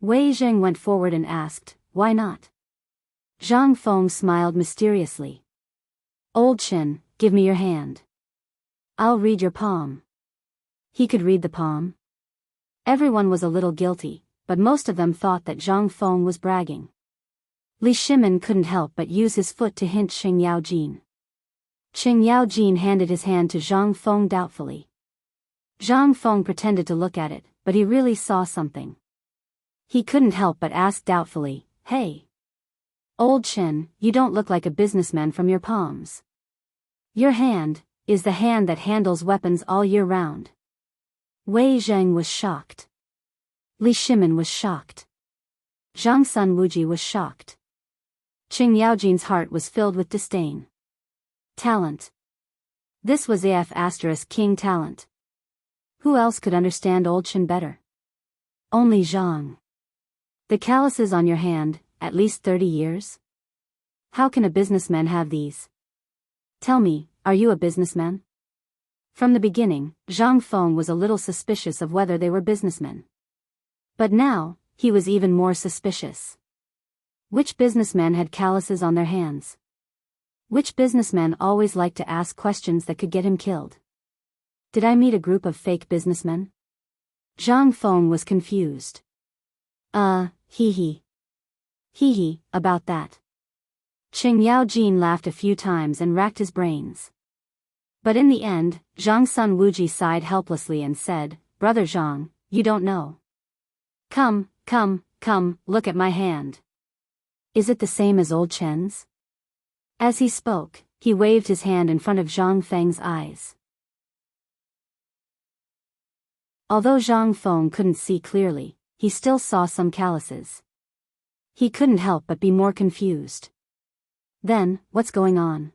Wei Zheng went forward and asked, Why not? Zhang Feng smiled mysteriously. Old Chen, give me your hand. I'll read your palm. He could read the palm. Everyone was a little guilty, but most of them thought that Zhang Feng was bragging. Li Shimin couldn't help but use his foot to hint Cheng Yaojin. Cheng Yaojin handed his hand to Zhang Feng doubtfully. Zhang Feng pretended to look at it, but he really saw something. He couldn't help but ask doubtfully, Hey. Old Chen, you don't look like a businessman from your palms. Your hand is the hand that handles weapons all year round. Wei Zheng was shocked. Li Shimin was shocked. Zhang Sun Wuji was shocked. Cheng Yaojin's heart was filled with disdain. Talent. This was AF * King talent. Who else could understand Old Chen better? Only Zhang. The calluses on your hand, at least 30 years? How can a businessman have these? Tell me, are you a businessman? From the beginning, Zhang Feng was a little suspicious of whether they were businessmen. But now, he was even more suspicious. Which businessmen had calluses on their hands? Which businessmen always liked to ask questions that could get him killed? Did I meet a group of fake businessmen? Zhang Feng was confused. Hee hee, about that. Qing Yaojin laughed a few times and racked his brains. But in the end, Zhang Sun Wuji sighed helplessly and said, "Brother Zhang, you don't know. Come, look at my hand. Is it the same as old Chen's?" As he spoke, he waved his hand in front of Zhang Feng's eyes. Although Zhang Feng couldn't see clearly, he still saw some calluses. He couldn't help but be more confused. Then, what's going on?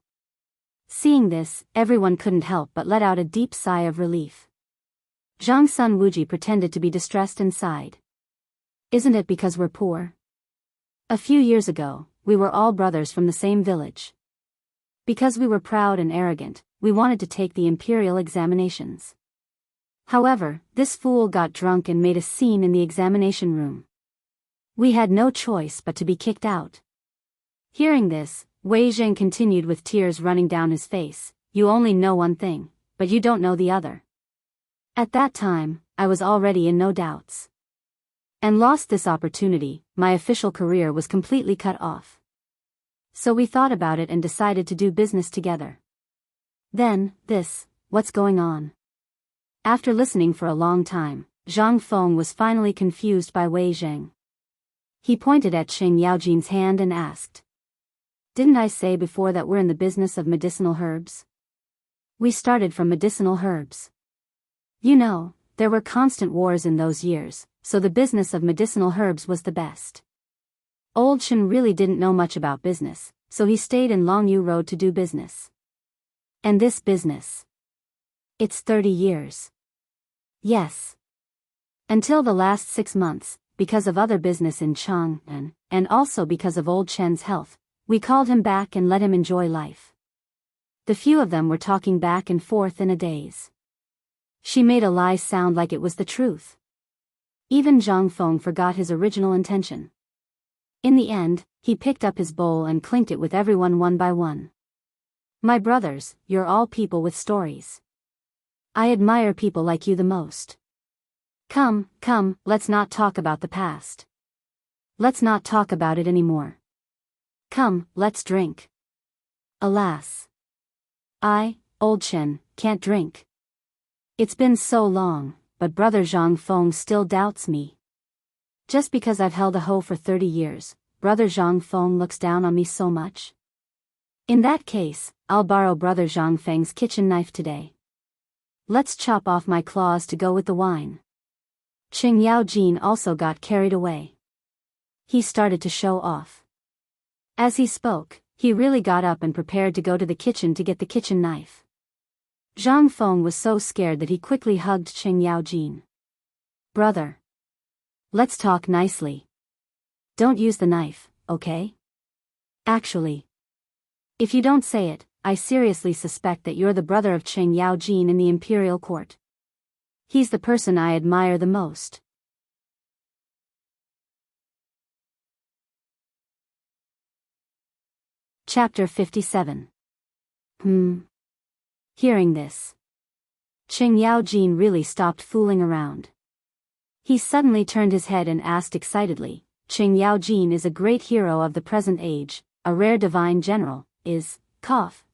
Seeing this, everyone couldn't help but let out a deep sigh of relief. Zhang Sun Wuji pretended to be distressed and sighed. Isn't it because we're poor? A few years ago, we were all brothers from the same village. Because we were proud and arrogant, we wanted to take the imperial examinations. However, this fool got drunk and made a scene in the examination room. We had no choice but to be kicked out. Hearing this, Wei Zheng continued with tears running down his face, "You only know one thing, but you don't know the other." At that time, I was already in no doubts. And lost this opportunity, my official career was completely cut off. So we thought about it and decided to do business together. Then, what's going on? After listening for a long time, Zhang Feng was finally confused by Wei Zheng. He pointed at Qing Yaojin's hand and asked, "Didn't I say before that we're in the business of medicinal herbs? We started from medicinal herbs. You know, there were constant wars in those years, so the business of medicinal herbs was the best. Old Chen really didn't know much about business, so he stayed in Longyu Road to do business. And this business, it's 30 years. Yes. Until the last 6 months, because of other business in Chang'an, and also because of old Chen's health, we called him back and let him enjoy life." The few of them were talking back and forth in a daze. She made a lie sound like it was the truth. Even Zhang Feng forgot his original intention. In the end, he picked up his bowl and clinked it with everyone one by one. "My brothers, you're all people with stories. I admire people like you the most. Come, let's not talk about the past. Let's not talk about it anymore. Come, let's drink. Alas, I, old Chen, can't drink. It's been so long, but brother Zhang Feng still doubts me. Just because I've held a hoe for 30 years, brother Zhang Feng looks down on me so much. In that case, I'll borrow brother Zhang Feng's kitchen knife today. Let's chop off my claws to go with the wine." Qing Yaojin also got carried away. He started to show off. As he spoke, he really got up and prepared to go to the kitchen to get the kitchen knife. Zhang Feng was so scared that he quickly hugged Qing Yaojin. "Brother, let's talk nicely. Don't use the knife, okay? Actually, if you don't say it, I seriously suspect that you're the brother of Qing Yaojin in the imperial court. He's the person I admire the most." Chapter 57. Hearing this, Qing Yaojin really stopped fooling around. He suddenly turned his head and asked excitedly, "Qing Yaojin is a great hero of the present age, a rare divine general, is, cough.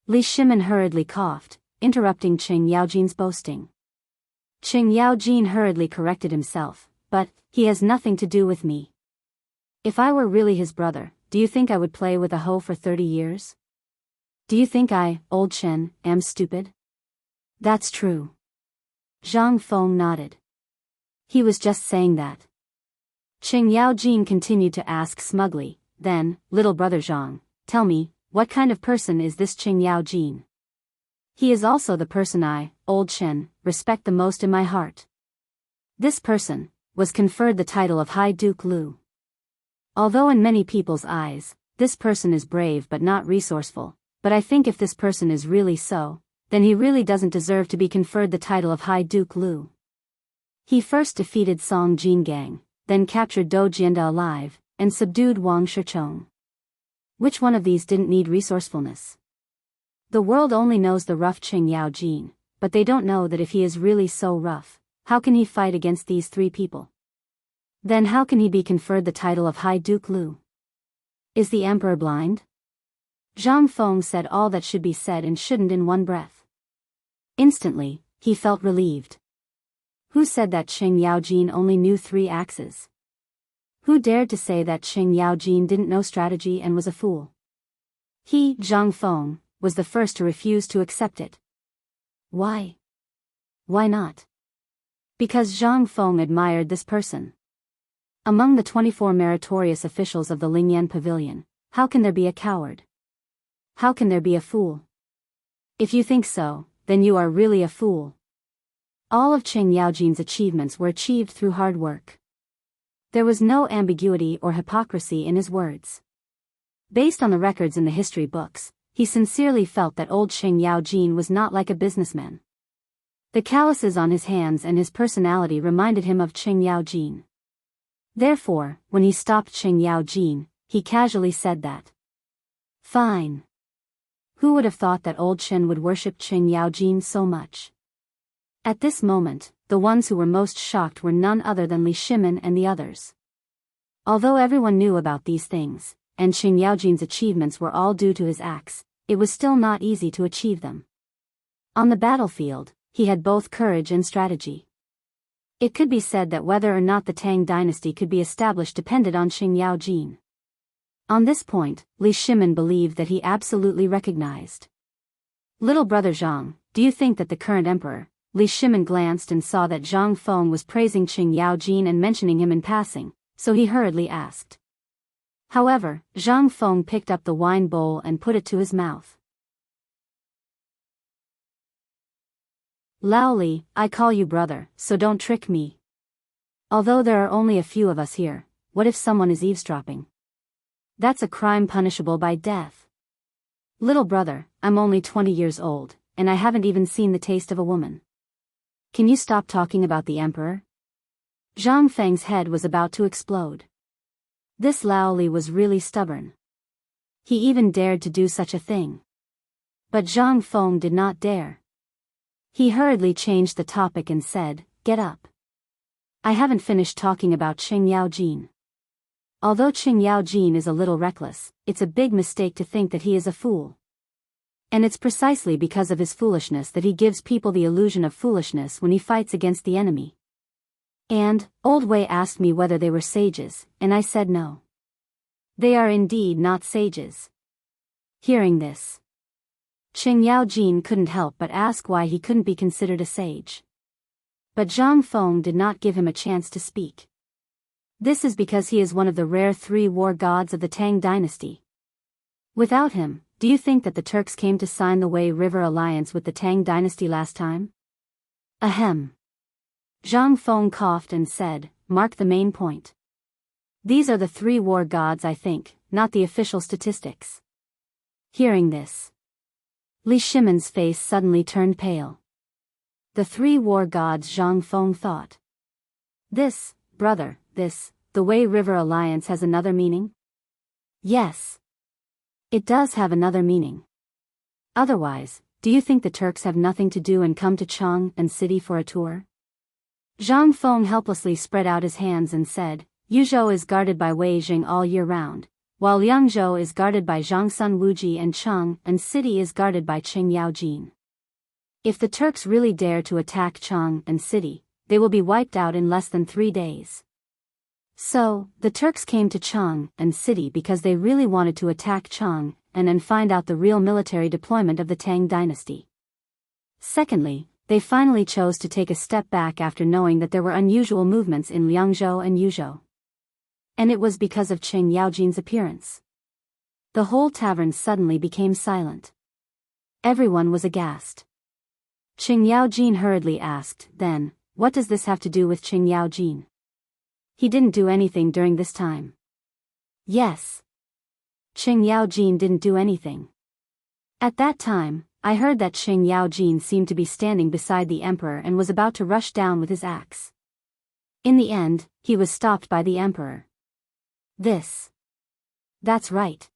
Li Shimin hurriedly coughed, interrupting Qing Yaojin's boasting. Qing Yaojin hurriedly corrected himself, "But, he has nothing to do with me. If I were really his brother, do you think I would play with a hoe for 30 years? Do you think I, old Chen, am stupid?" "That's true." Zhang Feng nodded. "He was just saying that." Qing Yaojin continued to ask smugly, "Then, little brother Zhang, tell me, what kind of person is this Qing Yaojin? He is also the person I, old Chen, respect the most in my heart." This person was conferred the title of High Duke Lu. Although in many people's eyes, this person is brave but not resourceful, but I think if this person is really so, then he really doesn't deserve to be conferred the title of High Duke Lu. He first defeated Song Jingang, then captured Dou Jianda alive, and subdued Wang Shichong. Which one of these didn't need resourcefulness? The world only knows the rough Qing Yaojin, but they don't know that if he is really so rough, how can he fight against these three people? Then how can he be conferred the title of High Duke Lu? Is the emperor blind? Zhang Feng said all that should be said and shouldn't in one breath. Instantly, he felt relieved. Who said that Qing Yaojin only knew 3 axes? Who dared to say that Qing Yaojin didn't know strategy and was a fool? He, Zhang Feng, was the first to refuse to accept it. Why? Why not? Because Zhang Feng admired this person. Among the 24 meritorious officials of the Lingyan Pavilion, how can there be a coward? How can there be a fool? If you think so, then you are really a fool. All of Qing Yaojin's achievements were achieved through hard work. There was no ambiguity or hypocrisy in his words. Based on the records in the history books, he sincerely felt that old Qing Yaojin was not like a businessman. The calluses on his hands and his personality reminded him of Qing Yaojin. Therefore, when he stopped Qing Yaojin, he casually said that. Fine. Who would have thought that old Qin would worship Qing Yaojin so much? At this moment, the ones who were most shocked were none other than Li Shimin and the others. Although everyone knew about these things, and Qing Yaojin's achievements were all due to his axe, it was still not easy to achieve them. On the battlefield, he had both courage and strategy. It could be said that whether or not the Tang dynasty could be established depended on Qing Yaojin. On this point, Li Shimin believed that he absolutely recognized. Little brother Zhang, do you think that the current emperor? Li Shimin glanced and saw that Zhang Feng was praising Qing Yaojin and mentioning him in passing, so he hurriedly asked. However, Zhang Feng picked up the wine bowl and put it to his mouth. Lao Li, I call you brother, so don't trick me. Although there are only a few of us here, what if someone is eavesdropping? That's a crime punishable by death. Little brother, I'm only 20 years old, and I haven't even seen the taste of a woman. Can you stop talking about the emperor? Zhang Feng's head was about to explode. This Lao Li was really stubborn. He even dared to do such a thing. But Zhang Feng did not dare. He hurriedly changed the topic and said, Get up. I haven't finished talking about Qing Yaojin. Although Qing Yaojin is a little reckless, it's a big mistake to think that he is a fool. And it's precisely because of his foolishness that he gives people the illusion of foolishness when he fights against the enemy. And, Old Wei asked me whether they were sages, and I said no. They are indeed not sages. Hearing this, Qing Yaojin couldn't help but ask why he couldn't be considered a sage. But Zhang Feng did not give him a chance to speak. This is because he is one of the rare 3 war gods of the Tang dynasty. Without him, do you think that the Turks came to sign the Wei River alliance with the Tang dynasty last time? Ahem. Zhang Feng coughed and said, Mark the main point. These are the 3 war gods, I think, not the official statistics. Hearing this, Li Shimin's face suddenly turned pale. The 3 war gods, Zhang Feng thought. This, brother, the Wei River alliance has another meaning? Yes. It does have another meaning. Otherwise, do you think the Turks have nothing to do and come to Chang and city for a tour? Zhang Feng helplessly spread out his hands and said, Yuzhou is guarded by Wei Jing all year round, while Liangzhou is guarded by Zhangsun Wuji and Chang, and city is guarded by Qing Yaojin. If the Turks really dare to attack Chang and city, they will be wiped out in less than 3 days. So, the Turks came to Chang and city because they really wanted to attack Chang and find out the real military deployment of the Tang dynasty. Secondly, they finally chose to take a step back after knowing that there were unusual movements in Liangzhou and Yuzhou. And it was because of Qing Yaojin's appearance. The whole tavern suddenly became silent. Everyone was aghast. Qing Yaojin hurriedly asked, Then, what does this have to do with Qing Yaojin? He didn't do anything during this time. Yes. Qing Yaojin didn't do anything. At that time, I heard that Qing Yaojin seemed to be standing beside the emperor and was about to rush down with his axe. In the end, he was stopped by the emperor. That's right.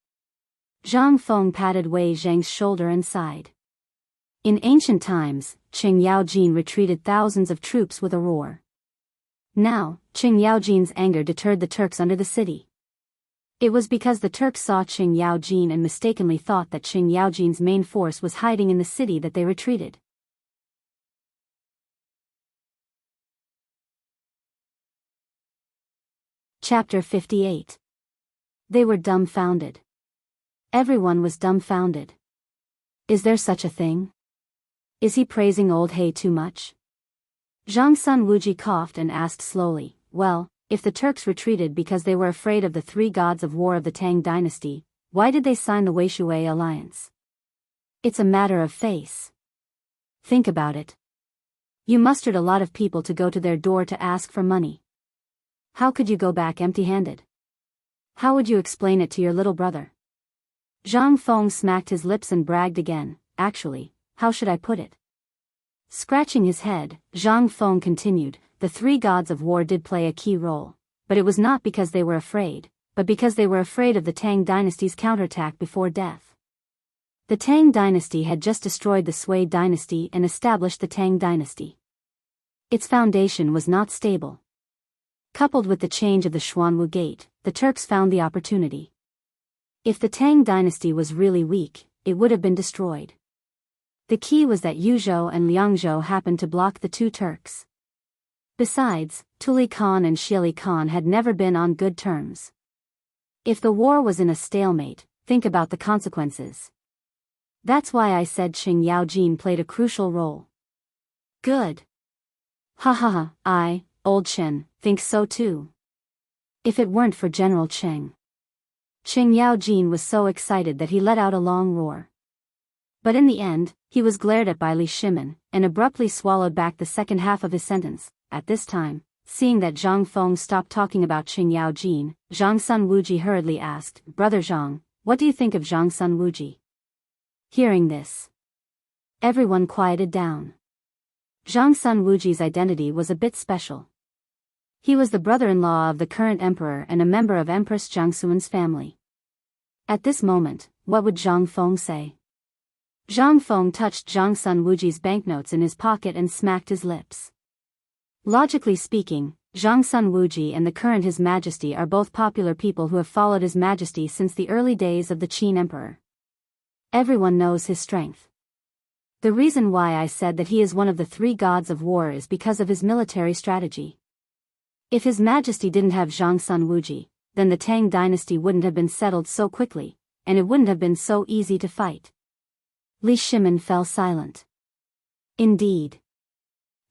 Zhang Feng patted Wei Zheng's shoulder and sighed. In ancient times, Qing Yaojin retreated thousands of troops with a roar. Now, Qing Yaojin's anger deterred the Turks under the city. It was because the Turks saw Qing Yaojin and mistakenly thought that Qing Yaojin's main force was hiding in the city that they retreated. Chapter 58. They were dumbfounded. Everyone was dumbfounded. Is there such a thing? Is he praising old He too much? Zhang Sun Wuji coughed and asked slowly, well, if the Turks retreated because they were afraid of the three gods of war of the Tang dynasty, why did they sign the Weishui alliance? It's a matter of face. Think about it. You mustered a lot of people to go to their door to ask for money. How could you go back empty-handed? How would you explain it to your little brother? Zhang Feng smacked his lips and bragged again, actually, how should I put it? Scratching his head, Zhang Feng continued, the three gods of war did play a key role, but it was not because they were afraid, but because they were afraid of the Tang dynasty's counterattack before death. The Tang dynasty had just destroyed the Sui dynasty and established the Tang dynasty. Its foundation was not stable. Coupled with the change of the Xuanwu Gate, the Turks found the opportunity. If the Tang dynasty was really weak, it would have been destroyed. The key was that Yuzhou and Liangzhou happened to block the two Turks. Besides, Tuli Khan and Shili Khan had never been on good terms. If the war was in a stalemate, think about the consequences. That's why I said Qing Yaojin played a crucial role. Good. Ha ha ha, I, old Chen, think so too. If it weren't for General Qing Yaojin was so excited that he let out a long roar. But in the end, he was glared at by Li Shimin, and abruptly swallowed back the second half of his sentence. At this time, seeing that Zhang Feng stopped talking about Qing Yaojin, Zhang Sun Wuji hurriedly asked, Brother Zhang, what do you think of Zhang Sun Wuji? Hearing this, everyone quieted down. Zhang Sun Wuji's identity was a bit special. He was the brother-in-law of the current emperor and a member of Empress Jiangxuan's family. At this moment, what would Zhang Feng say? Zhang Feng touched Zhang Sun Wuji's banknotes in his pocket and smacked his lips. Logically speaking, Zhang Sun Wuji and the current His Majesty are both popular people who have followed His Majesty since the early days of the Qin Emperor. Everyone knows his strength. The reason why I said that he is one of the three gods of war is because of his military strategy. If His Majesty didn't have Zhang Sun Wuji, then the Tang dynasty wouldn't have been settled so quickly, and it wouldn't have been so easy to fight. Li Shimin fell silent. Indeed.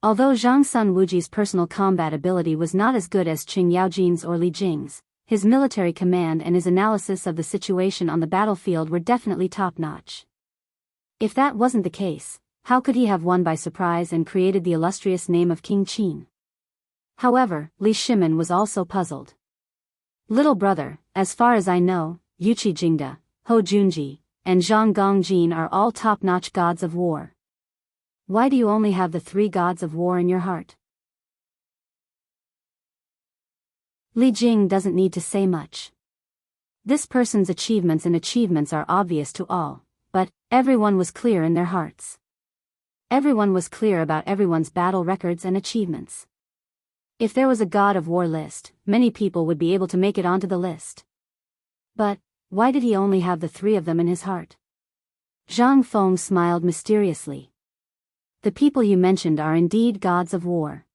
Although Zhang Sun Wuji's personal combat ability was not as good as Qing Yaojin's or Li Jing's, his military command and his analysis of the situation on the battlefield were definitely top-notch. If that wasn't the case, how could he have won by surprise and created the illustrious name of King Qin? However, Li Shimin was also puzzled. Little brother, as far as I know, Yuqi Jingda, Ho Junji, and Zhang Gongjin are all top-notch gods of war. Why do you only have the three gods of war in your heart? Li Jing doesn't need to say much. This person's achievements are obvious to all, but everyone was clear in their hearts. Everyone was clear about everyone's battle records and achievements. If there was a god of war list, many people would be able to make it onto the list. But why did he only have the three of them in his heart? Zhang Feng smiled mysteriously. The people you mentioned are indeed gods of war.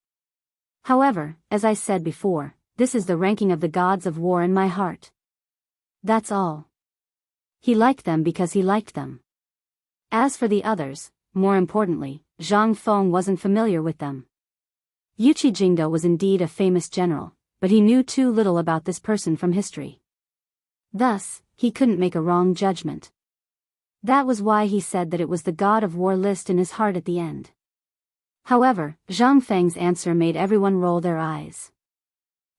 However, as I said before, this is the ranking of the gods of war in my heart. That's all. He liked them because he liked them. As for the others, more importantly, Zhang Feng wasn't familiar with them. Yuqi Jingda was indeed a famous general, but he knew too little about this person from history. Thus, he couldn't make a wrong judgment. That was why he said that it was the god of war list in his heart at the end. However, Zhang Feng's answer made everyone roll their eyes.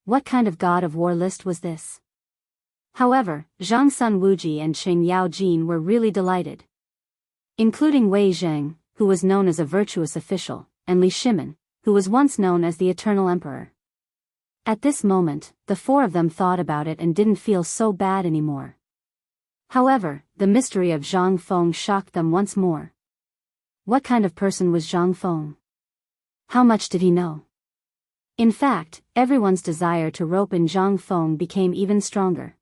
What kind of god of war list was this? However, Zhang Sun Wuji and Qing Yaojin were really delighted. Including Wei Zheng, who was known as a virtuous official, and Li Shimin, who was once known as the Eternal Emperor. At this moment, the four of them thought about it and didn't feel so bad anymore. However, the mystery of Zhang Feng shocked them once more. What kind of person was Zhang Feng? How much did he know? In fact, everyone's desire to rope in Zhang Feng became even stronger.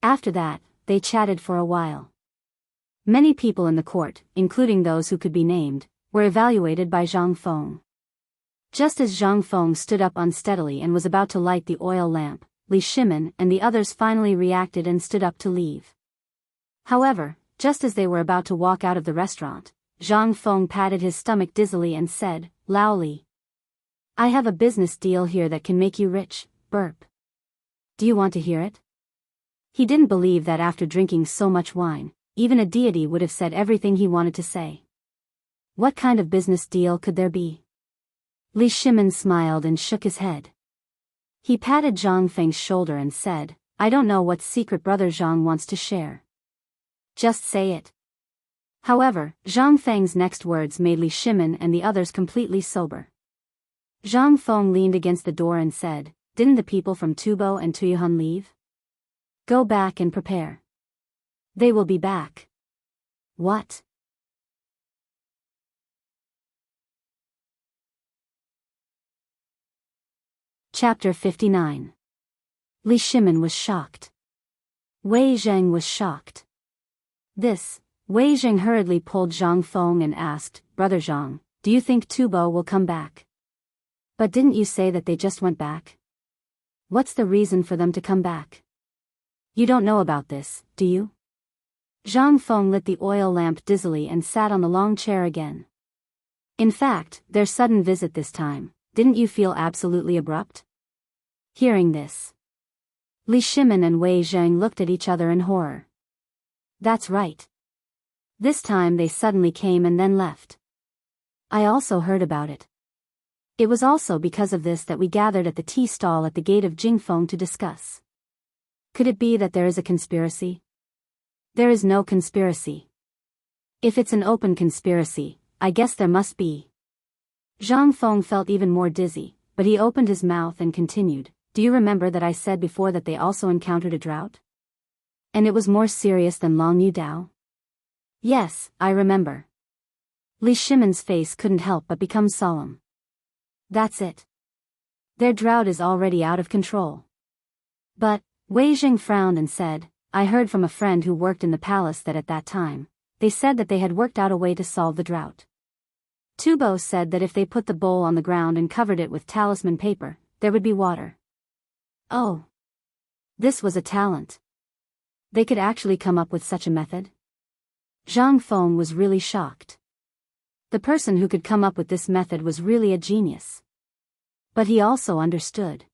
After that, they chatted for a while. Many people in the court, including those who could be named, were evaluated by Zhang Feng. Just as Zhang Feng stood up unsteadily and was about to light the oil lamp, Li Shimin and the others finally reacted and stood up to leave. However, just as they were about to walk out of the restaurant, Zhang Feng patted his stomach dizzily and said, "Loudly. I have a business deal here that can make you rich, burp. Do you want to hear it?" He didn't believe that after drinking so much wine, even a deity would have said everything he wanted to say. What kind of business deal could there be? Li Shimin smiled and shook his head. He patted Zhang Feng's shoulder and said, "I don't know what secret brother Zhang wants to share. Just say it." However, Zhang Feng's next words made Li Shimin and the others completely sober. Zhang Feng leaned against the door and said, "Didn't the people from Tubo and Tuyuhan leave? Go back and prepare. They will be back." What? Chapter 59. Li Shimin was shocked. Wei Zheng was shocked. Wei Zheng hurriedly pulled Zhang Feng and asked, "Brother Zhang, do you think Tubo will come back? But didn't you say that they just went back? What's the reason for them to come back? You don't know about this, do you?" Zhang Feng lit the oil lamp dizzily and sat on the long chair again. In fact, their sudden visit this time, didn't you feel absolutely abrupt? Hearing this, Li Shimin and Wei Zheng looked at each other in horror. That's right. This time they suddenly came and then left. I also heard about it. It was also because of this that we gathered at the tea stall at the gate of Jingfeng to discuss. Could it be that there is a conspiracy? There is no conspiracy. If it's an open conspiracy, I guess there must be. Zhang Feng felt even more dizzy, but he opened his mouth and continued, "Do you remember that I said before that they also encountered a drought? And it was more serious than Long Yu Dao?" "Yes, I remember." Li Shimin's face couldn't help but become solemn. "That's it. Their drought is already out of control." But, Wei Zheng frowned and said, "I heard from a friend who worked in the palace that at that time, they said that they had worked out a way to solve the drought. Tubo said that if they put the bowl on the ground and covered it with talisman paper, there would be water." Oh. This was a talent. They could actually come up with such a method? Zhang Feng was really shocked. The person who could come up with this method was really a genius. But he also understood.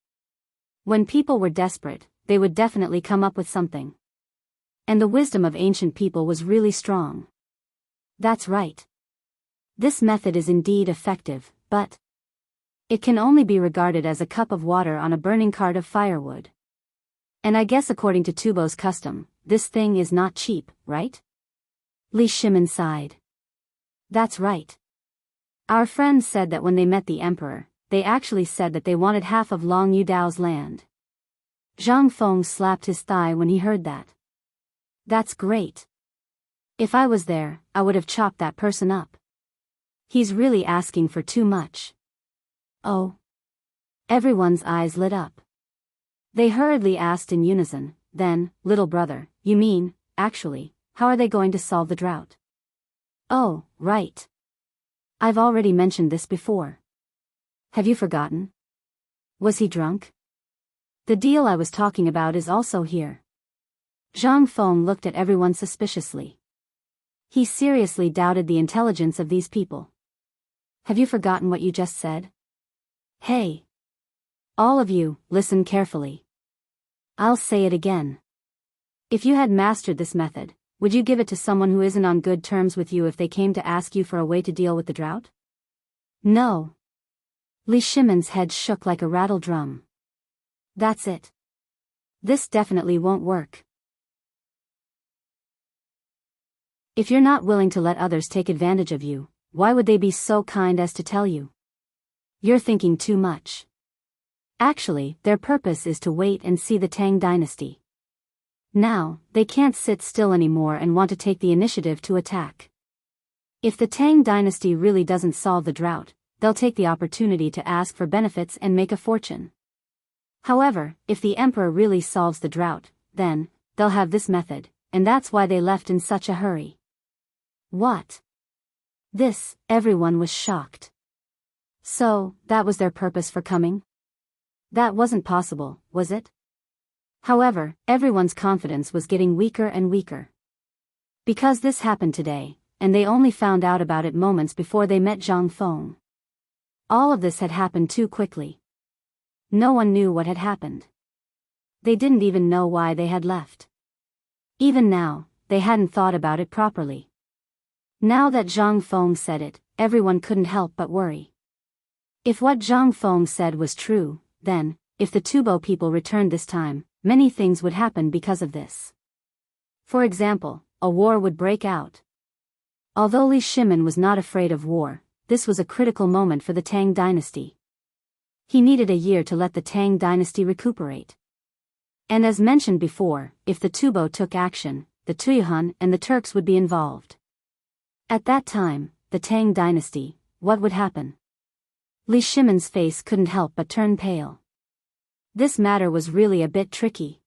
When people were desperate, they would definitely come up with something. And the wisdom of ancient people was really strong. That's right. This method is indeed effective, but it can only be regarded as a cup of water on a burning cart of firewood. And I guess according to Tubo's custom, this thing is not cheap, right? Li Shimin sighed. That's right. Our friends said that when they met the emperor, they actually said that they wanted half of Long Yu Dao's land. Zhang Feng slapped his thigh when he heard that. That's great. If I was there, I would have chopped that person up. He's really asking for too much. Oh. Everyone's eyes lit up. They hurriedly asked in unison, then, "Little brother, you mean, actually, how are they going to solve the drought?" "Oh, right. I've already mentioned this before. Have you forgotten? Was he drunk? The deal I was talking about is also here." Zhang Feng looked at everyone suspiciously. He seriously doubted the intelligence of these people. Have you forgotten what you just said? Hey. All of you, listen carefully. I'll say it again. If you had mastered this method, would you give it to someone who isn't on good terms with you if they came to ask you for a way to deal with the drought? No. Li Shimin's head shook like a rattle drum. That's it. This definitely won't work. If you're not willing to let others take advantage of you, why would they be so kind as to tell you? You're thinking too much. Actually, their purpose is to wait and see the Tang dynasty. Now, they can't sit still anymore and want to take the initiative to attack. If the Tang dynasty really doesn't solve the drought, they'll take the opportunity to ask for benefits and make a fortune. However, if the emperor really solves the drought, then, they'll have this method, and that's why they left in such a hurry. What? This, everyone was shocked. So, that was their purpose for coming? That wasn't possible, was it? However, everyone's confidence was getting weaker and weaker. Because this happened today, and they only found out about it moments before they met Zhang Feng. All of this had happened too quickly. No one knew what had happened. They didn't even know why they had left. Even now, they hadn't thought about it properly. Now that Zhang Feng said it, everyone couldn't help but worry. If what Zhang Feng said was true, then, if the Tubo people returned this time, many things would happen because of this. For example, a war would break out. Although Li Shimin was not afraid of war, this was a critical moment for the Tang dynasty. He needed a year to let the Tang dynasty recuperate. And as mentioned before, if the Tubo took action, the Tuyuhun and the Turks would be involved. At that time, the Tang dynasty, what would happen? Li Shimin's face couldn't help but turn pale. This matter was really a bit tricky.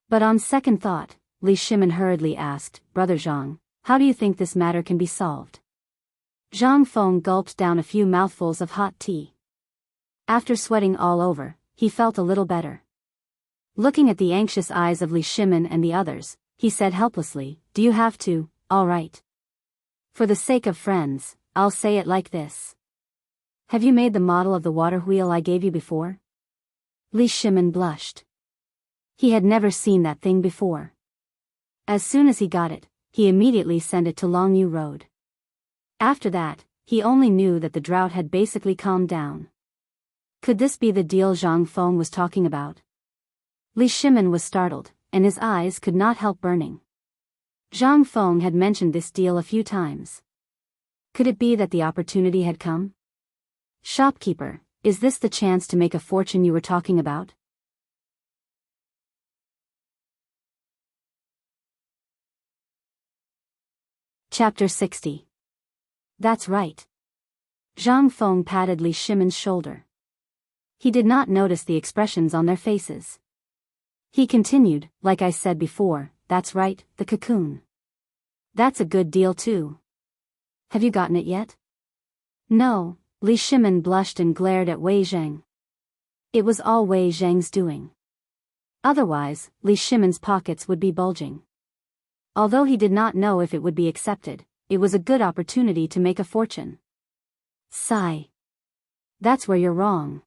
But on second thought, Li Shimin hurriedly asked, "Brother Zhang, how do you think this matter can be solved?" Zhang Feng gulped down a few mouthfuls of hot tea. After sweating all over, he felt a little better. Looking at the anxious eyes of Li Shimin and the others, he said helplessly, "Do you have to? All right. For the sake of friends, I'll say it like this. Have you made the model of the water wheel I gave you before?" Li Shimin blushed. He had never seen that thing before. As soon as he got it, he immediately sent it to Longyu Road. After that, he only knew that the drought had basically calmed down. Could this be the deal Zhang Feng was talking about? Li Shimin was startled, and his eyes could not help burning. Zhang Feng had mentioned this deal a few times. Could it be that the opportunity had come? "Shopkeeper, is this the chance to make a fortune you were talking about?" Chapter 60. That's right. Zhang Feng patted Li Shimin's shoulder. He did not notice the expressions on their faces. He continued, "Like I said before, that's right, the cocoon. That's a good deal too. Have you gotten it yet?" "No." Li Shimin blushed and glared at Wei Zheng. It was all Wei Zheng's doing. Otherwise, Li Shimin's pockets would be bulging. Although he did not know if it would be accepted, it was a good opportunity to make a fortune. Sigh. "That's where you're wrong."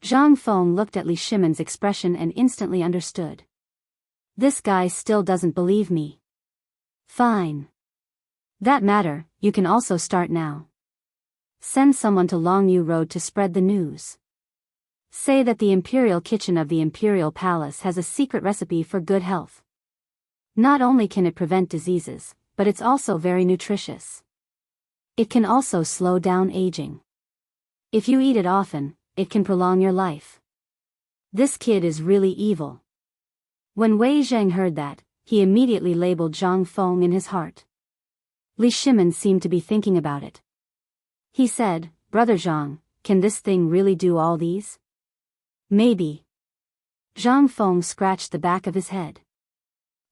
Zhang Feng looked at Li Shimin's expression and instantly understood. This guy still doesn't believe me. Fine. That matter, you can also start now. Send someone to Longyu Road to spread the news. Say that the Imperial Kitchen of the Imperial Palace has a secret recipe for good health. Not only can it prevent diseases, but it's also very nutritious. It can also slow down aging. If you eat it often, it can prolong your life. This kid is really evil. When Wei Zheng heard that, he immediately labeled Zhang Feng in his heart. Li Shimin seemed to be thinking about it. He said, "Brother Zhang, can this thing really do all these?" "Maybe." Zhang Feng scratched the back of his head.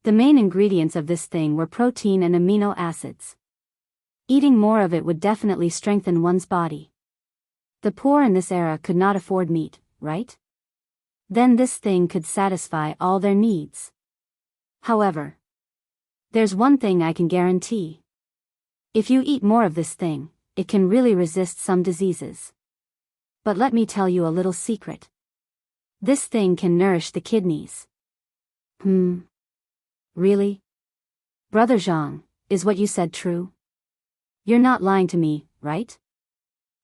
The main ingredients of this thing were protein and amino acids. Eating more of it would definitely strengthen one's body. The poor in this era could not afford meat, right? Then this thing could satisfy all their needs. However, there's one thing I can guarantee. If you eat more of this thing, it can really resist some diseases. But let me tell you a little secret. This thing can nourish the kidneys. Really? Brother Zhang, is what you said true? You're not lying to me, right?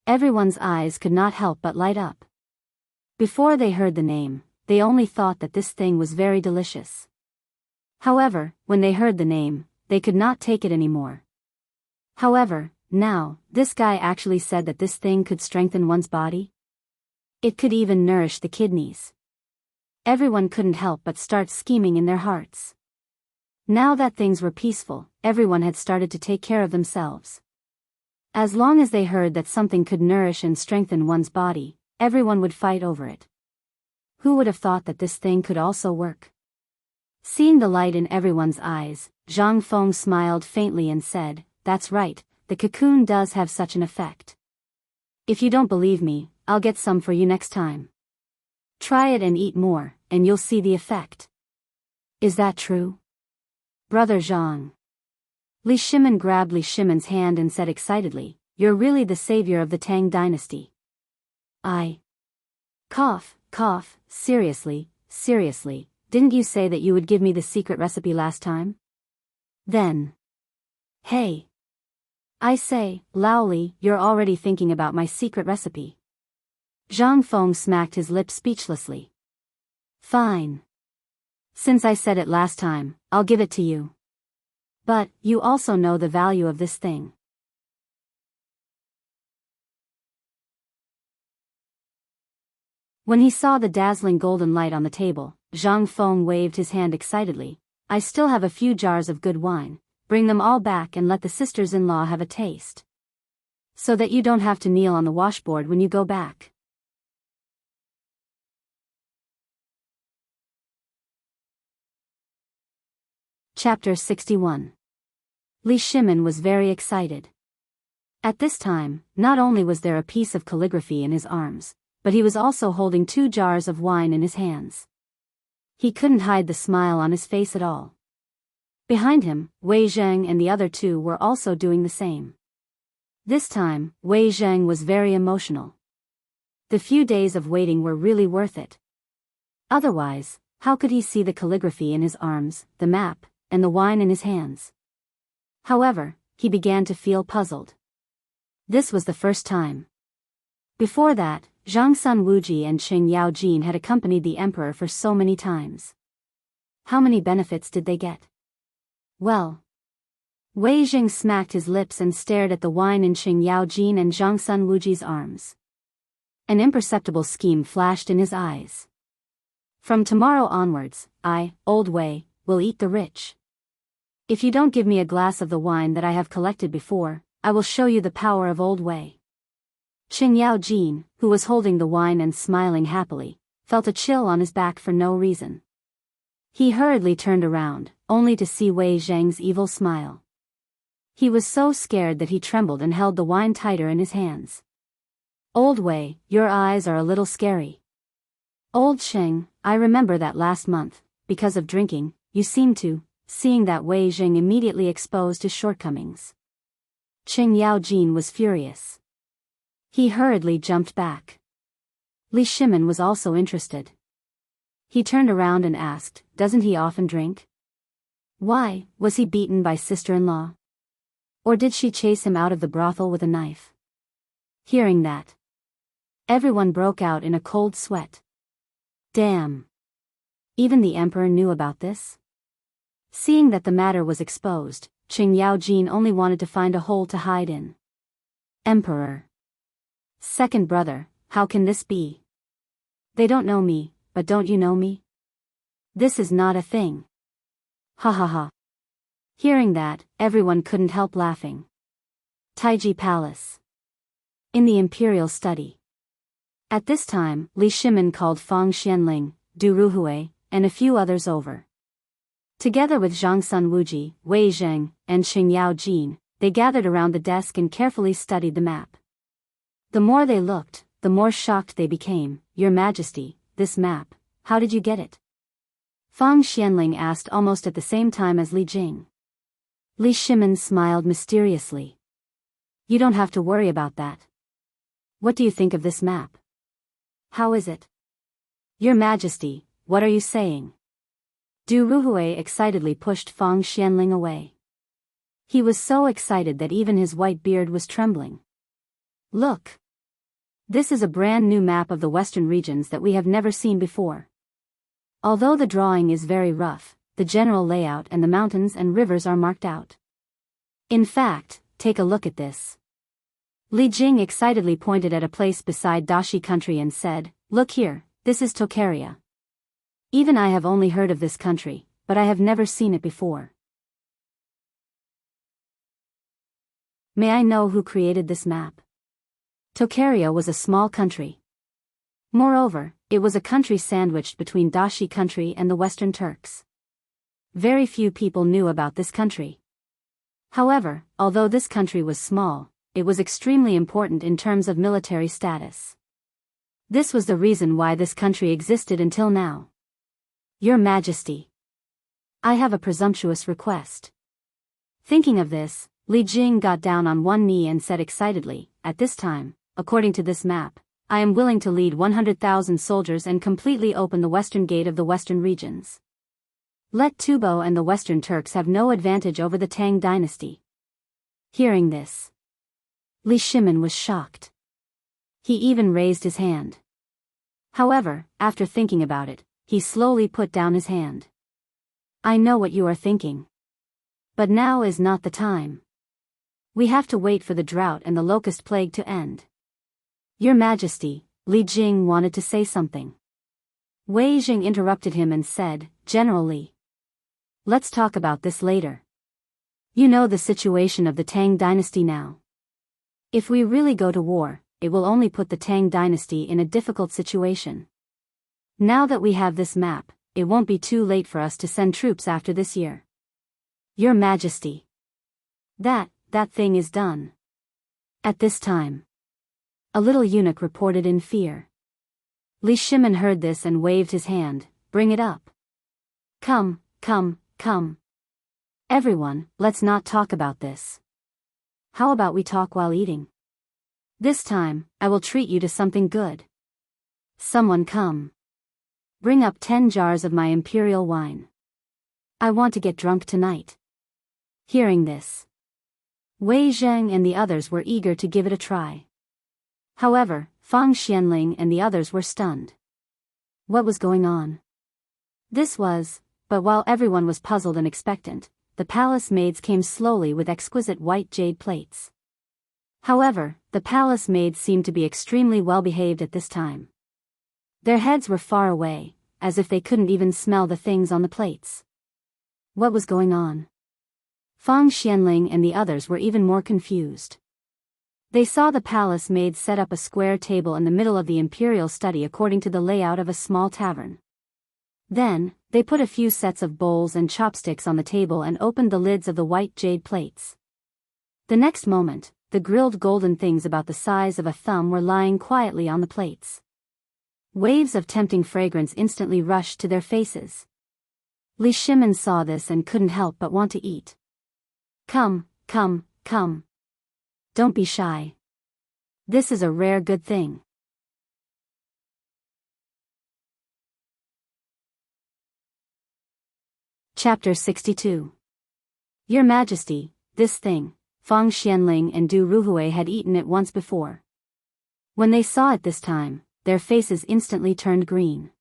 Everyone's eyes could not help but light up. Before they heard the name, they only thought that this thing was very delicious. However, when they heard the name, they could not take it anymore. However, now, this guy actually said that this thing could strengthen one's body. It could even nourish the kidneys. Everyone couldn't help but start scheming in their hearts. Now that things were peaceful, everyone had started to take care of themselves. As long as they heard that something could nourish and strengthen one's body, everyone would fight over it. Who would have thought that this thing could also work? Seeing the light in everyone's eyes, Zhang Feng smiled faintly and said, "That's right, the cocoon does have such an effect. If you don't believe me, I'll get some for you next time. Try it and eat more, and you'll see the effect." "Is that true? Brother Zhang?" Li Shimin grabbed Li Shimin's hand and said excitedly, "You're really the savior of the Tang dynasty." "I..." Cough, seriously, didn't you say that you would give me the secret recipe last time? Then. Hey. I say, Lao Li, you're already thinking about my secret recipe." Zhang Feng smacked his lips speechlessly. "Fine. Since I said it last time, I'll give it to you. But, you also know the value of this thing." When he saw the dazzling golden light on the table, Zhang Feng waved his hand excitedly. "I still have a few jars of good wine. Bring them all back and let the sisters-in-law have a taste. So that you don't have to kneel on the washboard when you go back." Chapter 61. Li Shimin was very excited. At this time, not only was there a piece of calligraphy in his arms, but he was also holding 2 jars of wine in his hands. He couldn't hide the smile on his face at all. Behind him, Wei Zheng and the other 2 were also doing the same. This time, Wei Zheng was very emotional. The few days of waiting were really worth it. Otherwise, how could he see the calligraphy in his arms, the map, and the wine in his hands? However, he began to feel puzzled. This was the first time. Before that, Zhang Sun Wuji and Qing Yaojin had accompanied the emperor for so many times. How many benefits did they get? Well. Wei Jing smacked his lips and stared at the wine in Qing Yaojin and Zhang Sun Wuji's arms. An imperceptible scheme flashed in his eyes. "From tomorrow onwards, I, Old Wei, will eat the rich. If you don't give me a glass of the wine that I have collected before, I will show you the power of Old Wei." Qing Yaojin, who was holding the wine and smiling happily, felt a chill on his back for no reason. He hurriedly turned around, only to see Wei Zheng's evil smile. He was so scared that he trembled and held the wine tighter in his hands. "Old Wei, your eyes are a little scary." "Old Qing, I remember that last month, because of drinking, you seemed to," seeing that Wei Zheng immediately exposed his shortcomings. Qing Yaojin was furious. He hurriedly jumped back. Li Shimin was also interested. He turned around and asked, "Doesn't he often drink? Why, was he beaten by sister-in-law? Or did she chase him out of the brothel with a knife?" Hearing that, everyone broke out in a cold sweat. Damn! Even the emperor knew about this? Seeing that the matter was exposed, Qing Yaojin only wanted to find a hole to hide in. "Emperor. Second brother, how can this be? They don't know me, but don't you know me? This is not a thing. Ha ha ha." Hearing that, everyone couldn't help laughing. Taiji Palace. In the imperial study. At this time, Li Shimin called Fang Xianling, Du Ruhui, and a few others over. Together with Zhang Sun Wuji, Wei Zheng, and Qing Yaojin, they gathered around the desk and carefully studied the map. The more they looked, the more shocked they became. "Your Majesty, this map, how did you get it?" Fang Xianling asked almost at the same time as Li Jing. Li Shimin smiled mysteriously. "You don't have to worry about that. What do you think of this map? How is it?" "Your Majesty, what are you saying?" Du Ruhui excitedly pushed Fang Xianling away. He was so excited that even his white beard was trembling. "Look! This is a brand new map of the western regions that we have never seen before. Although the drawing is very rough, the general layout and the mountains and rivers are marked out. In fact, take a look at this." Li Jing excitedly pointed at a place beside Dashi country and said, "Look here, this is Tokaria. Even I have only heard of this country, but I have never seen it before. May I know who created this map?" Tokaria was a small country. Moreover, it was a country sandwiched between Dashi country and the Western Turks. very few people knew about this country. However, although this country was small, it was extremely important in terms of military status. This was the reason why this country existed until now. Your Majesty, I have a presumptuous request. Thinking of this, Li Jing got down on one knee and said excitedly, at this time, according to this map, I am willing to lead 100,000 soldiers and completely open the western gate of the western regions. Let Tubo and the Western Turks have no advantage over the Tang dynasty. Hearing this, Li Shimin was shocked. He even raised his hand. However, after thinking about it, he slowly put down his hand. I know what you are thinking. But now is not the time. We have to wait for the drought and the locust plague to end. Your Majesty, Li Jing wanted to say something. Wei Jing interrupted him and said, General Li, let's talk about this later. You know the situation of the Tang dynasty now. If we really go to war, it will only put the Tang dynasty in a difficult situation. Now that we have this map, it won't be too late for us to send troops after this year. Your Majesty. That thing is done. At this time, a little eunuch reported in fear. Li Shimin heard this and waved his hand, bring it up. Come. Everyone, let's not talk about this. How about we talk while eating? This time, I will treat you to something good. Someone come. Bring up 10 jars of my imperial wine. I want to get drunk tonight. Hearing this, Wei Zheng and the others were eager to give it a try. However, Fang Xianling and the others were stunned. What was going on? But while everyone was puzzled and expectant, the palace maids came slowly with exquisite white jade plates. However, the palace maids seemed to be extremely well behaved at this time. Their heads were far away, as if they couldn't even smell the things on the plates. What was going on? Fang Xianling and the others were even more confused. They saw the palace maids set up a square table in the middle of the imperial study according to the layout of a small tavern. Then, they put a few sets of bowls and chopsticks on the table and opened the lids of the white jade plates. The next moment, the grilled golden things about the size of a thumb were lying quietly on the plates. Waves of tempting fragrance instantly rushed to their faces. Li Shimin saw this and couldn't help but want to eat. Come. Don't be shy. This is a rare good thing. Chapter 62. Your Majesty, this thing, Fang Xianling and Du Ruhui had eaten it once before. When they saw it this time, their faces instantly turned green.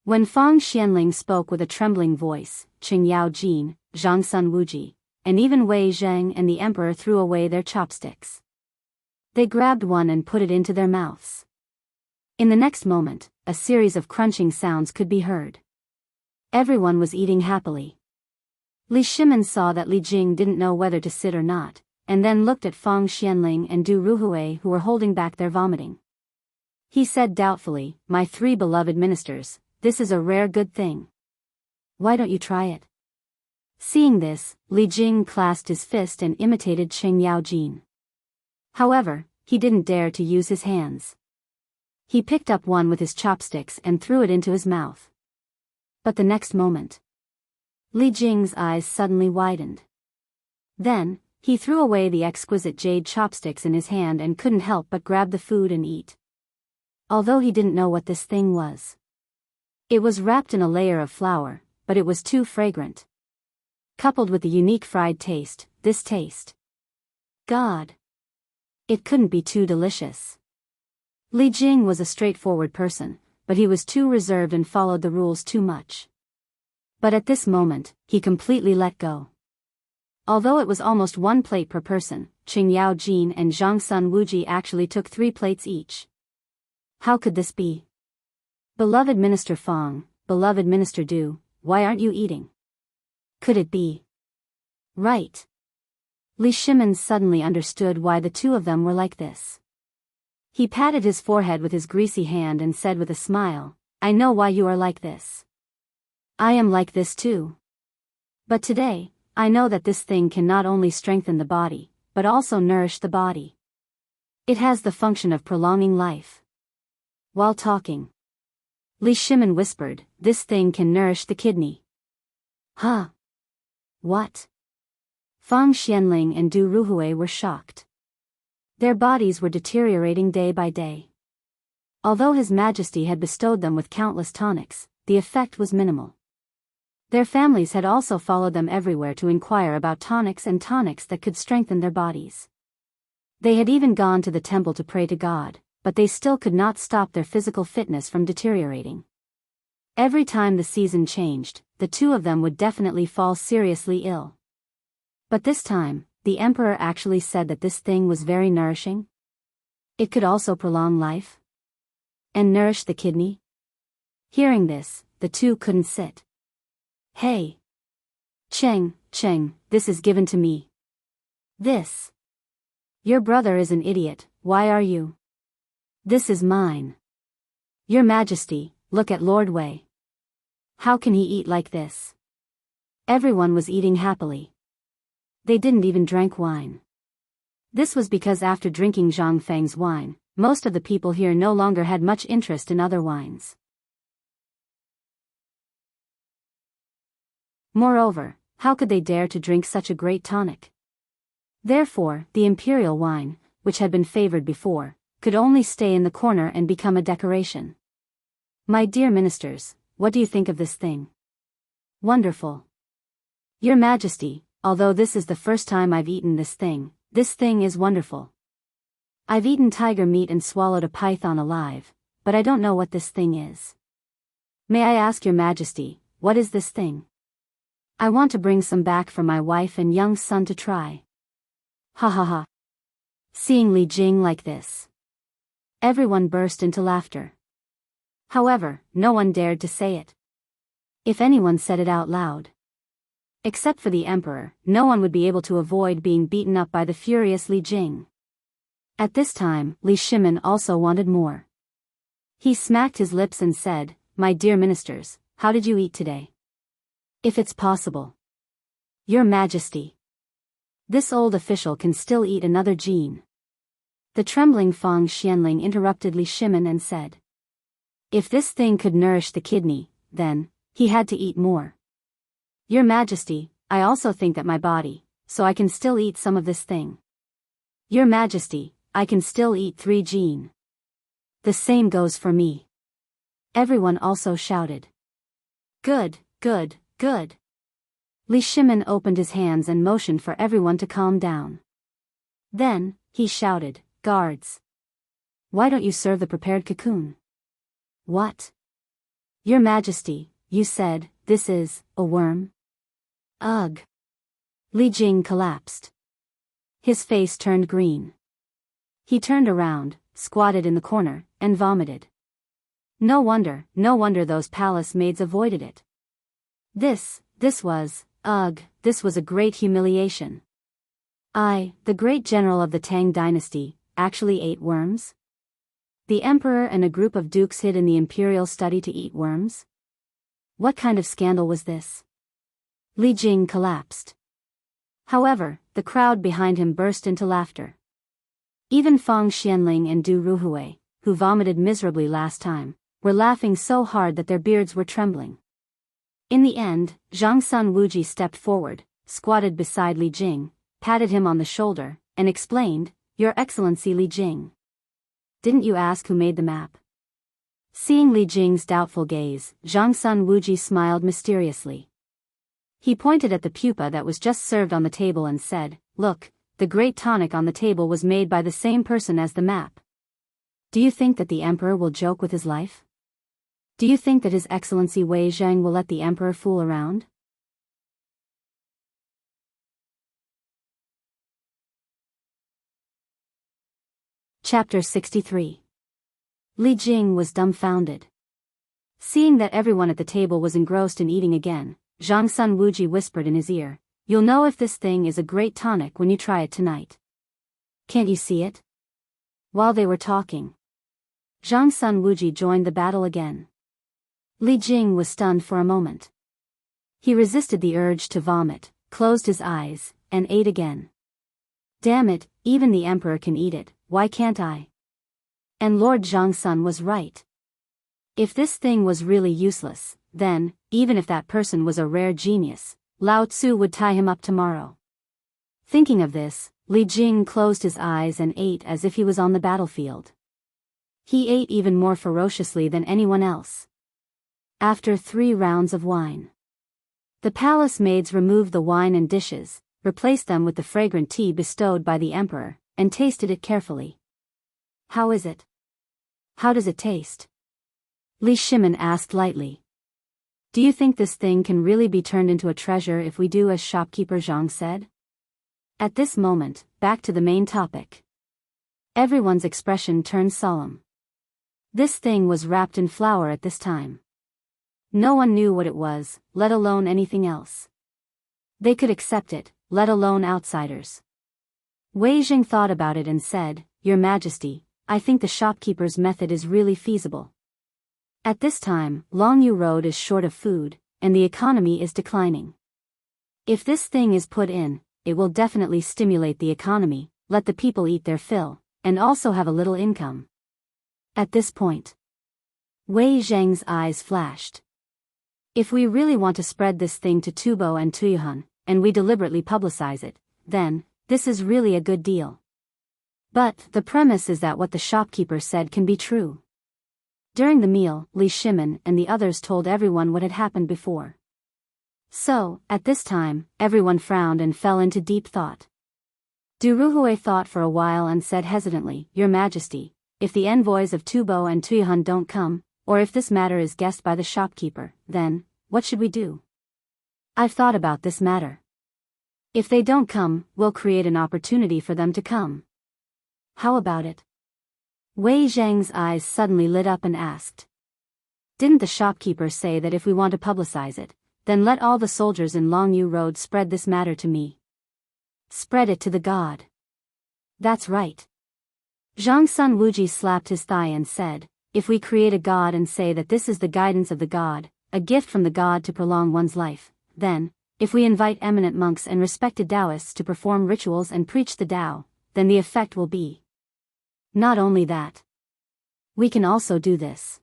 When Fang Xianling spoke with a trembling voice, Qing Yao Jin, Zhang Sun Wuji, and even Wei Zheng and the emperor threw away their chopsticks. They grabbed one and put it into their mouths. In the next moment, a series of crunching sounds could be heard. Everyone was eating happily. Li Shimin saw that Li Jing didn't know whether to sit or not, and then looked at Fang Xianling and Du Ruhui who were holding back their vomiting. He said doubtfully, My 3 beloved ministers, this is a rare good thing. Why don't you try it? Seeing this, Li Jing clasped his fist and imitated Qing Yao Jin. However, he didn't dare to use his hands. He picked up one with his chopsticks and threw it into his mouth. But the next moment, Li Jing's eyes suddenly widened. Then, he threw away the exquisite jade chopsticks in his hand and couldn't help but grab the food and eat. Although he didn't know what this thing was. It was wrapped in a layer of flour, but it was too fragrant. Coupled with the unique fried taste, this taste. God! It couldn't be too delicious. Li Jing was a straightforward person, but he was too reserved and followed the rules too much. But at this moment, he completely let go. Although it was almost 1 plate per person, Qing Yao Jin and Zhang Sun Wuji actually took 3 plates each. How could this be? Beloved Minister Fang, beloved Minister Du, why aren't you eating? Could it be? Right. Li Shimin suddenly understood why the two of them were like this. He patted his forehead with his greasy hand and said with a smile, I know why you are like this. I am like this too. But today, I know that this thing can not only strengthen the body, but also nourish the body. It has the function of prolonging life. While talking, Li Shimin whispered, this thing can nourish the kidney. Huh? What? Fang Xianling and Du Ruhui were shocked. Their bodies were deteriorating day by day. Although His Majesty had bestowed them with countless tonics, the effect was minimal. Their families had also followed them everywhere to inquire about tonics that could strengthen their bodies. They had even gone to the temple to pray to God, but they still could not stop their physical fitness from deteriorating. Every time the season changed, the two of them would definitely fall seriously ill. But this time, the emperor actually said that this thing was very nourishing. It could also prolong life and nourish the kidney. Hearing this, the two couldn't sit. Hey! Cheng, this is given to me. This. Your brother is an idiot, why are you? This is mine. Your Majesty, look at Lord Wei. How can he eat like this? Everyone was eating happily. They didn't even drink wine. This was because after drinking Zhang Feng's wine, most of the people here no longer had much interest in other wines. Moreover, how could they dare to drink such a great tonic? Therefore, the imperial wine, which had been favored before, could only stay in the corner and become a decoration. My dear ministers, what do you think of this thing? Wonderful. Your Majesty, although this is the first time I've eaten this thing is wonderful. I've eaten tiger meat and swallowed a python alive, but I don't know what this thing is. May I ask Your Majesty, what is this thing? I want to bring some back for my wife and young son to try. Ha ha ha. Seeing Li Jing like this, everyone burst into laughter. However, no one dared to say it. If anyone said it out loud, except for the emperor, no one would be able to avoid being beaten up by the furious Li Jing. At this time, Li Shimin also wanted more. He smacked his lips and said, my dear ministers, how did you eat today? If it's possible. Your Majesty. This old official can still eat another gene. The trembling Fang Xianling interrupted Li Shimin and said, if this thing could nourish the kidney, then, he had to eat more. Your Majesty, I also think that my body, so I can still eat some of this thing. Your Majesty, I can still eat 3 gene. The same goes for me. Everyone also shouted. Good. Li Shimin opened his hands and motioned for everyone to calm down. Then, he shouted, guards. Why don't you serve the prepared cocoon? What? Your Majesty, you said, this is, a worm? Ugh. Li Jing collapsed. His face turned green. He turned around, squatted in the corner, and vomited. No wonder those palace maids avoided it. This was a great humiliation. I, the great general of the Tang dynasty, actually ate worms? The emperor and a group of dukes hid in the imperial study to eat worms? What kind of scandal was this? Li Jing collapsed. However, the crowd behind him burst into laughter. Even Fang Xianling and Du Ruhui, who vomited miserably last time, were laughing so hard that their beards were trembling. In the end, Zhang Sun Wuji stepped forward, squatted beside Li Jing, patted him on the shoulder, and explained, Your Excellency Li Jing. Didn't you ask who made the map? Seeing Li Jing's doubtful gaze, Zhang Sun Wuji smiled mysteriously. He pointed at the pupa that was just served on the table and said, Look, the great tonic on the table was made by the same person as the map. Do you think that the emperor will joke with his life? Do you think that His Excellency Wei Zhang will let the emperor fool around? Chapter 63. Li Jing was dumbfounded. Seeing that everyone at the table was engrossed in eating again, Zhang Sun Wuji whispered in his ear, You'll know if this thing is a great tonic when you try it tonight. Can't you see it? While they were talking, Zhang Sun Wuji joined the battle again. Li Jing was stunned for a moment. He resisted the urge to vomit, closed his eyes, and ate again. Damn it, even the emperor can eat it, why can't I? And Lord Zhangsun was right. If this thing was really useless, then, even if that person was a rare genius, Lao Tzu would tie him up tomorrow. Thinking of this, Li Jing closed his eyes and ate as if he was on the battlefield. He ate even more ferociously than anyone else. After 3 rounds of wine, the palace maids removed the wine and dishes, replaced them with the fragrant tea bestowed by the emperor, and tasted it carefully. How is it? How does it taste? Li Shimin asked lightly. Do you think this thing can really be turned into a treasure if we do as shopkeeper Zhang said? At this moment, back to the main topic. Everyone's expression turned solemn. This thing was wrapped in flour at this time. No one knew what it was, let alone anything else. They could accept it, let alone outsiders. Wei Jing thought about it and said, Your Majesty, I think the shopkeeper's method is really feasible. At this time, Longyu Road is short of food, and the economy is declining. If this thing is put in, it will definitely stimulate the economy, let the people eat their fill, and also have a little income. At this point, Wei Zheng's eyes flashed. If we really want to spread this thing to Tubo and Tuyuhan, and we deliberately publicize it, then, this is really a good deal. But, the premise is that what the shopkeeper said can be true. During the meal, Li Shimin and the others told everyone what had happened before. So, at this time, everyone frowned and fell into deep thought. Du Ruhui thought for a while and said hesitantly, Your Majesty, if the envoys of Tubo and Tuyuhan don't come, or if this matter is guessed by the shopkeeper, then, what should we do? I've thought about this matter. If they don't come, we'll create an opportunity for them to come. How about it? Wei Zheng's eyes suddenly lit up and asked. Didn't the shopkeeper say that if we want to publicize it, then let all the soldiers in Longyu Road spread this matter to me? Spread it to the god. That's right. Zhang Sun Wuji slapped his thigh and said, If we create a god and say that this is the guidance of the god, a gift from the god to prolong one's life, then, if we invite eminent monks and respected Daoists to perform rituals and preach the Tao, then the effect will be. Not only that. We can also do this.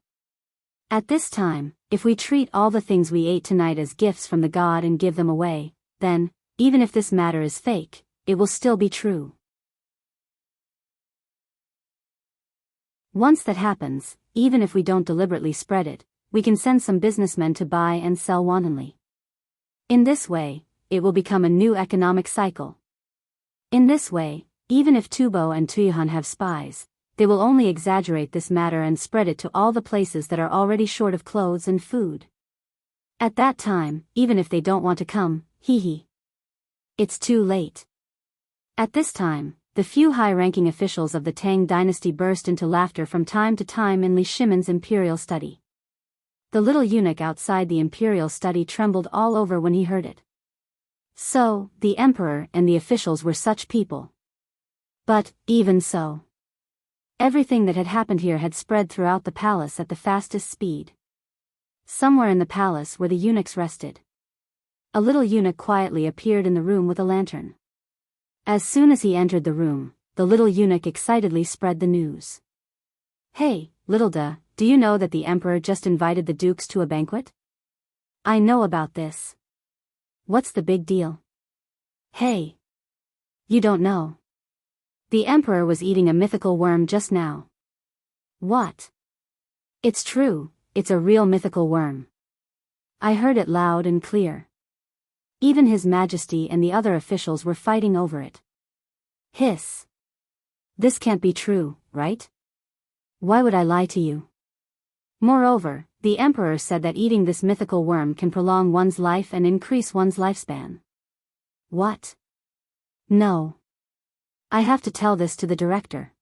At this time, if we treat all the things we ate tonight as gifts from the god and give them away, then, even if this matter is fake, it will still be true. Once that happens, even if we don't deliberately spread it, we can send some businessmen to buy and sell wantonly. In this way, it will become a new economic cycle. In this way, even if Tubo and Tuyuhan have spies, they will only exaggerate this matter and spread it to all the places that are already short of clothes and food. At that time, even if they don't want to come, it's too late. At this time, the few high-ranking officials of the Tang dynasty burst into laughter from time to time in Li Shimin's imperial study. The little eunuch outside the imperial study trembled all over when he heard it. So, the emperor and the officials were such people. But, even so, everything that had happened here had spread throughout the palace at the fastest speed. Somewhere in the palace where the eunuchs rested, a little eunuch quietly appeared in the room with a lantern. As soon as he entered the room, the little eunuch excitedly spread the news. Hey, little do you know that the emperor just invited the dukes to a banquet? I know about this. What's the big deal? Hey. You don't know. The emperor was eating a mythical worm just now. What? It's true, it's a real mythical worm. I heard it loud and clear. Even His Majesty and the other officials were fighting over it. Hiss. This can't be true, right? Why would I lie to you? Moreover, the emperor said that eating this mythical worm can prolong one's life and increase one's lifespan. What? No. I have to tell this to the director.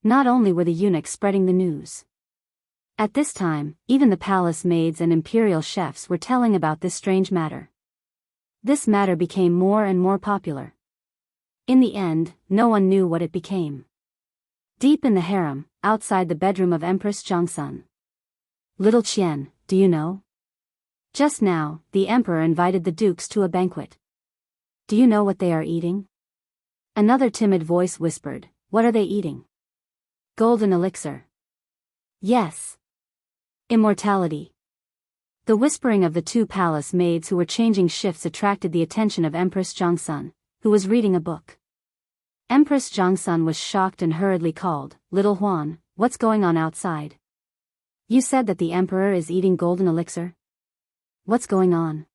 Not only were the eunuchs spreading the news. At this time, even the palace maids and imperial chefs were telling about this strange matter. This matter became more and more popular. In the end, no one knew what it became. Deep in the harem, outside the bedroom of Empress Zhangsun. Little Qian, do you know? Just now, the emperor invited the dukes to a banquet. Do you know what they are eating? Another timid voice whispered, what are they eating? Golden elixir. Yes. Immortality. The whispering of the two palace maids who were changing shifts attracted the attention of Empress Jiangsun, who was reading a book. Empress Jiangsun was shocked and hurriedly called, Little Huan, what's going on outside? You said that the emperor is eating golden elixir? What's going on?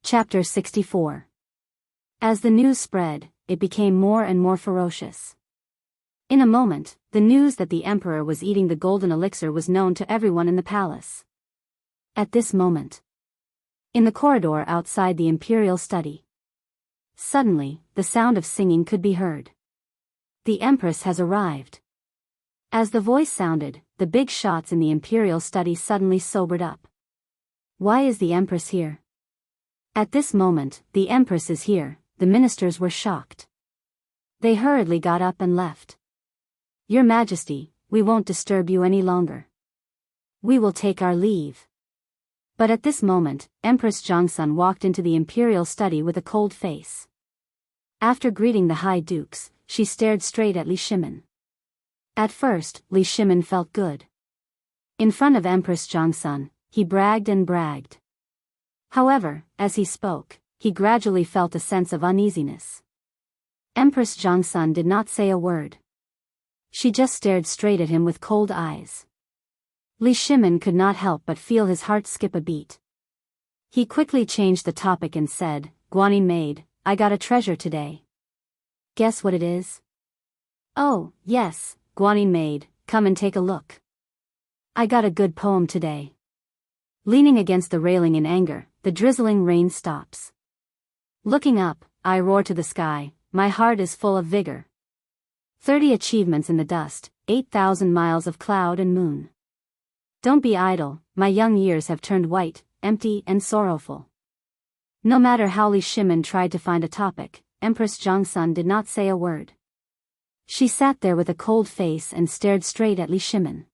Chapter 64. As the news spread, it became more and more ferocious. In a moment, the news that the emperor was eating the golden elixir was known to everyone in the palace. At this moment, in the corridor outside the imperial study, suddenly, the sound of singing could be heard. The empress has arrived. As the voice sounded, the big shots in the imperial study suddenly sobered up. Why is the empress here? At this moment, the empress is here, the ministers were shocked. They hurriedly got up and left. Your Majesty, we won't disturb you any longer. We will take our leave. But at this moment, Empress Jiangsun walked into the imperial study with a cold face. After greeting the high dukes, she stared straight at Li Shimin. At first, Li Shimin felt good. In front of Empress Jiangsun, he bragged and bragged. However, as he spoke, he gradually felt a sense of uneasiness. Empress Jiangsun did not say a word. She just stared straight at him with cold eyes. Li Shimin could not help but feel his heart skip a beat. He quickly changed the topic and said, Guanyin maid, I got a treasure today. Guess what it is? Oh, yes, Guanyin maid, come and take a look. I got a good poem today. Leaning against the railing in anger, the drizzling rain stops. Looking up, I roar to the sky, my heart is full of vigor. 30 achievements in the dust, 8,000 miles of cloud and moon. Don't be idle, my young years have turned white, empty and sorrowful. No matter how Li Shimin tried to find a topic, Empress Jiangsun did not say a word. She sat there with a cold face and stared straight at Li Shimin.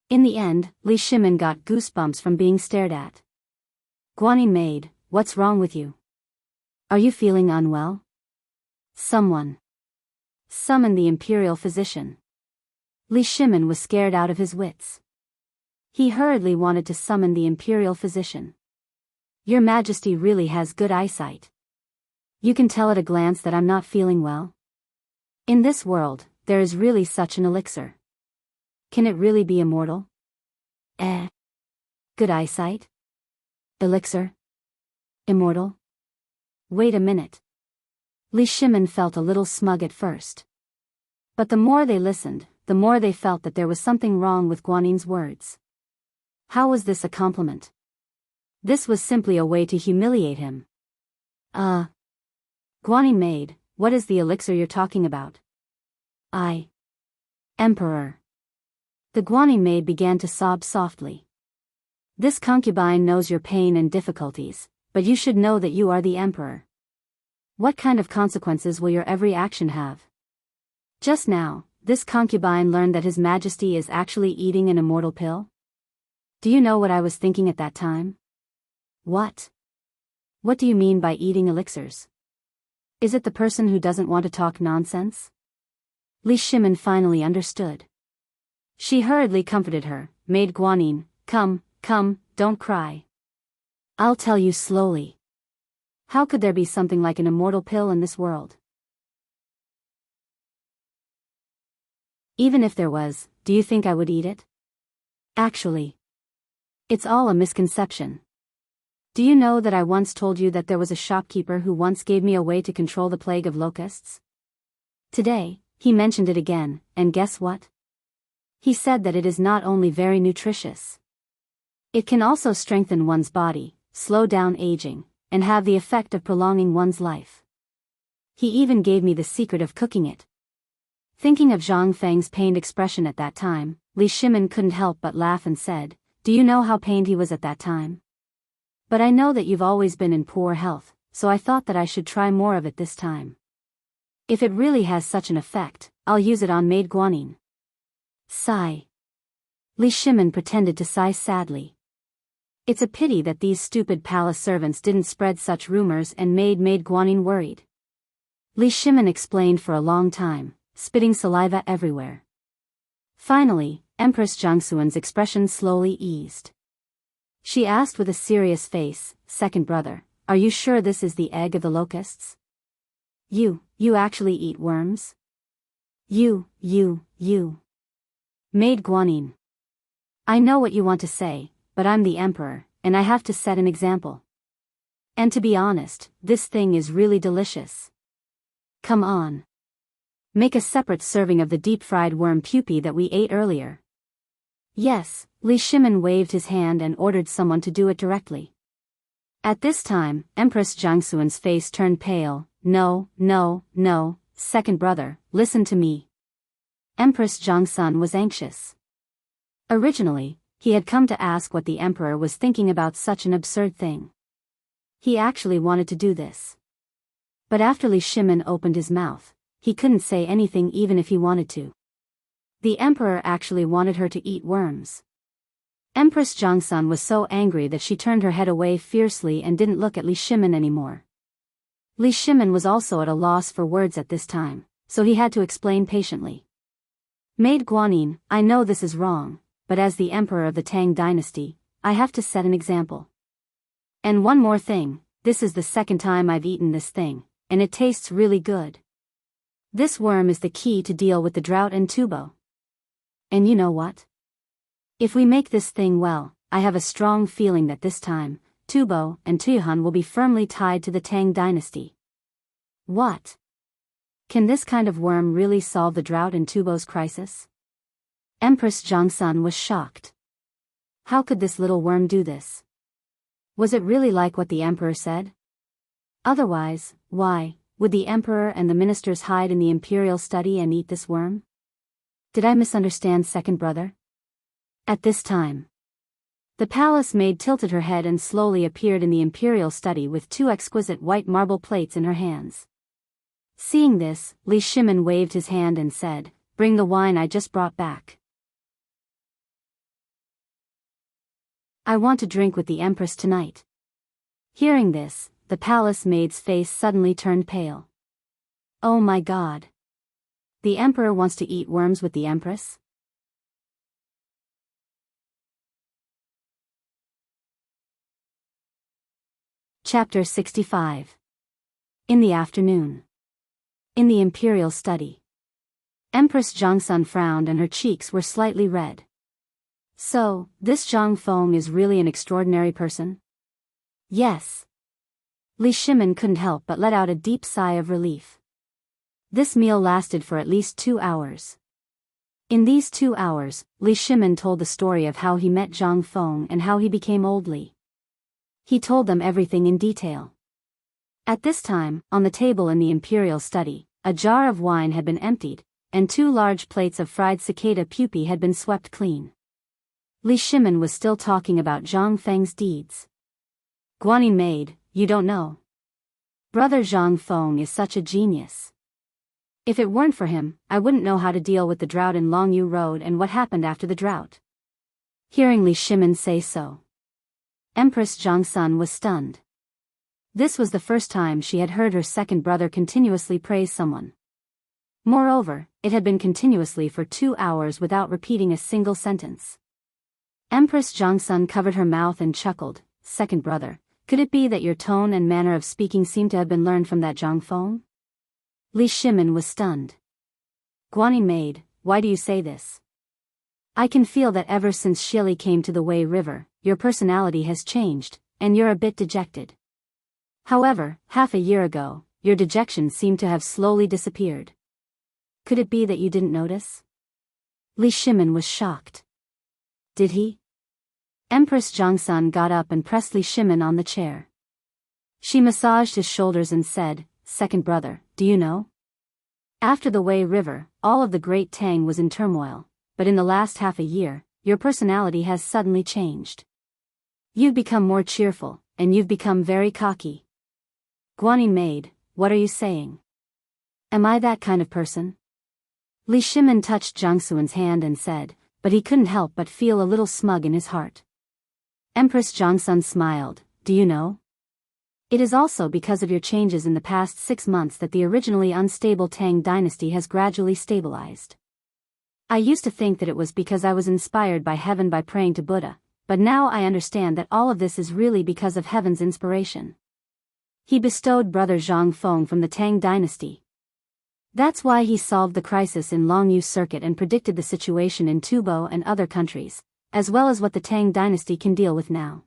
In the end, Li Shimin got goosebumps from being stared at. Guanyin maid, what's wrong with you? Are you feeling unwell? Someone summon the imperial physician. Li Shimin was scared out of his wits. He hurriedly wanted to summon the imperial physician. Your Majesty really has good eyesight. You can tell at a glance that I'm not feeling well. In this world, there is really such an elixir. Can it really be immortal? Good eyesight? Elixir? Immortal? Wait a minute. Li Shimin felt a little smug at first. But the more they listened, the more they felt that there was something wrong with Guanyin's words. How was this a compliment? This was simply a way to humiliate him. Guanyin maid, what is the elixir you're talking about? Emperor. The Guanyin maid began to sob softly. This concubine knows your pain and difficulties, but you should know that you are the emperor. What kind of consequences will your every action have? Just now, this concubine learned that His Majesty is actually eating an immortal pill? Do you know what I was thinking at that time? What? What do you mean by eating elixirs? Is it the person who doesn't want to talk nonsense? Li Shimin finally understood. She hurriedly comforted her, Maid Guanyin, come, don't cry. I'll tell you slowly. How could there be something like an immortal pill in this world? Even if there was, do you think I would eat it? Actually, it's all a misconception. Do you know that I once told you that there was a shopkeeper who once gave me a way to control the plague of locusts? Today, he mentioned it again, and guess what? He said that it is not only very nutritious. It can also strengthen one's body, slow down aging, and have the effect of prolonging one's life. He even gave me the secret of cooking it. Thinking of Zhang Feng's pained expression at that time, Li Shimin couldn't help but laugh and said, do you know how pained he was at that time? But I know that you've always been in poor health, so I thought that I should try more of it this time. If it really has such an effect, I'll use it on Maid Guanyin. Sigh. Li Shimin pretended to sigh sadly. It's a pity that these stupid palace servants didn't spread such rumors and made Guanyin worried. Li Shimin explained for a long time, spitting saliva everywhere. Finally, Empress Jiangxuan's expression slowly eased. She asked with a serious face, "Second brother, are you sure this is the egg of the locusts? You actually eat worms? You. Maid Guanyin. I know what you want to say, but I'm the emperor, and I have to set an example. And to be honest, this thing is really delicious. Come on. Make a separate serving of the deep-fried worm pupae that we ate earlier." Yes, Li Shimin waved his hand and ordered someone to do it directly. At this time, Empress Jiangxuan's face turned pale. No, second brother, listen to me. Empress Jiangxun was anxious. Originally, he had come to ask what the emperor was thinking about such an absurd thing. He actually wanted to do this. But after Li Shimin opened his mouth, he couldn't say anything even if he wanted to. The emperor actually wanted her to eat worms. Empress Jiangxun was so angry that she turned her head away fiercely and didn't look at Li Shimin anymore. Li Shimin was also at a loss for words at this time, so he had to explain patiently. Maid Guanyin, I know this is wrong, but as the emperor of the Tang dynasty, I have to set an example. And one more thing, this is the second time I've eaten this thing, and it tastes really good. This worm is the key to deal with the drought and tubo. And you know what? If we make this thing well, I have a strong feeling that this time, Tubo and Tuyuhan will be firmly tied to the Tang dynasty. What? Can this kind of worm really solve the drought and Tubo's crisis? Empress Jiangxun was shocked. How could this little worm do this? Was it really like what the emperor said? Otherwise, why would the emperor and the ministers hide in the imperial study and eat this worm? Did I misunderstand, second brother? At this time, the palace maid tilted her head and slowly appeared in the imperial study with two exquisite white marble plates in her hands. Seeing this, Li Shimin waved his hand and said, "Bring the wine I just brought back. I want to drink with the empress tonight." Hearing this, the palace maid's face suddenly turned pale. Oh my god. The emperor wants to eat worms with the empress? Chapter 65. In the afternoon. In the imperial study. Empress Jiangxun frowned and her cheeks were slightly red. So, this Zhang Feng is really an extraordinary person? Yes. Li Shimin couldn't help but let out a deep sigh of relief. This meal lasted for at least 2 hours. In these 2 hours, Li Shimin told the story of how he met Zhang Feng and how he became old Li. He told them everything in detail. At this time, on the table in the imperial study, a jar of wine had been emptied, and 2 large plates of fried cicada pupae had been swept clean. Li Shimin was still talking about Zhang Feng's deeds. Guanyin maid, you don't know. Brother Zhang Feng is such a genius. If it weren't for him, I wouldn't know how to deal with the drought in Longyu Road and what happened after the drought. Hearing Li Shimin say so, Empress Jiangxun was stunned. This was the first time she had heard her second brother continuously praise someone. Moreover, it had been continuously for 2 hours without repeating a single sentence. Empress Jiangxun covered her mouth and chuckled. Second brother, could it be that your tone and manner of speaking seem to have been learned from that Zhang Feng? Li Shimin was stunned. Guanyin maid, why do you say this? I can feel that ever since Shili came to the Wei River, your personality has changed, and you're a bit dejected. However, half a year ago, your dejection seemed to have slowly disappeared. Could it be that you didn't notice? Li Shimin was shocked. Did he? Empress Jiangxun got up and pressed Li Shimin on the chair. She massaged his shoulders and said, Second brother, do you know? After the Wei River, all of the Great Tang was in turmoil, but in the last half a year, your personality has suddenly changed. You've become more cheerful, and you've become very cocky. Guanyin maid, what are you saying? Am I that kind of person? Li Shimin touched Jiang Xuan's hand and said, but he couldn't help but feel a little smug in his heart. Empress Jiangsun smiled, do you know? It is also because of your changes in the past 6 months that the originally unstable Tang dynasty has gradually stabilized. I used to think that it was because I was inspired by heaven by praying to Buddha, but now I understand that all of this is really because of heaven's inspiration. He bestowed brother Zhang Feng from the Tang dynasty. That's why he solved the crisis in Longyu Circuit and predicted the situation in Tubo and other countries, as well as what the Tang dynasty can deal with now.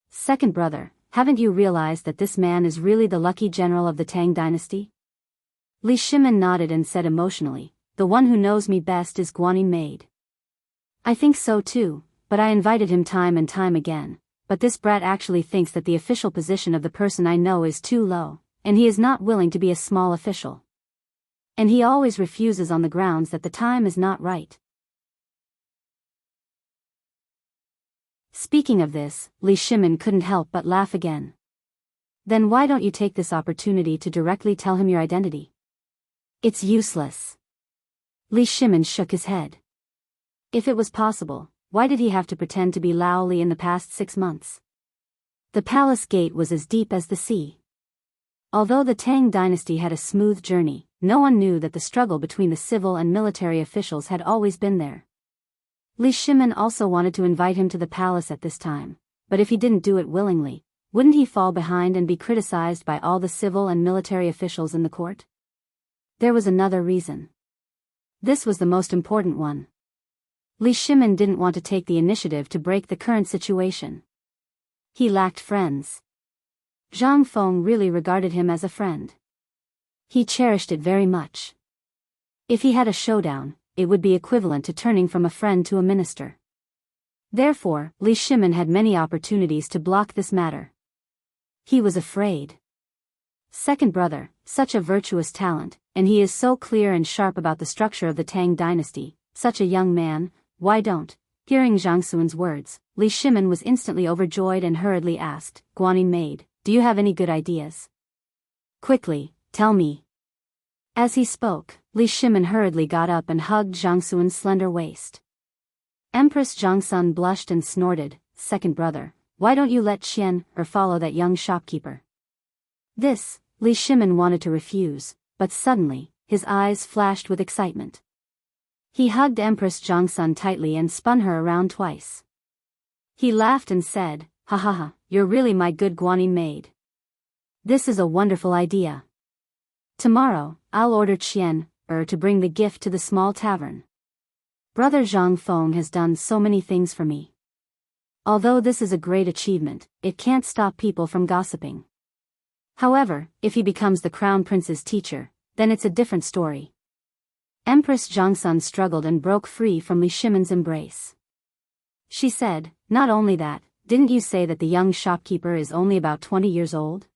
Second brother, haven't you realized that this man is really the lucky general of the Tang dynasty? Li Shimin nodded and said emotionally, the one who knows me best is Guanyin Maid. I think so too, but I invited him time and time again, but this brat actually thinks that the official position of the person I know is too low, and he is not willing to be a small official. And he always refuses on the grounds that the time is not right. Speaking of this, Li Shimin couldn't help but laugh again. Then why don't you take this opportunity to directly tell him your identity? It's useless. Li Shimin shook his head. If it was possible, why did he have to pretend to be Lao Li in the past 6 months? The palace gate was as deep as the sea. Although the Tang dynasty had a smooth journey, no one knew that the struggle between the civil and military officials had always been there. Li Shimin also wanted to invite him to the palace at this time, but if he didn't do it willingly, wouldn't he fall behind and be criticized by all the civil and military officials in the court? There was another reason. This was the most important one. Li Shimin didn't want to take the initiative to break the current situation. He lacked friends. Zhang Feng really regarded him as a friend. He cherished it very much. If he had a showdown, it would be equivalent to turning from a friend to a minister. Therefore, Li Shimin had many opportunities to block this matter. He was afraid. Second brother, such a virtuous talent, and he is so clear and sharp about the structure of the Tang dynasty, such a young man, why don't? Hearing Jiang Xuan's words, Li Shimin was instantly overjoyed and hurriedly asked, Guanyin Maid, do you have any good ideas? Quickly, tell me. As he spoke, Li Shimin hurriedly got up and hugged Jiang Xuan's slender waist. Empress Jiangsun blushed and snorted, second brother, why don't you let Qian or follow that young shopkeeper? This, Li Shimin wanted to refuse, but suddenly, his eyes flashed with excitement. He hugged Empress Jiangsun tightly and spun her around twice. He laughed and said, ha ha ha, you're really my good Guanyin Maid. This is a wonderful idea. Tomorrow, I'll order Qian to bring the gift to the small tavern. Brother Zhang Feng has done so many things for me. Although this is a great achievement, it can't stop people from gossiping. However, if he becomes the crown prince's teacher, then it's a different story. Empress Jiangsun struggled and broke free from Li Shimin's embrace. She said, not only that, didn't you say that the young shopkeeper is only about 20 years old?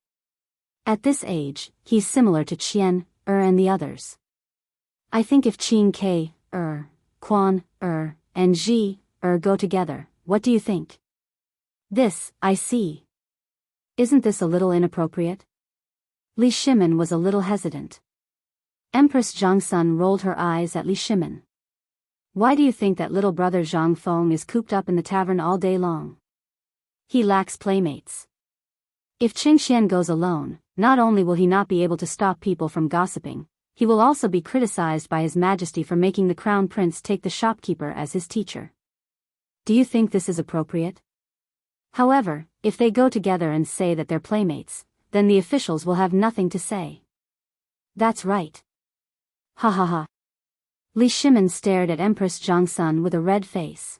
At this age, he's similar to Qian, and the others. I think if Qin K, Quan, and Ji, go together, what do you think? This, I see. Isn't this a little inappropriate? Li Shimin was a little hesitant. Empress Jiangsun rolled her eyes at Li Shimin. Why do you think that little brother Zhang Feng is cooped up in the tavern all day long? He lacks playmates. If Qingxian goes alone, not only will he not be able to stop people from gossiping, he will also be criticized by His Majesty for making the crown prince take the shopkeeper as his teacher. Do you think this is appropriate? However, if they go together and say that they're playmates, then the officials will have nothing to say. That's right. Ha ha ha. Li Shimin stared at Empress Jiangsun with a red face.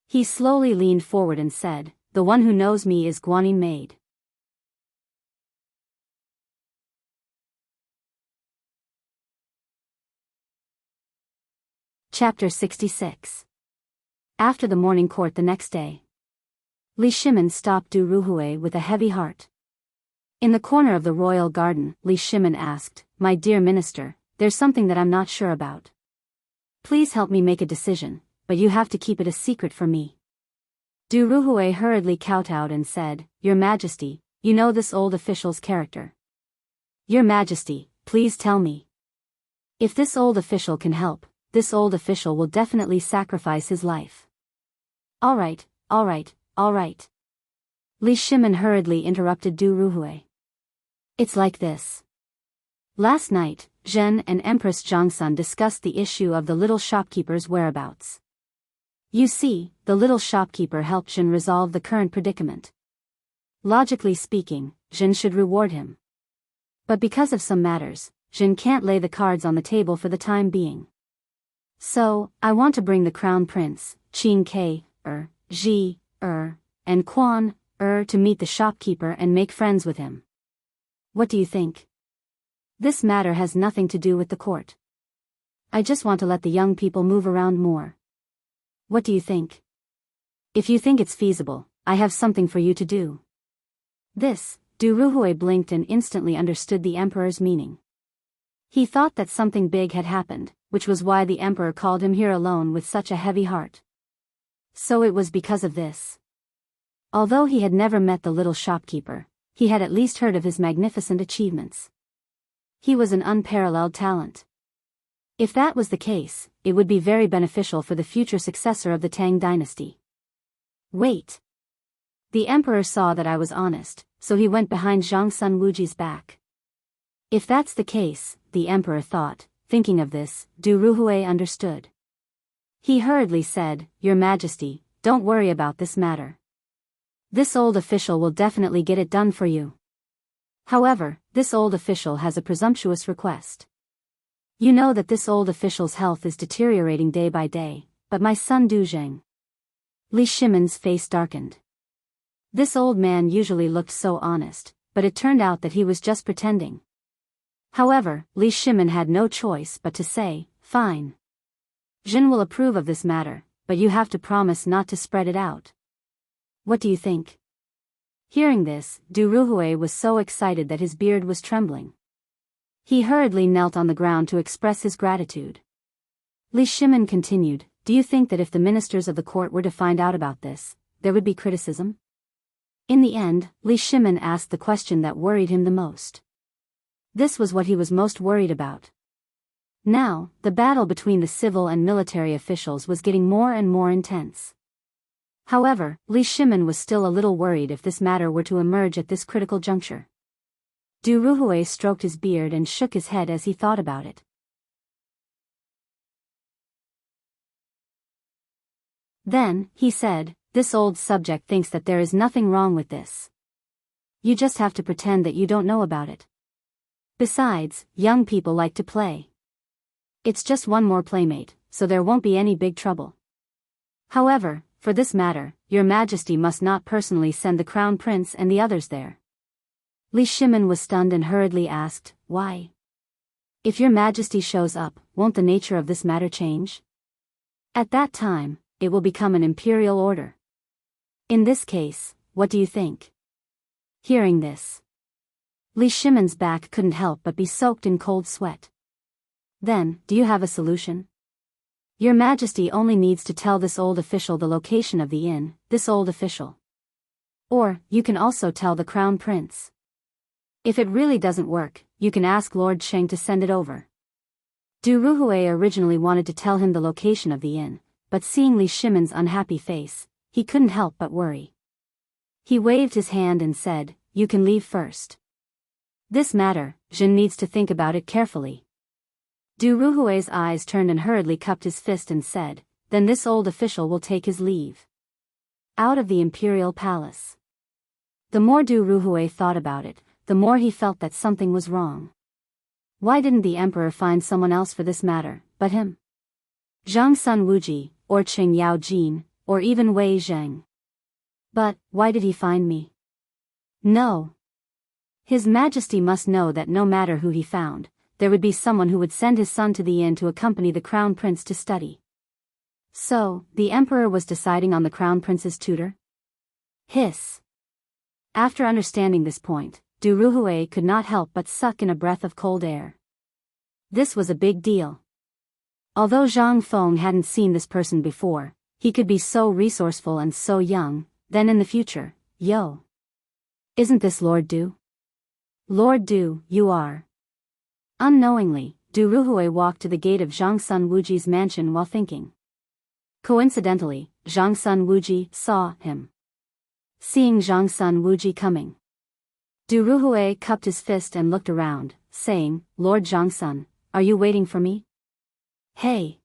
He slowly leaned forward and said, the one who knows me is Guanyin Maid. Chapter 66. After the morning court the next day, Li Shimin stopped Du Ruhui with a heavy heart. In the corner of the royal garden, Li Shimin asked, my dear minister, there's something that I'm not sure about. Please help me make a decision, but you have to keep it a secret from me. Du Ruhui hurriedly kowtowed and said, Your Majesty, you know this old official's character. Your Majesty, please tell me. If this old official can help, this old official will definitely sacrifice his life. All right, all right, all right. Li Shimin hurriedly interrupted Du Ruhui. It's like this. Last night, Zhen and Empress Zhangsun discussed the issue of the little shopkeeper's whereabouts. You see, the little shopkeeper helped Zhen resolve the current predicament. Logically speaking, Zhen should reward him. But because of some matters, Zhen can't lay the cards on the table for the time being. So, I want to bring the crown prince, Qin Ke, Ji, and Quan, to meet the shopkeeper and make friends with him. What do you think? This matter has nothing to do with the court. I just want to let the young people move around more. What do you think? If you think it's feasible, I have something for you to do. This, Du Ruhui blinked and instantly understood the emperor's meaning. He thought that something big had happened, which was why the emperor called him here alone with such a heavy heart. So it was because of this. Although he had never met the little shopkeeper, he had at least heard of his magnificent achievements. He was an unparalleled talent. If that was the case, it would be very beneficial for the future successor of the Tang dynasty. Wait. The emperor saw that I was honest, so he went behind Zhang Sun Wuji's back. If that's the case, the emperor thought, thinking of this, Du Ruhui understood. He hurriedly said, Your Majesty, don't worry about this matter. This old official will definitely get it done for you. However, this old official has a presumptuous request. You know that this old official's health is deteriorating day by day, but my son Du Zheng. Li Shimin's face darkened. This old man usually looked so honest, but it turned out that he was just pretending. However, Li Shimin had no choice but to say, Fine. Zhen will approve of this matter, but you have to promise not to spread it out. What do you think? Hearing this, Du Ruhui was so excited that his beard was trembling. He hurriedly knelt on the ground to express his gratitude. Li Shimin continued, Do you think that if the ministers of the court were to find out about this, there would be criticism? In the end, Li Shimin asked the question that worried him the most. This was what he was most worried about. Now, the battle between the civil and military officials was getting more and more intense. However, Li Shimin was still a little worried if this matter were to emerge at this critical juncture. Du Ruhui stroked his beard and shook his head as he thought about it. Then, he said, This old subject thinks that there is nothing wrong with this. You just have to pretend that you don't know about it. Besides, young people like to play. It's just one more playmate, so there won't be any big trouble. However, for this matter, Your Majesty must not personally send the crown prince and the others there. Li Shimin was stunned and hurriedly asked, Why? If Your Majesty shows up, won't the nature of this matter change? At that time, it will become an imperial order. In this case, what do you think? Hearing this, Li Shimin's back couldn't help but be soaked in cold sweat. Then, do you have a solution? Your Majesty only needs to tell this old official the location of the inn, this old official. Or, you can also tell the crown prince. If it really doesn't work, you can ask Lord Sheng to send it over. Du Ruhui originally wanted to tell him the location of the inn, but seeing Li Shimin's unhappy face, he couldn't help but worry. He waved his hand and said, You can leave first. This matter, Zhen needs to think about it carefully. Du Ruhui's eyes turned and hurriedly cupped his fist and said, Then this old official will take his leave. Out of the imperial palace. The more Du Ruhui thought about it, the more he felt that something was wrong. Why didn't the emperor find someone else for this matter, but him? Zhang Sun Wuji, or Qing Yao Jin, or even Wei Zheng. But, why did he find me? No. His Majesty must know that no matter who he found, there would be someone who would send his son to the inn to accompany the crown prince to study. So, the emperor was deciding on the crown prince's tutor? Hiss. After understanding this point, Du Ruhui could not help but suck in a breath of cold air. This was a big deal. Although Zhang Feng hadn't seen this person before, he could be so resourceful and so young, then in the future, yo. Isn't this Lord Du? Lord Du, you are. Unknowingly, Du Ruhui walked to the gate of Zhang Sun Wuji's mansion while thinking. Coincidentally, Zhang Sun Wuji saw him. Seeing Zhang Sun Wuji coming, Du Ruhui cupped his fist and looked around, saying, "Lord Zhang Sun, are you waiting for me?" "Hey!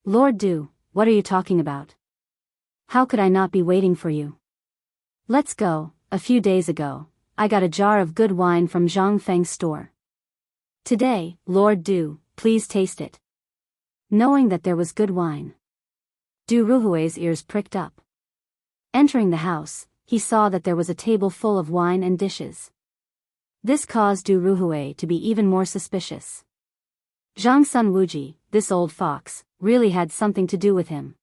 Lord Du, what are you talking about? How could I not be waiting for you? Let's go. A few days ago, I got a jar of good wine from Zhang Feng's store. Today, Lord Du, please taste it." Knowing that there was good wine, Du Ruhui's ears pricked up. Entering the house, he saw that there was a table full of wine and dishes. This caused Du Ruhui to be even more suspicious. Zhang Sun Wuji, this old fox, really had something to do with him.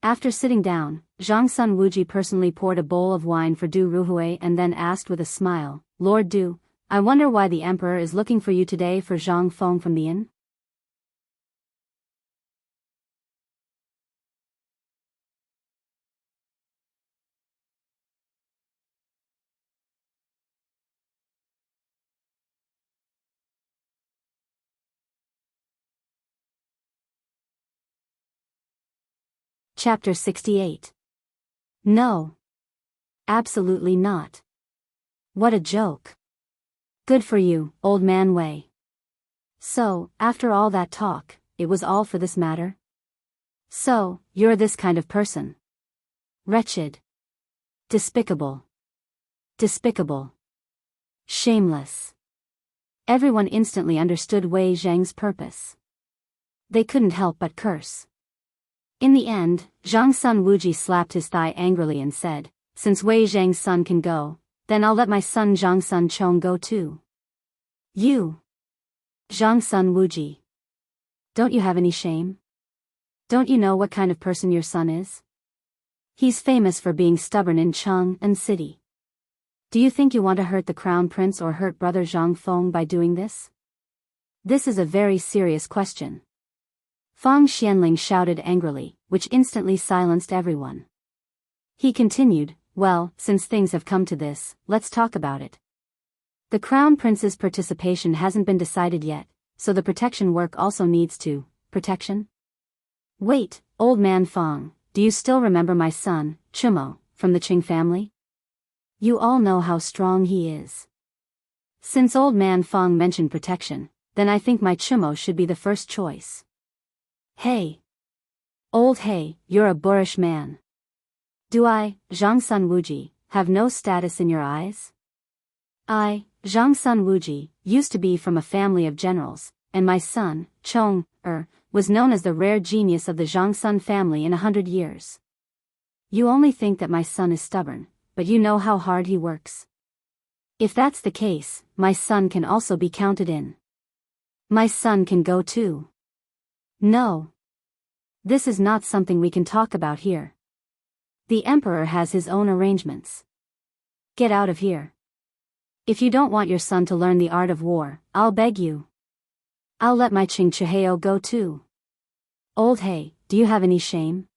After sitting down, Zhang Sun Wuji personally poured a bowl of wine for Du Ruhui and then asked with a smile, "Lord Du, I wonder why the emperor is looking for you today for Zhang Feng from the inn?" Chapter 68. No. Absolutely not. What a joke. Good for you, old man Wei. So, after all that talk, it was all for this matter? So, you're this kind of person. Wretched. Despicable. Despicable. Shameless. Everyone instantly understood Wei Zhang's purpose. They couldn't help but curse. In the end, Zhang Sun Wuji slapped his thigh angrily and said, "Since Wei Zhang's son can go, then I'll let my son Zhang Sun Chong go too." "You, Zhang Sun Wuji, don't you have any shame? Don't you know what kind of person your son is? He's famous for being stubborn in Chang'an City. Do you think you want to hurt the crown prince or hurt brother Zhang Feng by doing this? This is a very serious question." Fang Xianling shouted angrily, which instantly silenced everyone. He continued, "Well, since things have come to this, let's talk about it. The crown prince's participation hasn't been decided yet, so the protection work also needs to, protection? Wait, old man Fang, do you still remember my son, Chumo, from the Qing family? You all know how strong he is. Since old man Fang mentioned protection, then I think my Chumo should be the first choice." "Hey! Old hey, you're a boorish man. Do I, Zhang Sun Wuji, have no status in your eyes? I, Zhang Sun Wuji, used to be from a family of generals, and my son, Chong, was known as the rare genius of the Zhang Sun family in 100 years. You only think that my son is stubborn, but you know how hard he works. If that's the case, my son can also be counted in. My son can go too. No. This is not something we can talk about here. The emperor has his own arrangements. Get out of here. If you don't want your son to learn the art of war, I'll beg you. I'll let my Qing Chiheo go too. Old hey, do you have any shame?"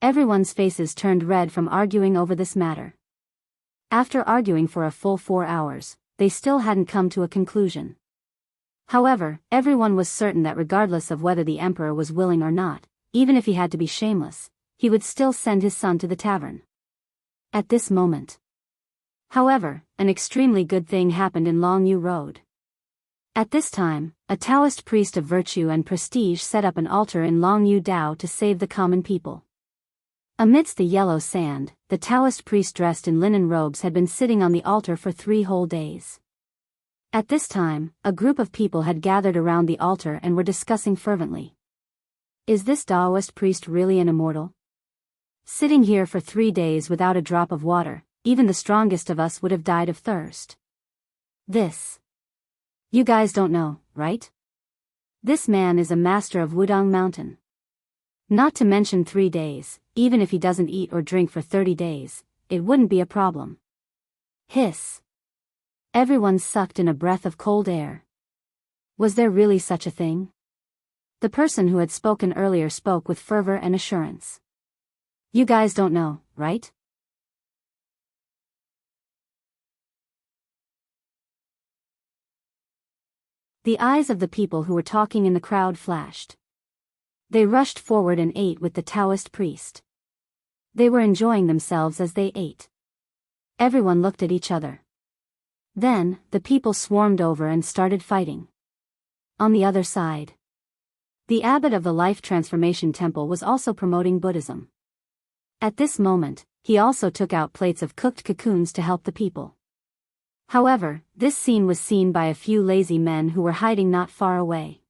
Everyone's faces turned red from arguing over this matter. After arguing for a full 4 hours, they still hadn't come to a conclusion. However, everyone was certain that regardless of whether the emperor was willing or not, even if he had to be shameless, he would still send his son to the tavern. At this moment, however, an extremely good thing happened in Longyu Road. At this time, a Taoist priest of virtue and prestige set up an altar in Longyu Dao to save the common people. Amidst the yellow sand, the Taoist priest dressed in linen robes had been sitting on the altar for 3 whole days. At this time, a group of people had gathered around the altar and were discussing fervently. Is this Daoist priest really an immortal? Sitting here for 3 days without a drop of water, even the strongest of us would have died of thirst. This. You guys don't know, right? This man is a master of Wudong Mountain. Not to mention 3 days, even if he doesn't eat or drink for 30 days, it wouldn't be a problem. Hiss. Everyone sucked in a breath of cold air. Was there really such a thing? The person who had spoken earlier spoke with fervor and assurance. You guys don't know, right? The eyes of the people who were talking in the crowd flashed. They rushed forward and ate with the Taoist priest. They were enjoying themselves as they ate. Everyone looked at each other. Then, the people swarmed over and started fighting. On the other side, the abbot of the Life Transformation Temple was also promoting Buddhism. At this moment, he also took out plates of cooked cocoons to help the people. However, this scene was seen by a few lazy men who were hiding not far away.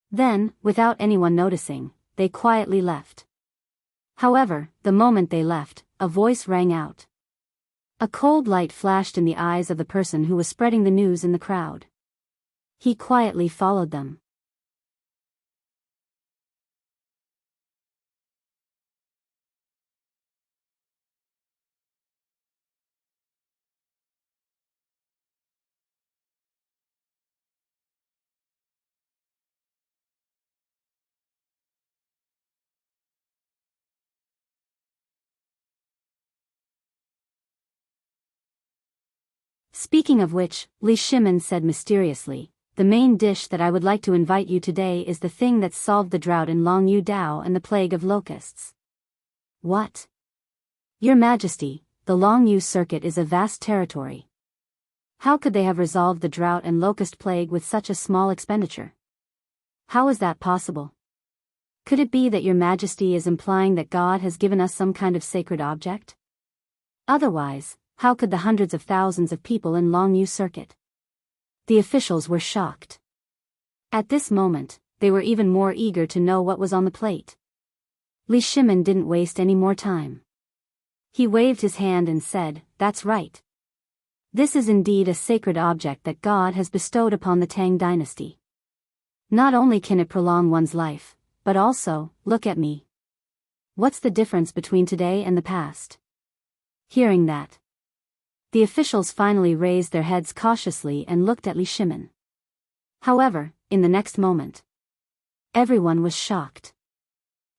Then, without anyone noticing, they quietly left. However, the moment they left, a voice rang out. A cold light flashed in the eyes of the person who was spreading the news in the crowd. He quietly followed them. Speaking of which, Li Shimin said mysteriously, the main dish that I would like to invite you today is the thing that solved the drought in Longyu Dao and the plague of locusts. What? Your Majesty, the Longyu circuit is a vast territory. How could they have resolved the drought and locust plague with such a small expenditure? How is that possible? Could it be that Your Majesty is implying that God has given us some kind of sacred object? Otherwise, how could the hundreds of thousands of people in Longyu circuit? The officials were shocked. At this moment, they were even more eager to know what was on the plate. Li Shimin didn't waste any more time. He waved his hand and said, "That's right. This is indeed a sacred object that God has bestowed upon the Tang dynasty. Not only can it prolong one's life, but also, look at me. What's the difference between today and the past?" Hearing that, the officials finally raised their heads cautiously and looked at Li Shimin. However, in the next moment, everyone was shocked.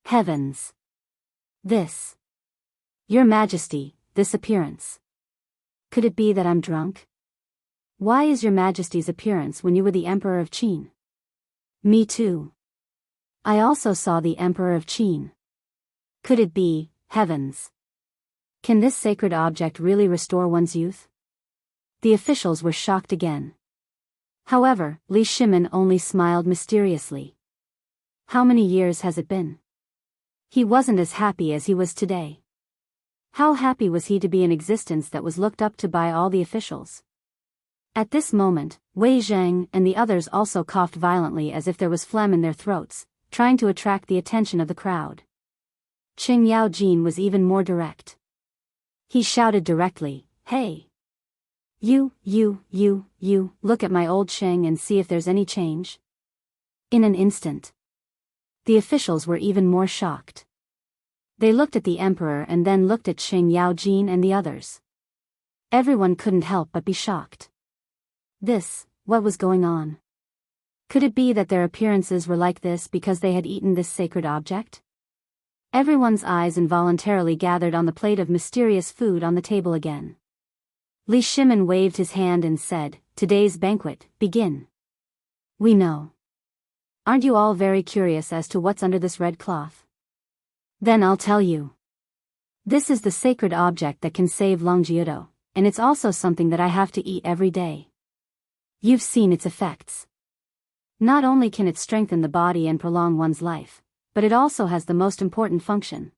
Heavens! This! Your Majesty, this appearance. Could it be that I'm drunk? Why is Your Majesty's appearance when you were the Emperor of Qin? Me too. I also saw the Emperor of Qin. Could it be, heavens? Can this sacred object really restore one's youth? The officials were shocked again. However, Li Shimin only smiled mysteriously. How many years has it been? He wasn't as happy as he was today. How happy was he to be in existence that was looked up to by all the officials? At this moment, Wei Zheng and the others also coughed violently as if there was phlegm in their throats, trying to attract the attention of the crowd. Qing Yao Jin was even more direct. He shouted directly, "Hey! You, look at my old Sheng and see if there's any change." In an instant, the officials were even more shocked. They looked at the emperor and then looked at Qing Yao Jin and the others. Everyone couldn't help but be shocked. What was going on? Could it be that their appearances were like this because they had eaten this sacred object? Everyone's eyes involuntarily gathered on the plate of mysterious food on the table again. Li Shimin waved his hand and said, "Today's banquet, begin. We know. Aren't you all very curious as to what's under this red cloth? Then I'll tell you. This is the sacred object that can save Longjiudo, and it's also something that I have to eat every day. You've seen its effects. Not only can it strengthen the body and prolong one's life, but it also has the most important function."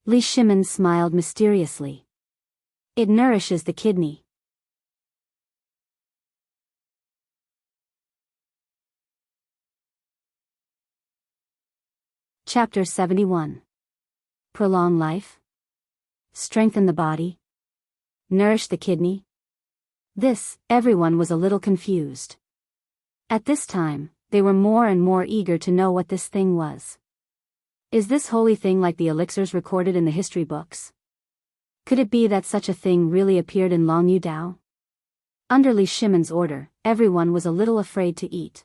Li Shimin smiled mysteriously. It nourishes the kidney. Chapter 71. Prolong life? Strengthen the body? Nourish the kidney? Everyone was a little confused. At this time, they were more and more eager to know what this thing was. Is this holy thing like the elixirs recorded in the history books? Could it be that such a thing really appeared in Longyu Dao? Under Li Shimin's order, everyone was a little afraid to eat.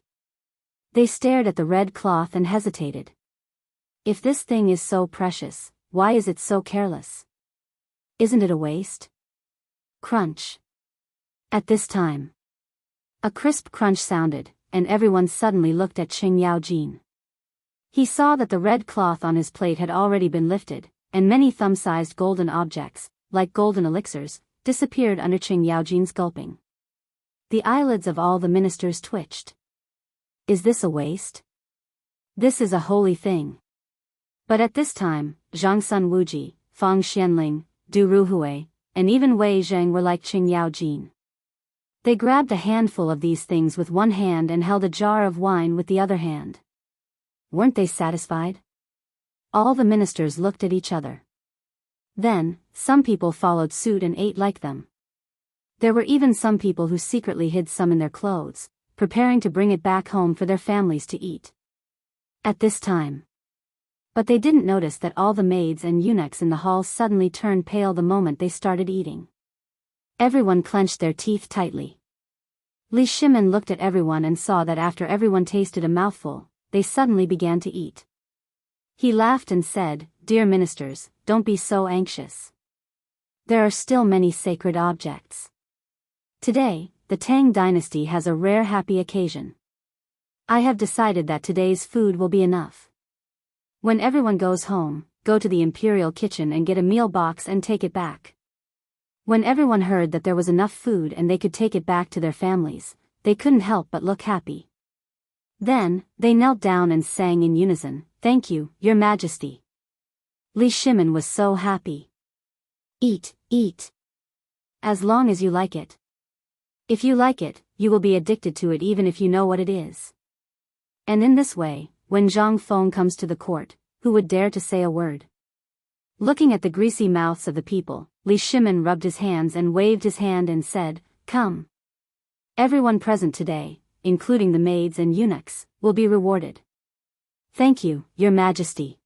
They stared at the red cloth and hesitated. If this thing is so precious, why is it so careless? Isn't it a waste? Crunch. At this time, a crisp crunch sounded, and everyone suddenly looked at Qing Yaojin. He saw that the red cloth on his plate had already been lifted, and many thumb-sized golden objects, like golden elixirs, disappeared under Qing Yaojin's gulping. The eyelids of all the ministers twitched. Is this a waste? This is a holy thing. But at this time, Zhang Sun Wuji, Fang Xianling, Du Ruhui, and even Wei Zheng were like Qing Yaojin. They grabbed a handful of these things with one hand and held a jar of wine with the other hand. Weren't they satisfied? All the ministers looked at each other. Then, some people followed suit and ate like them. There were even some people who secretly hid some in their clothes, preparing to bring it back home for their families to eat. At this time. But they didn't notice that all the maids and eunuchs in the hall suddenly turned pale the moment they started eating. Everyone clenched their teeth tightly. Li Shimin looked at everyone and saw that after everyone tasted a mouthful, they suddenly began to eat. He laughed and said, "Dear ministers, don't be so anxious. There are still many sacred objects. Today, the Tang dynasty has a rare happy occasion. I have decided that today's food will be enough. When everyone goes home, go to the imperial kitchen and get a meal box and take it back." When everyone heard that there was enough food and they could take it back to their families, they couldn't help but look happy. Then, they knelt down and sang in unison, "Thank you, Your Majesty." Li Shimin was so happy. Eat, eat. As long as you like it. If you like it, you will be addicted to it even if you know what it is. And in this way, when Zhang Feng comes to the court, who would dare to say a word? Looking at the greasy mouths of the people, Li Shimin rubbed his hands and waved his hand and said, "Come. Everyone present today, including the maids and eunuchs, will be rewarded." "Thank you, Your Majesty."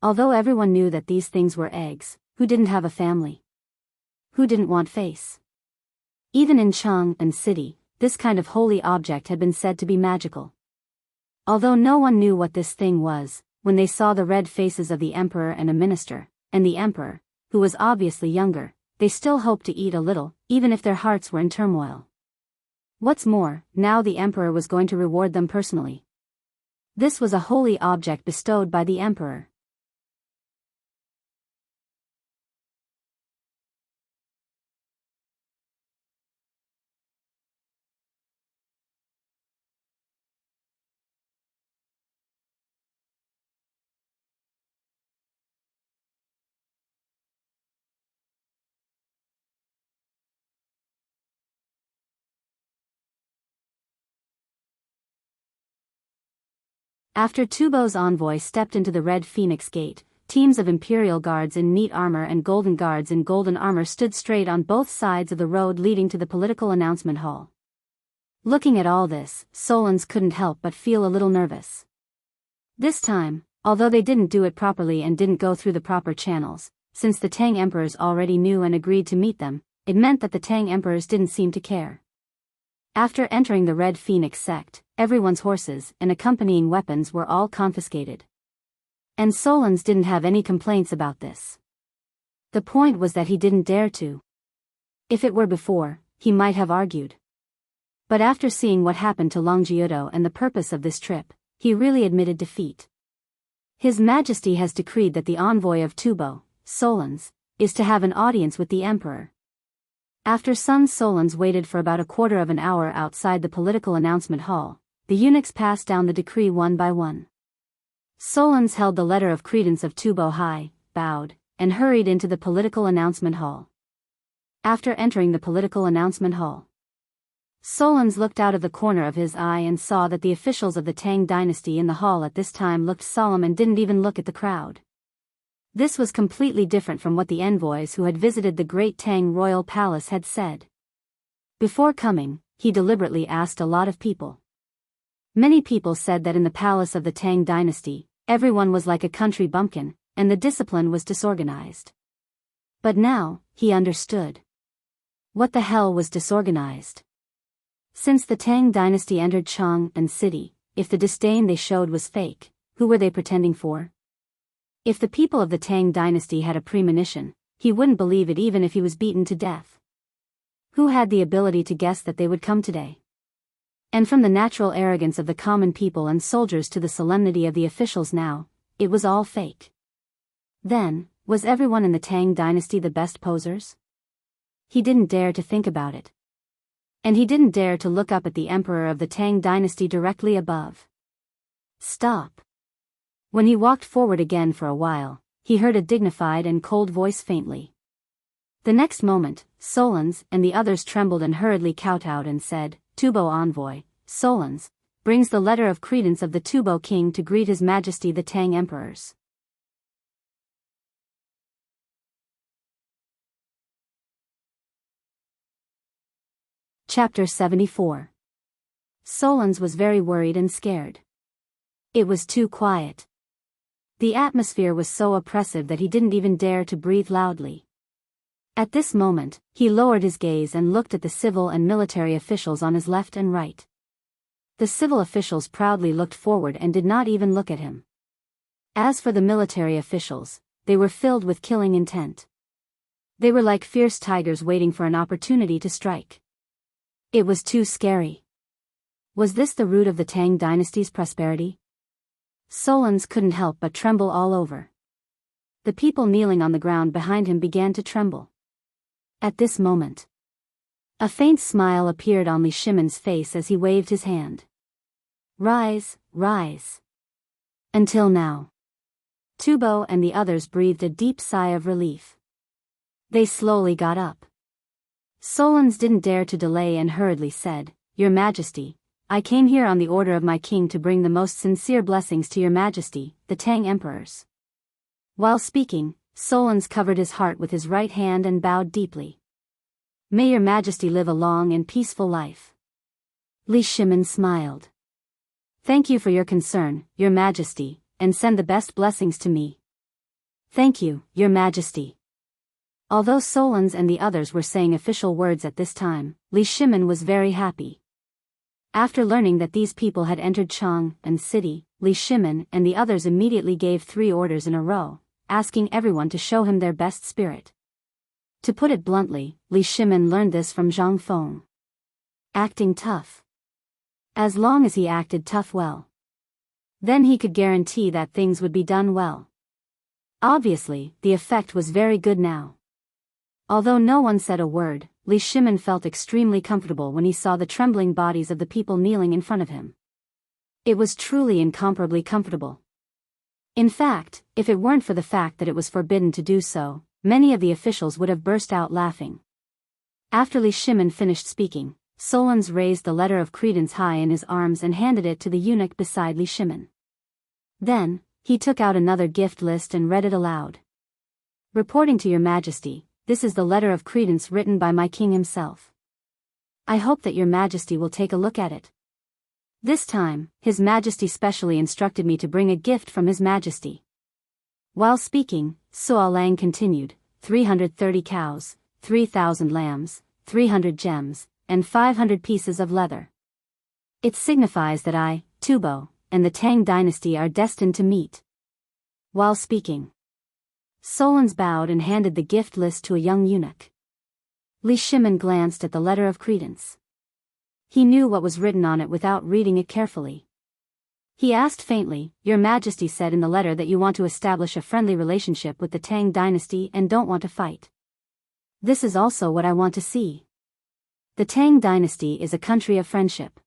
Although everyone knew that these things were eggs, who didn't have a family? Who didn't want face? Even in Chang'an City, this kind of holy object had been said to be magical. Although no one knew what this thing was, when they saw the red faces of the emperor and a minister, and the emperor, who was obviously younger, they still hoped to eat a little, even if their hearts were in turmoil. What's more, now the emperor was going to reward them personally. This was a holy object bestowed by the emperor. After Tubo's envoy stepped into the Red Phoenix Gate, teams of imperial guards in neat armor and golden guards in golden armor stood straight on both sides of the road leading to the political announcement hall. Looking at all this, Solons couldn't help but feel a little nervous. This time, although they didn't do it properly and didn't go through the proper channels, since the Tang emperors already knew and agreed to meet them, it meant that the Tang emperors didn't seem to care. After entering the Red Phoenix sect, everyone's horses and accompanying weapons were all confiscated. And Solons didn't have any complaints about this. The point was that he didn't dare to. If it were before, he might have argued. But after seeing what happened to Longjiudo and the purpose of this trip, he really admitted defeat. His Majesty has decreed that the envoy of Tubo, Solons, is to have an audience with the emperor. After Sun Solons waited for about a quarter of an hour outside the political announcement hall, the eunuchs passed down the decree one by one. Solons held the letter of credence of Tubo high, bowed, and hurried into the political announcement hall. After entering the political announcement hall, Solons looked out of the corner of his eye and saw that the officials of the Tang dynasty in the hall at this time looked solemn and didn't even look at the crowd. This was completely different from what the envoys who had visited the great Tang royal palace had said. Before coming, he deliberately asked a lot of people. Many people said that in the palace of the Tang dynasty, everyone was like a country bumpkin, and the discipline was disorganized. But now, he understood. What the hell was disorganized? Since the Tang dynasty entered Chang'an City, if the disdain they showed was fake, who were they pretending for? If the people of the Tang dynasty had a premonition, he wouldn't believe it even if he was beaten to death. Who had the ability to guess that they would come today? And from the natural arrogance of the common people and soldiers to the solemnity of the officials now, it was all fake. Then, was everyone in the Tang dynasty the best posers? He didn't dare to think about it. And he didn't dare to look up at the emperor of the Tang dynasty directly above. Stop. When he walked forward again for a while, he heard a dignified and cold voice faintly. The next moment, Solons and the others trembled and hurriedly kowtowed and said, Tubo envoy, Solons, brings the letter of credence of the Tubo king to greet his majesty the Tang emperors. Chapter 74. Solons was very worried and scared. It was too quiet. The atmosphere was so oppressive that he didn't even dare to breathe loudly. At this moment, he lowered his gaze and looked at the civil and military officials on his left and right. The civil officials proudly looked forward and did not even look at him. As for the military officials, they were filled with killing intent. They were like fierce tigers waiting for an opportunity to strike. It was too scary. Was this the root of the Tang dynasty's prosperity? Solons couldn't help but tremble all over. The people kneeling on the ground behind him began to tremble. At this moment, a faint smile appeared on Li Shimon's face as he waved his hand. Rise, rise. Until now. Tubo and the others breathed a deep sigh of relief. They slowly got up. Solons didn't dare to delay and hurriedly said, Your Majesty, I came here on the order of my king to bring the most sincere blessings to Your Majesty, the Tang emperors. While speaking, Solons covered his heart with his right hand and bowed deeply. May Your Majesty live a long and peaceful life. Li Shimon smiled. Thank you for your concern, Your Majesty, and send the best blessings to me. Thank you, Your Majesty. Although Solons and the others were saying official words at this time, Li Shimon was very happy. After learning that these people had entered Chang'an city, Li Shimon and the others immediately gave 3 orders in a row, asking everyone to show him their best spirit. To put it bluntly, Li Shimon learned this from Zhang Feng. Acting tough. As long as he acted tough well, then he could guarantee that things would be done well. Obviously, the effect was very good now. Although no one said a word, Li Shimon felt extremely comfortable when he saw the trembling bodies of the people kneeling in front of him. It was truly incomparably comfortable. In fact, if it weren't for the fact that it was forbidden to do so, many of the officials would have burst out laughing. After Li Shimon finished speaking, Solons raised the letter of credence high in his arms and handed it to the eunuch beside Li Shimon. Then, he took out another gift list and read it aloud. Reporting to Your Majesty, this is the letter of credence written by my king himself. I hope that Your Majesty will take a look at it. This time, His Majesty specially instructed me to bring a gift from His Majesty. While speaking, Suo Lang continued, 330 cows, 3,000 lambs, 300 gems, and 500 pieces of leather. It signifies that I, Tubo, and the Tang dynasty are destined to meet. While speaking, Solons bowed and handed the gift list to a young eunuch. Li Shimon glanced at the letter of credence. He knew what was written on it without reading it carefully. He asked faintly, Your Majesty said in the letter that you want to establish a friendly relationship with the Tang dynasty and don't want to fight. This is also what I want to see. The Tang dynasty is a country of friendship.